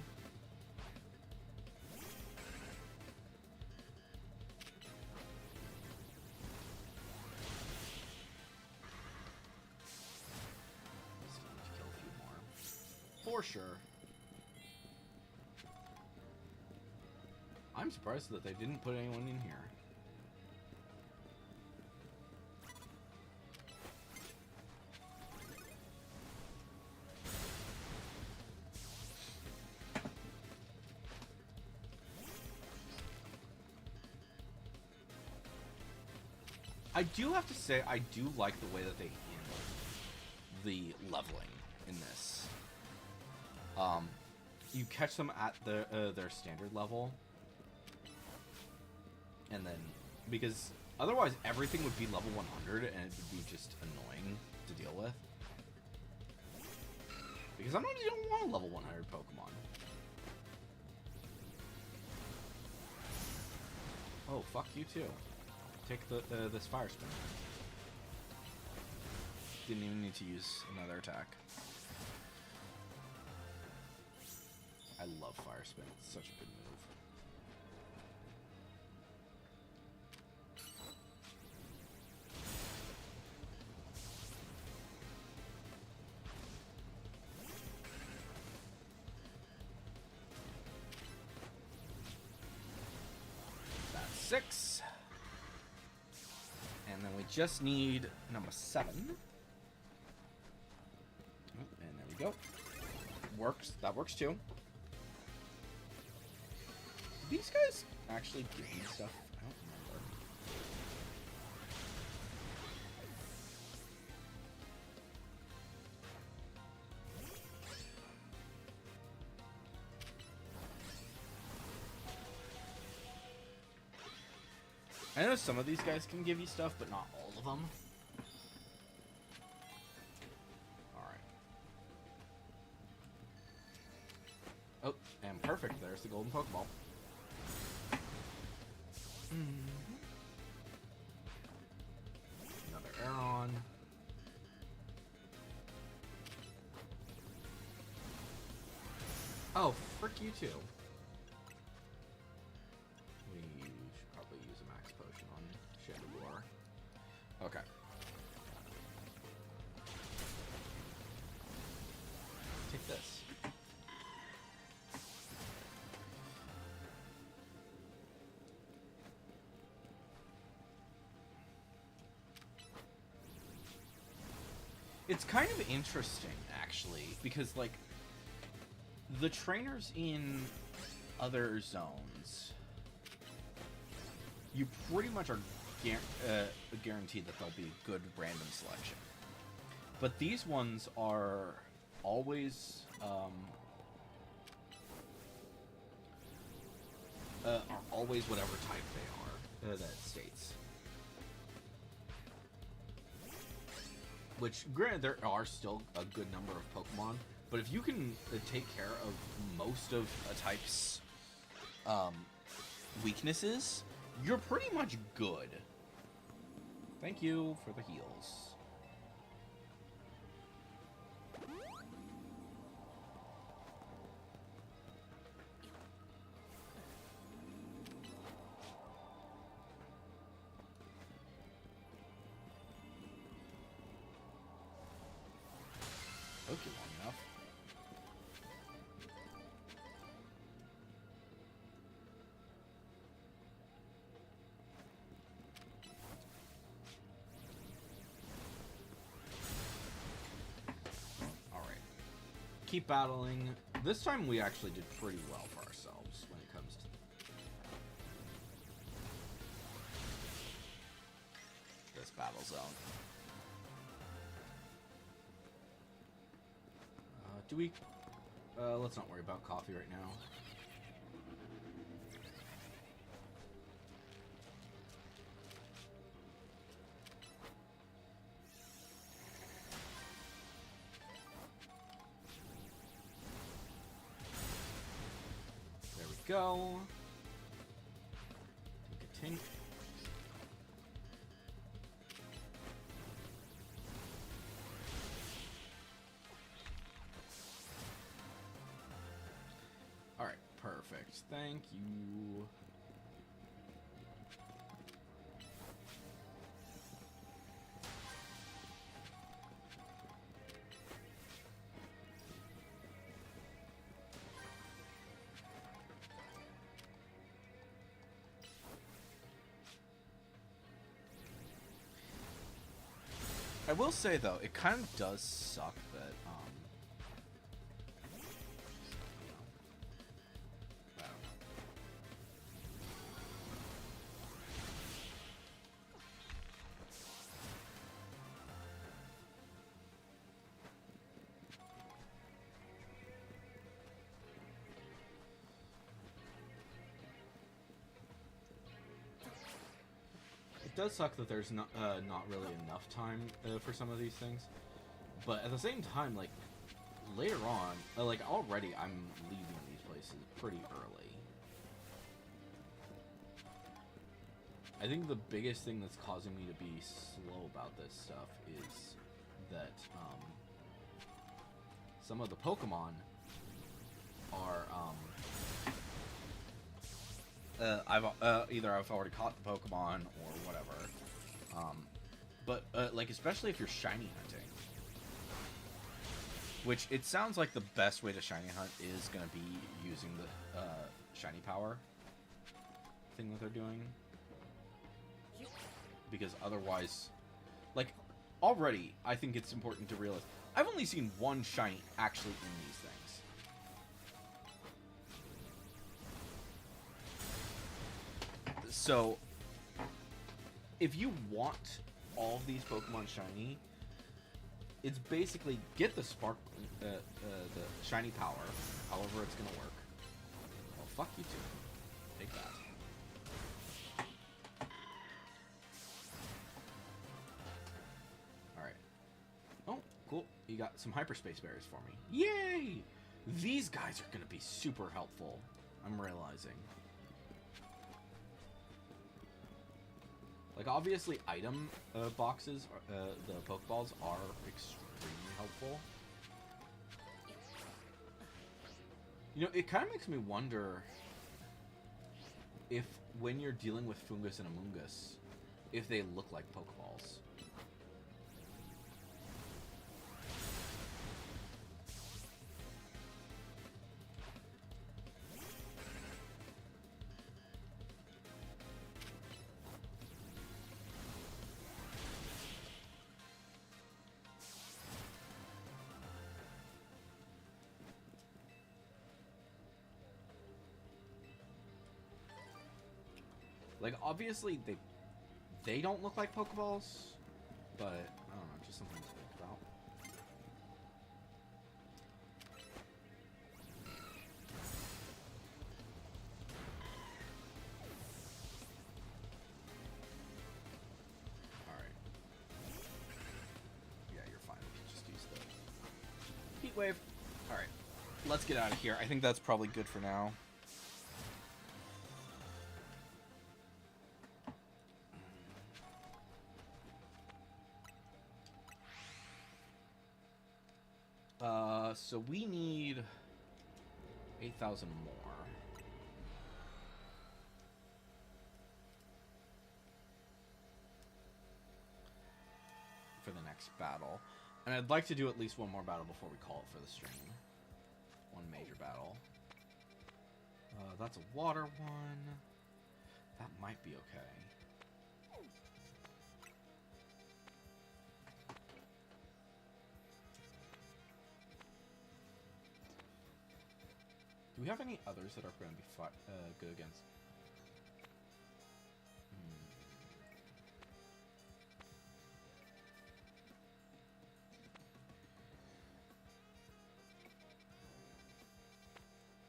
For sure. I'm surprised that they didn't put anyone in here. I do have to say, I do like the way that they handle the leveling in this. You catch them at their standard level, and then, because otherwise everything would be level 100, and it would be just annoying to deal with. Because sometimes you don't want a level 100 Pokemon. Oh, fuck you too. Take this Fire Spin. Didn't even need to use another attack. I love Fire Spin. It's such a good move. That's 6. And then we just need number 7. Oh, and there we go. Works. That works too. These guys actually give me stuff? I don't remember. I know some of these guys can give you stuff, but not all of them. Alright. Oh, and perfect. There's the golden Pokeball. Another Aeron. Oh, frick you too. We should probably use a max potion on Chandelure. Okay. Take this. It's kind of interesting, actually, because, like, the trainers in other zones, you pretty much are guaranteed that they'll be good random selection. But these ones are always, whatever type they are, that states. Which, granted, there are still a good number of Pokemon, but if you can take care of most of a type's weaknesses, you're pretty much good. Thank you for the heals. Took you long enough. Alright. Keep battling. This time we actually did pretty well for ourselves when it comes to this battle zone. Do we... let's not worry about coffee right now. There we go. Take a tink. Perfect. Thank you. I will say though, it kind of does suck that does suck that there's not really enough time for some of these things. But at the same time, like, later on, like, already I'm leaving these places pretty early. I think the biggest thing that's causing me to be slow about this stuff is that, some of the Pokemon are, either I've already caught the Pokemon or whatever. But, like, especially if you're shiny hunting. Which, it sounds like the best way to shiny hunt is going to be using the, shiny power thing that they're doing. Because otherwise, like, already, I think it's important to realize, I've only seen one shiny actually in these things. So, if you want all of these Pokemon shiny, it's basically get the spark, the shiny power, however it's gonna work. Well, fuck you too. Take that. Alright. Oh, cool. You got some hyperspace berries for me. Yay! These guys are gonna be super helpful, I'm realizing. Like, obviously, item boxes, the Pokeballs, are extremely helpful. You know, it kind of makes me wonder if, when you're dealing with Fungus and Amoongus, if they look like Pokeballs. Like, obviously, they don't look like Pokeballs, but, I don't know, just something to think about. Alright. Yeah, you're fine. We can just use the Heat Wave. Alright. Let's get out of here. I think that's probably good for now. So we need 8,000 more. For the next battle. And I'd like to do at least one more battle before we call it for the stream. One major battle. That's a water one. That might be okay. Do we have any others that are going to be good against?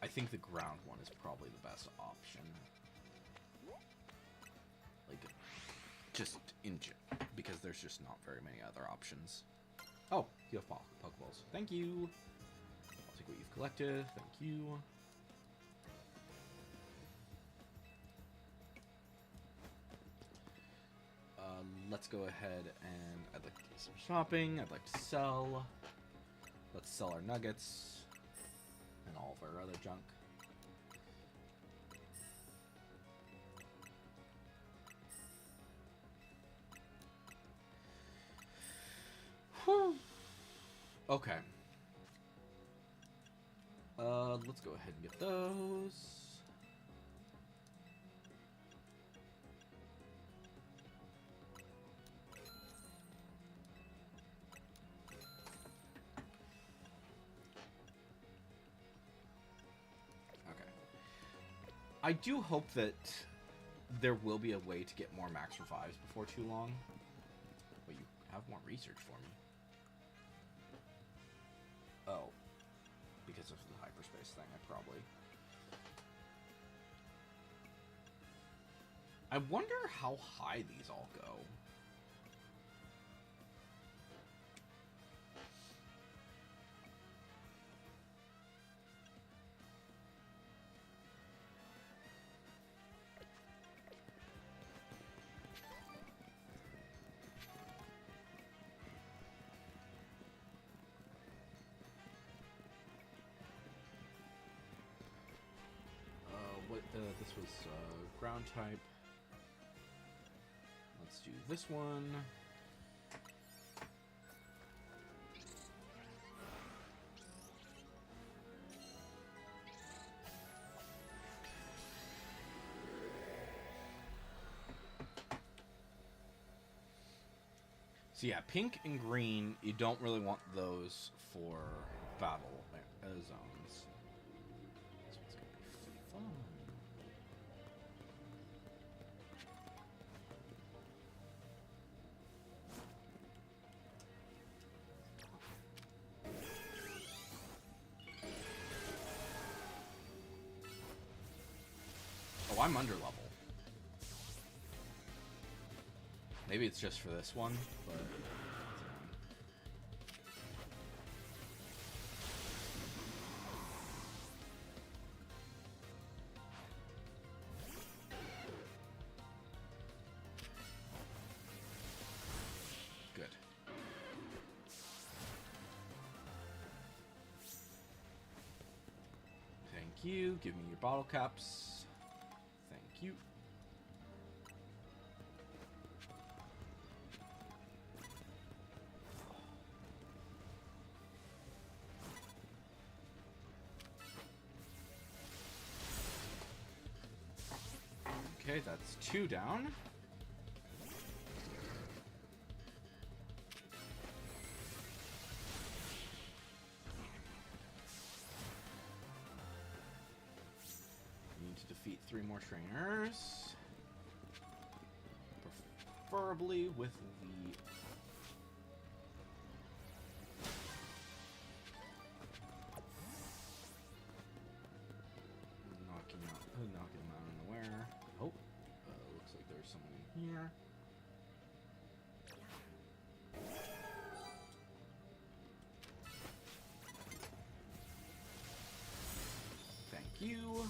I think the ground one is probably the best option. Like, just because there's just not very many other options. Oh, you have Pokeballs. Thank you. I'll take what you've collected. Thank you. Let's go ahead and I'd like to do some shopping. I'd like to sell. Let's sell our nuggets and all of our other junk. Whew. Okay. Let's go ahead and get those. I do hope that there will be a way to get more max revives before too long. But you have more research for me. Oh. Because of the hyperspace thing, I probably... I wonder how high these all go. This was ground type. Let's do this one. So yeah, pink and green, you don't really want those for battle zones. This one's gonna be fun. Oh, I'm under level. Maybe it's just for this one, but... Good. Thank you. Give me your bottle caps. Thank you. Okay, that's 2 down. Need to defeat 3 more trainers. Preferably with the... knocking them out unaware. Oh, looks like there's someone in here. Thank you.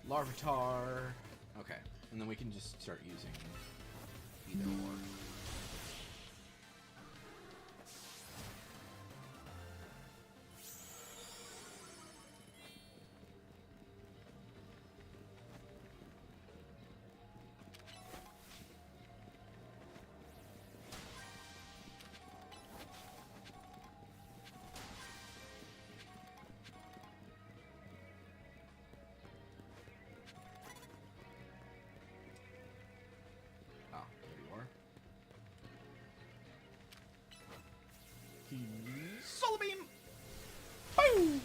Larvitar. Okay, and then we can just start using either or. Solar Beam! Boom!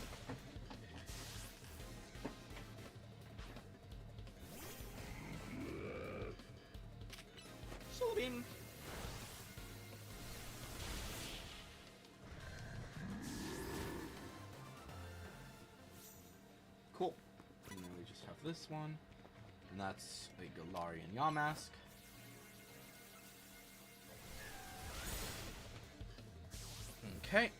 Solar Beam! Cool. And then we just have this one. And that's a Galarian Yamask. Okay.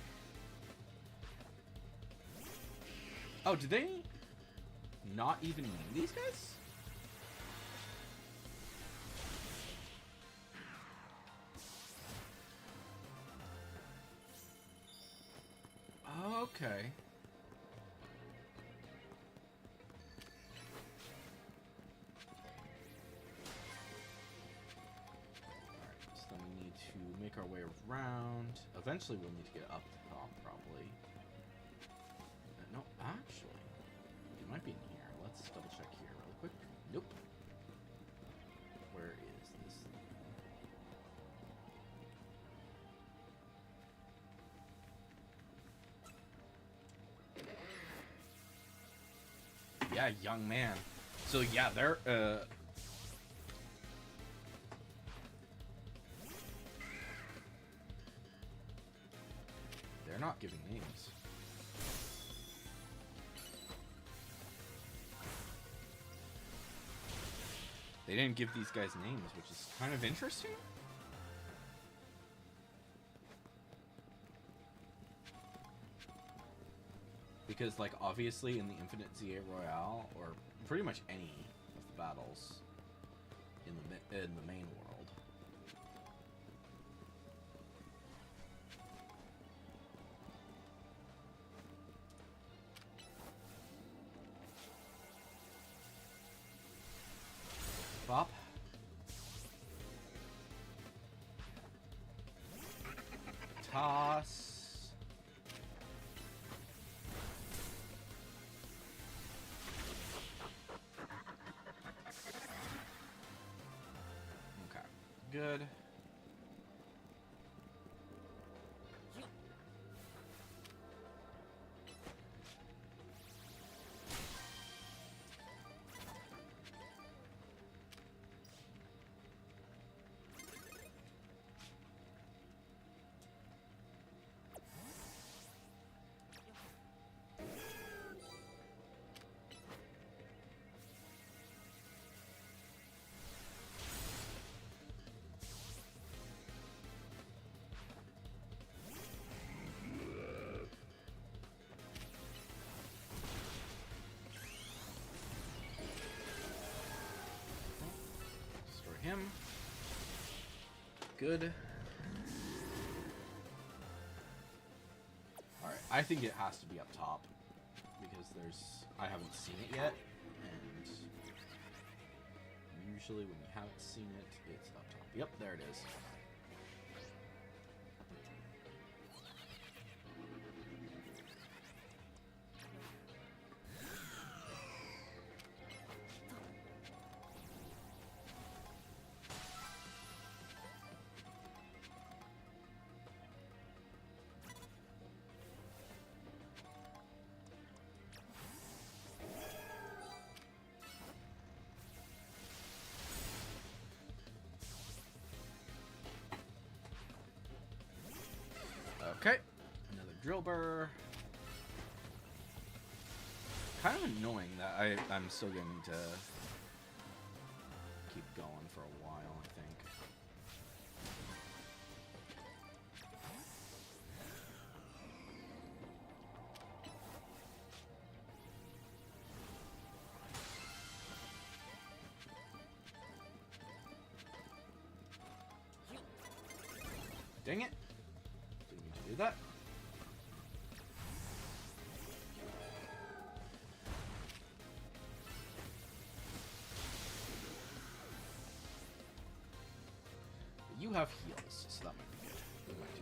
Oh, did they not even name these guys? Okay. Alright, so then we need to make our way around. Eventually we'll need to get up top, probably. No, actually, it might be in here. Let's double check here real quick. Nope. Where is this thing? Yeah, young man. So yeah, they're not giving names. They didn't give these guys names, which is kind of interesting. Because, like, obviously in the Infinite ZA Royale, or pretty much any of the battles in the main world, Bop. Toss. Okay. Good. Him. Good. Alright, I think it has to be up top. Because I haven't seen it yet. And usually when you haven't seen it, it's up top. Yep, there it is. Okay, another drill burr. Kind of annoying that I'm still getting to keep going for a while, I think. Dang it. Didn't mean to do that. You have heals, so that might be good. We might do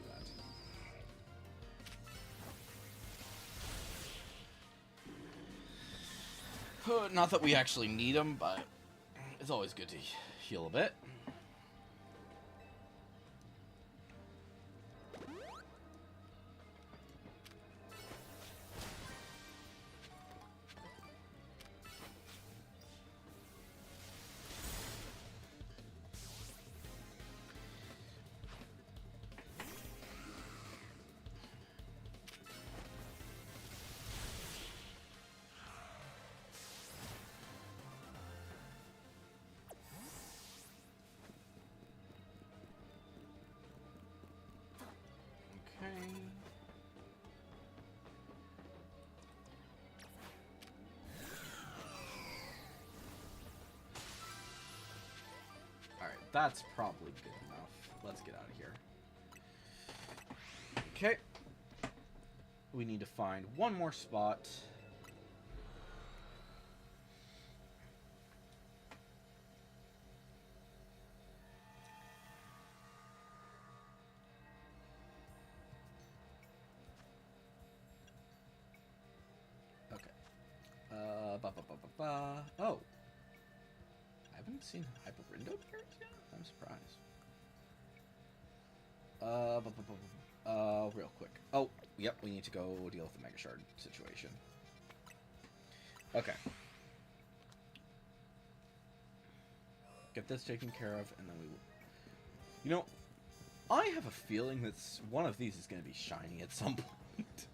that. Not that we actually need them, but it's always good to heal a bit. Alright, that's probably good enough. Let's get out of here. Okay. We need to find one more spot. Oh. I haven't seen Hyperindo appearance yet? I'm surprised. Real quick. Oh, yep, we need to go deal with the Mega Shard situation. Okay. Get this taken care of, and then we will... You know, I have a feeling that one of these is going to be shiny at some point.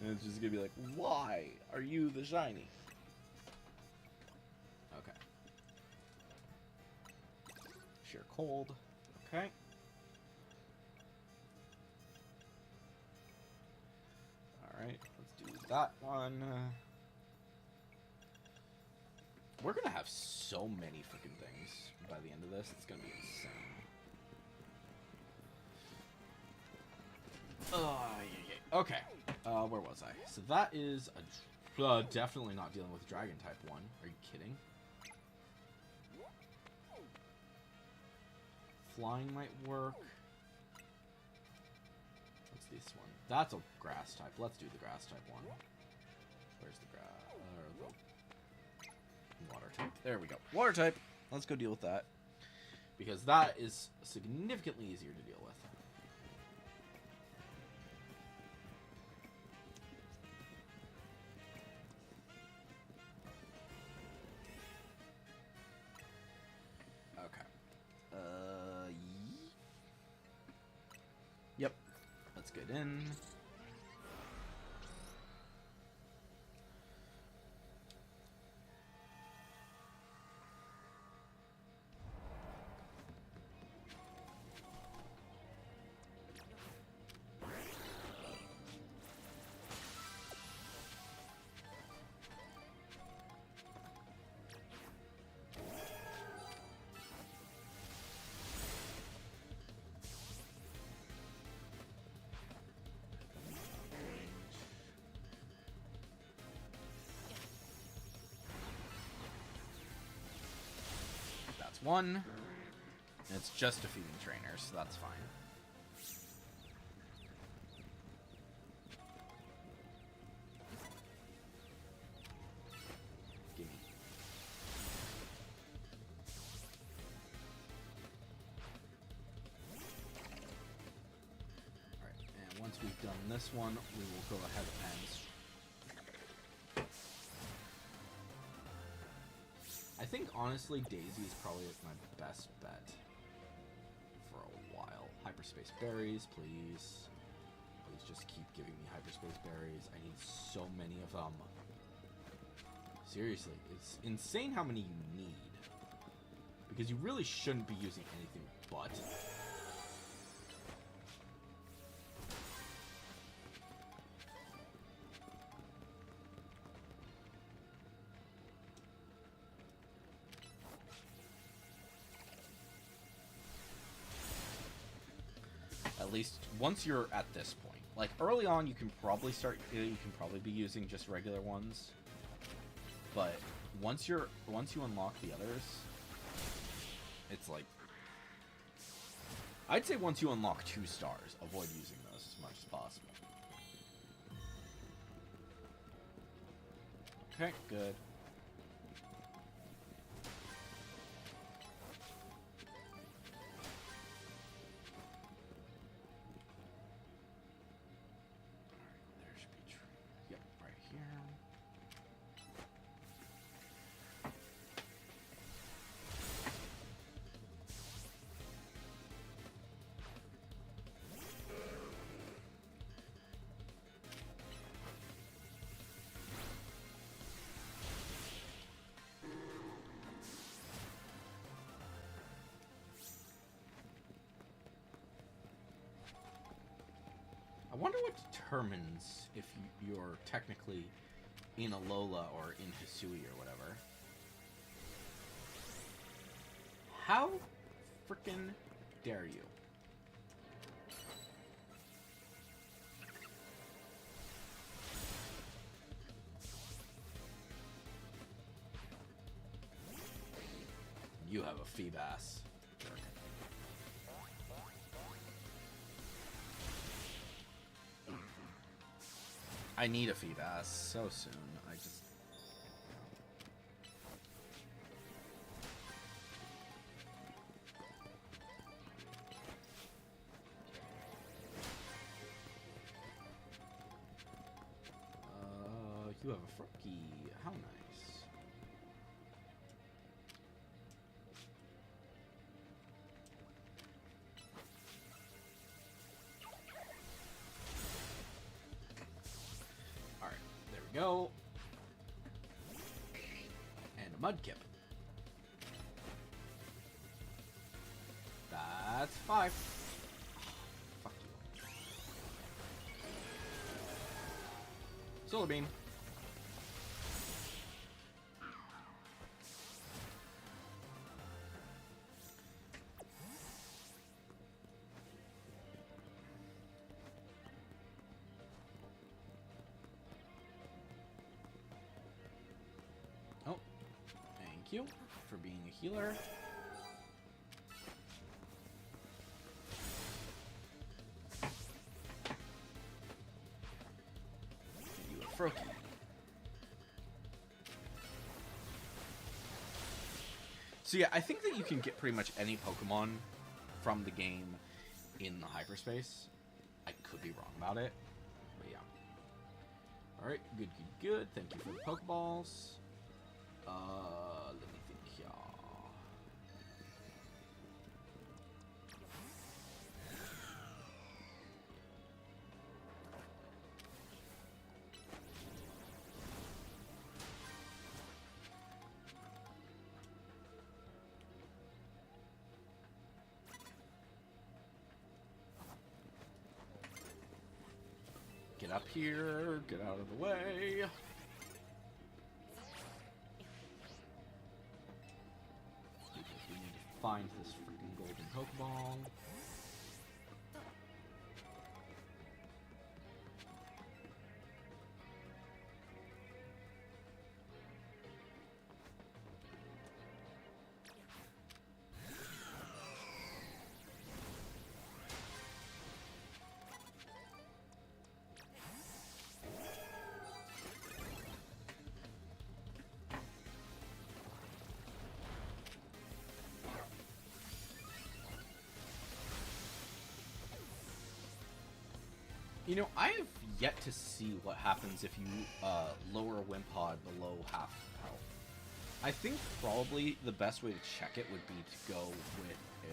And it's just going to be like, why are you the shiny? Okay. sheer cold. Okay. Alright, let's do that one. We're gonna have so many freaking things by the end of this. It's gonna be insane. Okay. Where was I? So that is a definitely not dealing with dragon type one. Are you kidding? Flying might work. What's this one? That's a grass type. Let's do the grass type one. Where's the grass? The water type. There we go. Water type. Let's go deal with that. Because that is significantly easier to deal with. Yep. Let's get in. One. And it's just defeating trainers, so that's fine. Gimme. Alright, and once we've done this one, we will go ahead and I think, honestly, Daisy is probably my best bet for a while. Hyperspace berries, please. Please just keep giving me hyperspace berries. I need so many of them. Seriously, it's insane how many you need. Because you really shouldn't be using anything but. At least once you're at this point. Like early on you can probably be using just regular ones. But once you unlock the others, it's like I'd say once you unlock 2 stars, avoid using those as much as possible. Okay, good. I wonder what determines if you're technically in Alola or in Hisui or whatever. How frickin' dare you? You have a Feebas. I need a Feebas so soon. I just... you have a Froakie. How nice. Go. And a Mudkip. That's 5. Fuck you. Solar Beam. Oh, thank you for being a healer. You a Froakie. So yeah, I think that you can get pretty much any Pokemon from the game in the hyperspace. I could be wrong about it, but yeah. Alright, good, good, good. Thank you for the Pokeballs. Let me think here. Get up here, get out of the way. Because we need to find this freaking golden Pokeball. You know, I have yet to see what happens if you lower a Wimpod below half health. I think probably the best way to check it would be to go with a,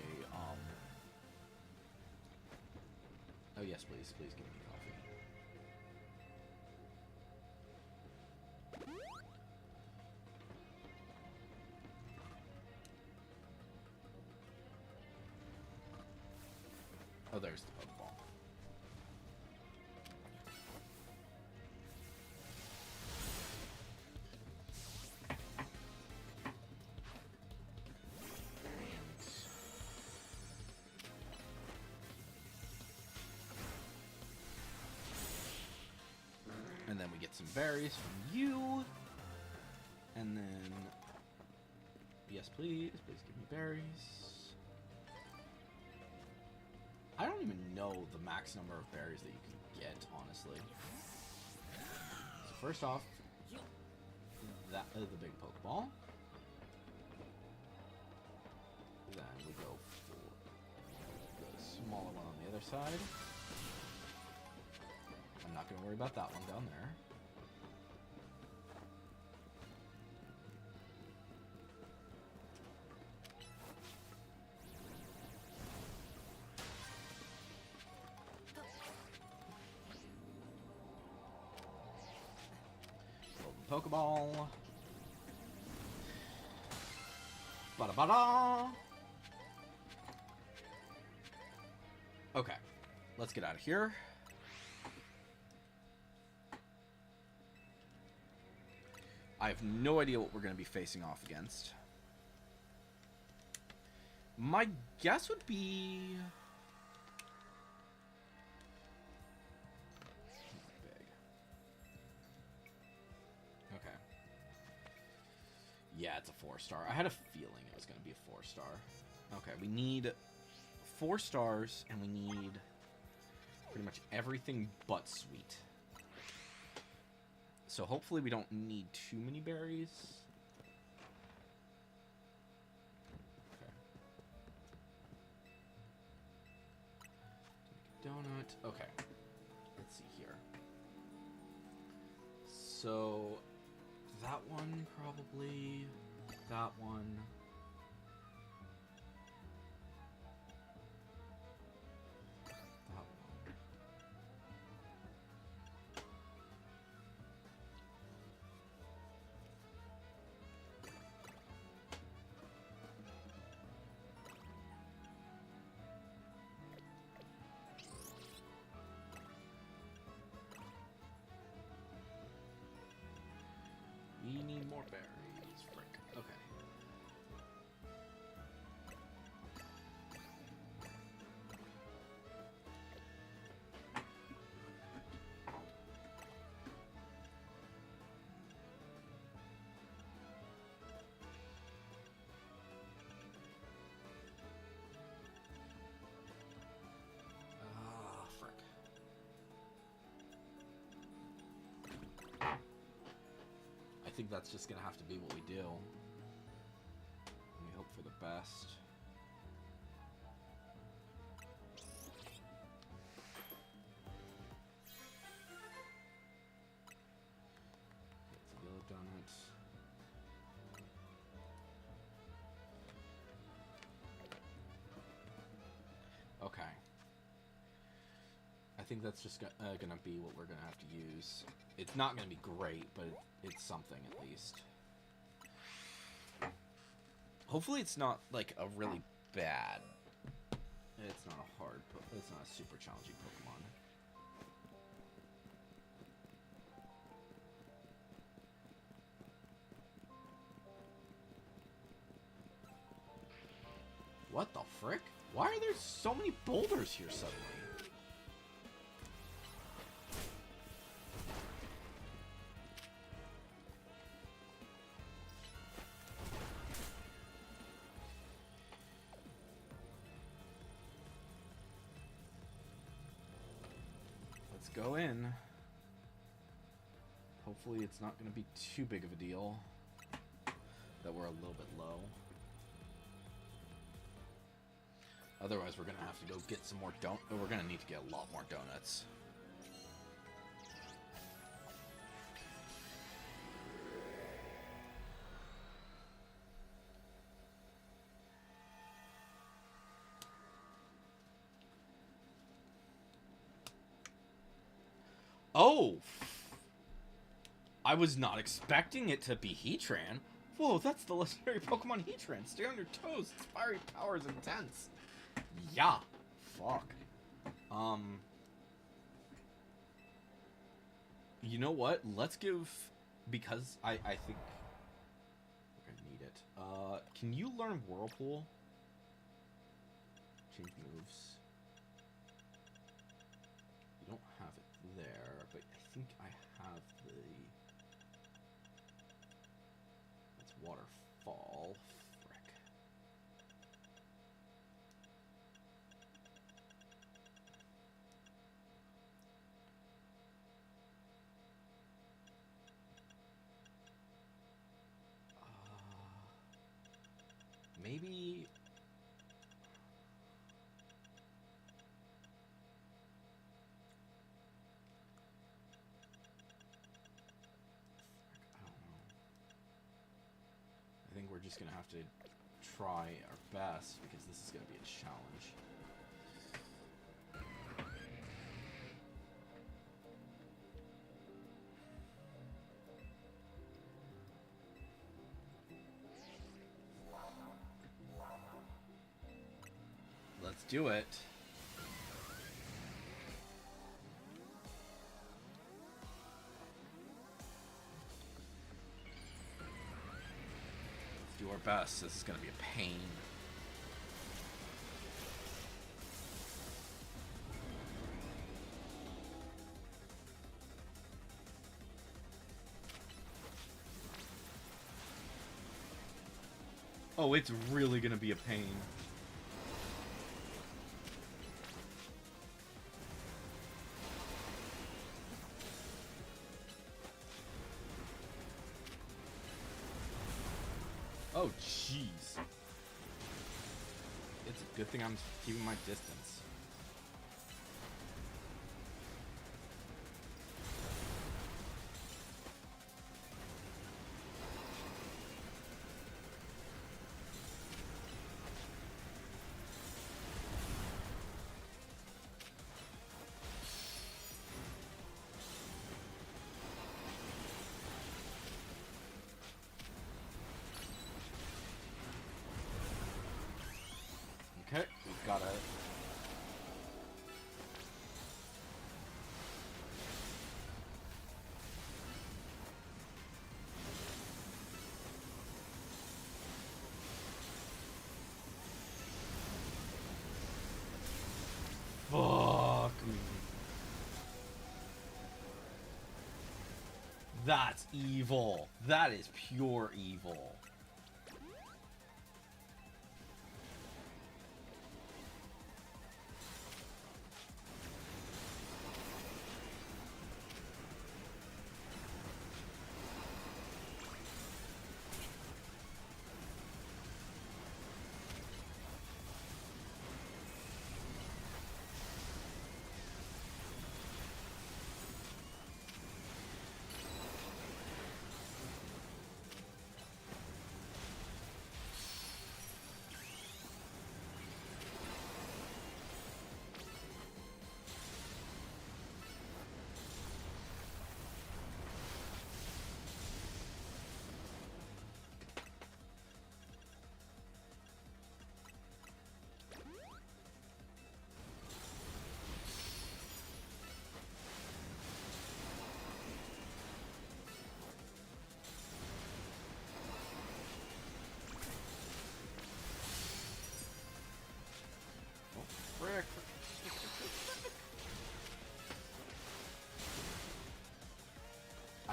Oh yes, please, please give me coffee. Oh, there's the Pokeball. And then we get some berries from you. And then... Yes, please. Please give me berries. I don't even know the max number of berries that you can get, honestly. So first off, that is the big Pokeball. Then we go for the smaller one on the other side. I'm not going to worry about that one down there. Pokeball. Ba-da-ba-da! Okay. Let's get out of here. I have no idea what we're going to be facing off against. My guess would be... Yeah, it's a 4-star. I had a feeling it was going to be a 4-star. Okay, we need 4 stars, and we need pretty much everything but sweet. So hopefully we don't need too many berries. Okay. Donut. Okay. Let's see here. So... that one, probably. That one. That one. think that's just gonna have to be what we do. We hope for the best. It's a yellow donut. Okay. I think that's just gonna be what we're gonna have to use. It's not gonna be great, but it's something at least. Hopefully it's not like a really bad. It's not a hard, it's not a super challenging Pokemon. What the frick? Why are there so many boulders here suddenly? Let's go in. Hopefully it's not going to be too big of a deal that we're a little bit low. Otherwise, we're going to have to go get some more we're going to need to get a lot more donuts. Oh! I was not expecting it to be Heatran. Whoa, that's the legendary Pokemon Heatran. Stay on your toes. Its fiery power is intense. Yeah. Fuck. You know what? Let's give... Because I think... we're gonna need it. Can you learn Whirlpool? Change moves. You don't have it there, but I think I have the... That's Waterfall. Frick. Maybe... I think we're just gonna have to try our best because this is gonna be a challenge. Let's do it. Do our best. This is going to be a pain. Oh, it's really going to be a pain. Oh, jeez. It's a good thing I'm keeping my distance. Okay, we've got it. Fuck me. That's evil. That is pure evil.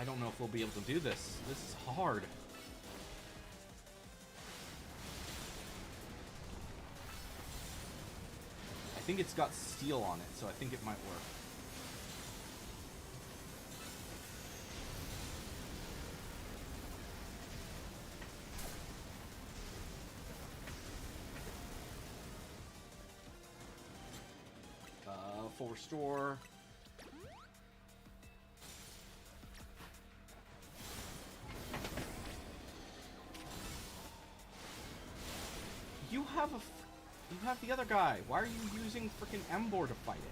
I don't know if we'll be able to do this. This is hard. I think it's got steel on it, so I think it might work. Full restore. You have the other guy. Why are you using freaking Emboar to fight it?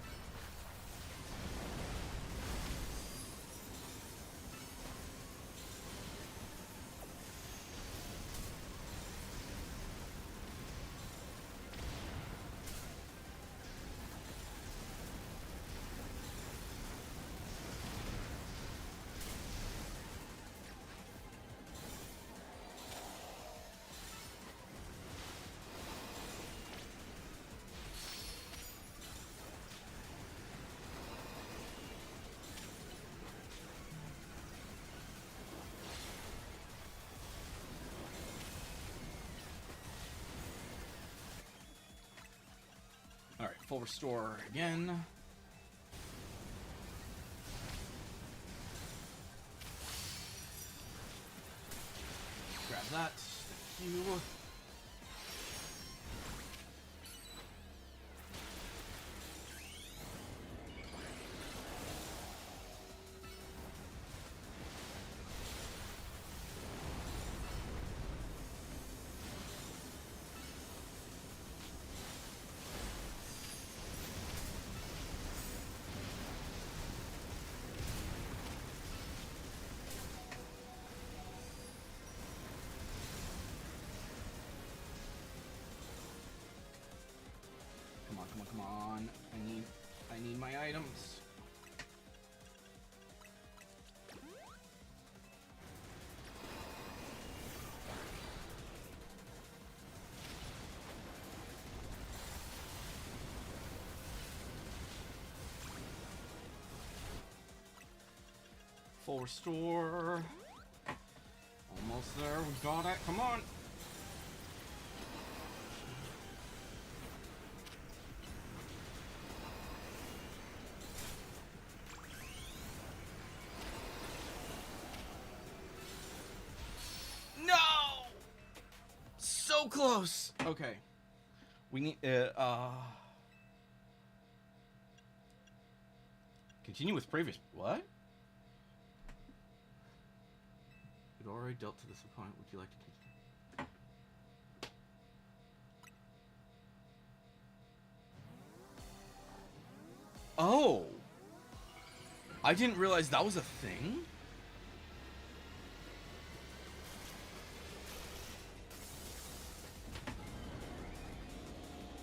Alright, full restore again. Grab that. Thank you. Come on. I need my items. Full restore. Almost there. We got it. Come on. So close. Okay. We need continue with previous. What? It already dealt to this opponent. Would you like to continue? Oh. I didn't realize that was a thing.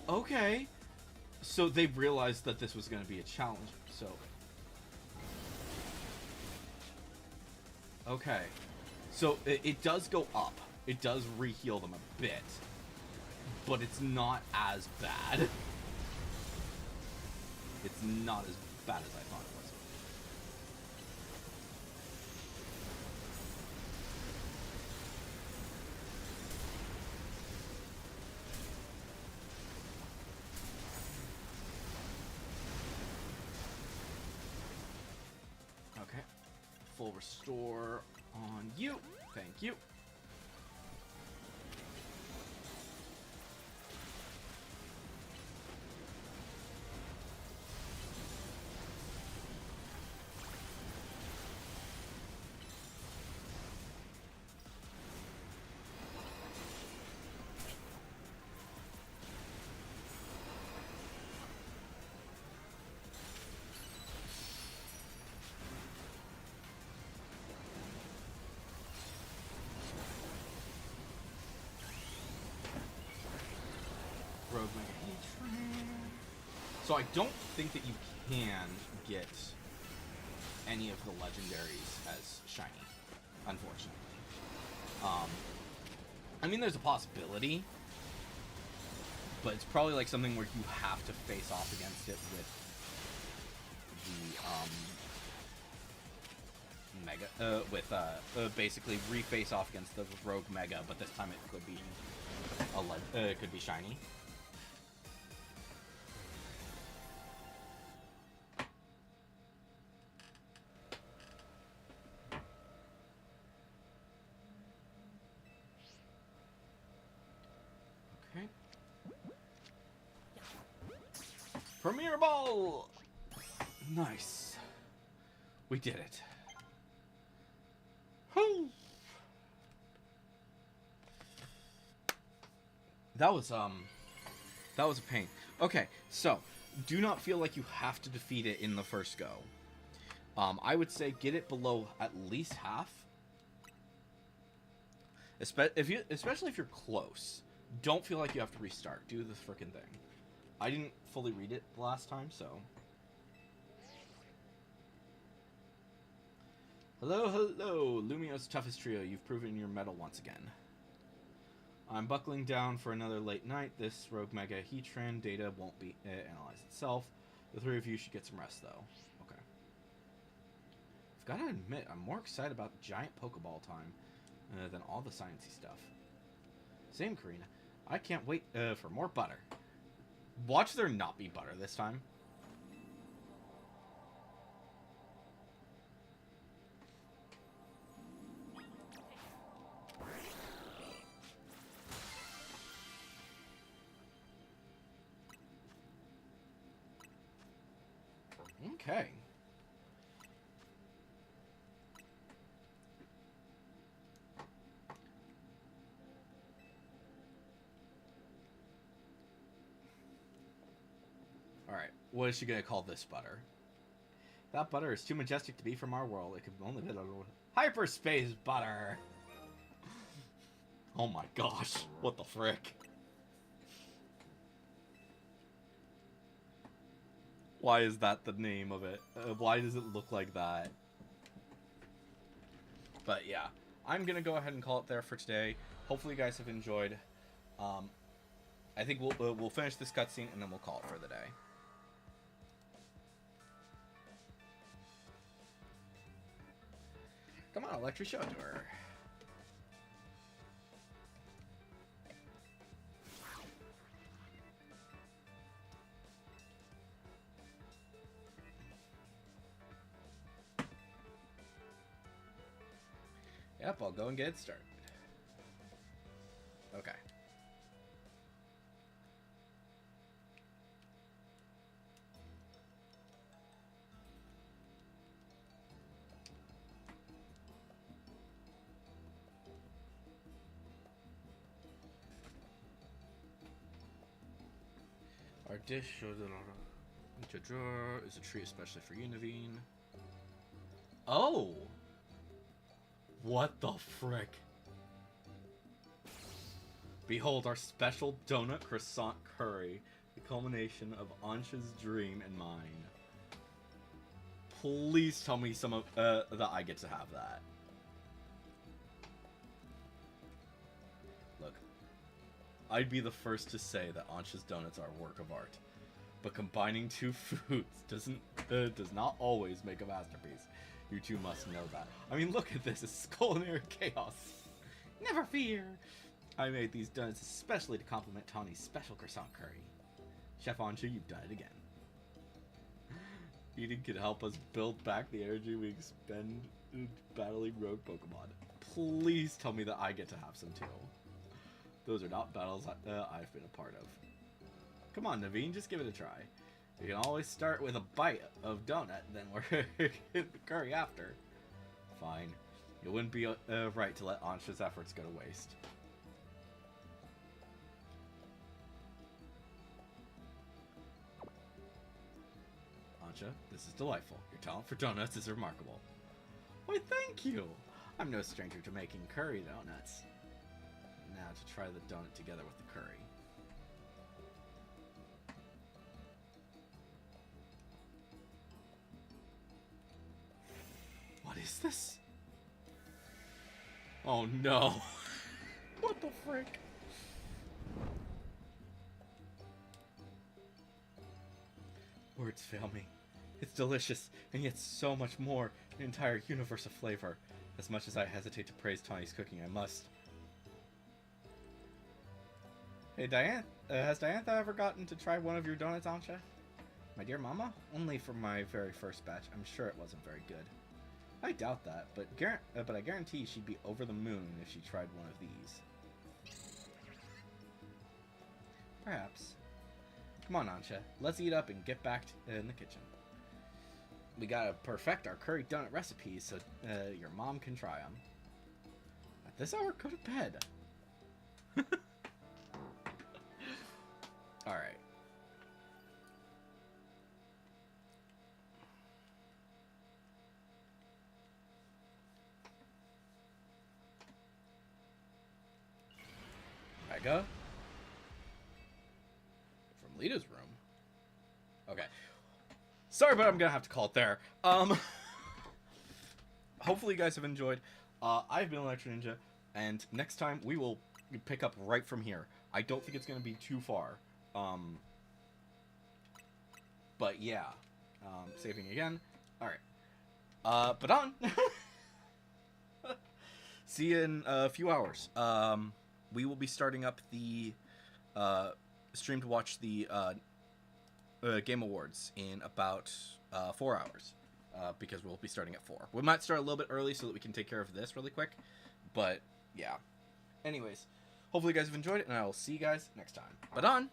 Okay. So they realized that this was going to be a challenge, so... Okay. So it does go up. It does re-heal them a bit. But it's not as bad. It's not as bad as I thought it was. Okay. Full restore on you. Thank you. Rogue Mega Hatred. So I don't think that you can get any of the legendaries as shiny, unfortunately. I mean, there's a possibility, but it's probably like something where you have to face off against it with the Mega, basically reface off against the Rogue Mega, but this time it could be it could be shiny. Okay. Premier Ball! Nice. We did it. Whew. That was a pain. Okay, so do not feel like you have to defeat it in the first go. I would say get it below at least half. Especially if you're close. Don't feel like you have to restart. Do the frickin' thing. I didn't fully read it the last time, so. Hello, hello, Lumio's toughest trio. You've proven your mettle once again. I'm buckling down for another late night. This Rogue Mega Heatran data won't be analyzed itself. The three of you should get some rest, though. Okay. I've got to admit, I'm more excited about giant Pokeball time than all the sciencey stuff. Same, Karina. I can't wait for more butter. Watch there not be butter this time. Okay. Alright, what is she gonna call this butter? That butter is too majestic to be from our world. It could only be a little hyperspace butter. Oh my gosh, what the frick? Why is that the name of it? Why does it look like that? But yeah, I'm gonna go ahead and call it there for today. Hopefully you guys have enjoyed. I think we'll finish this cutscene and then we'll call it for the day. Come on, Electric, show it to her. Yep, I'll go and get it started. Okay. Our dish shows it is a treat especially for Univine. Oh! What the frick? Behold our special donut croissant curry, the culmination of Ansha's dream and mine. Please tell me some of that I get to have that. Look, I'd be the first to say that Ansha's donuts are a work of art, but combining two foods does not always make a masterpiece. You two must know that. I mean, look at this. It's culinary chaos. Never fear. I made these donuts especially to compliment Tawny's special croissant curry. Chef Ansha, you've done it again. Eating can help us build back the energy we expend battling rogue Pokemon. Please tell me that I get to have some too. Those are not battles I've been a part of. Come on, Naveen, just give it a try. You can always start with a bite of donut, then work the curry after. Fine. It wouldn't be right to let Ansha's efforts go to waste. Ansha, this is delightful. Your talent for donuts is remarkable. Why, thank you! I'm no stranger to making curry donuts. Now to try the donut together with the curry. What is this? Oh no. What the frick? Words fail me. It's delicious, and yet so much more, an entire universe of flavor. As much as I hesitate to praise Tawny's cooking, I must. Hey, Diane, has Diantha ever gotten to try one of your donuts, Ansha? My dear mama? Only for my very first batch. I'm sure it wasn't very good. I doubt that, but I guarantee she'd be over the moon if she tried one of these. Perhaps. Come on, Ansha. Let's eat up and get back in the kitchen. We gotta perfect our curry donut recipes so your mom can try them. At this hour, go to bed. Alright. Becca? From Lita's room? Okay. Sorry, but I'm gonna have to call it there. Hopefully you guys have enjoyed. I've been Electro Ninja, and next time we will pick up right from here. I don't think it's gonna be too far. But yeah. Saving again. Alright. But on. See you in a few hours. We will be starting up the stream to watch the Game Awards in about 4 hours, because we'll be starting at 4. We might start a little bit early so that we can take care of this really quick, but yeah. Anyways, hopefully you guys have enjoyed it, and I will see you guys next time. But on!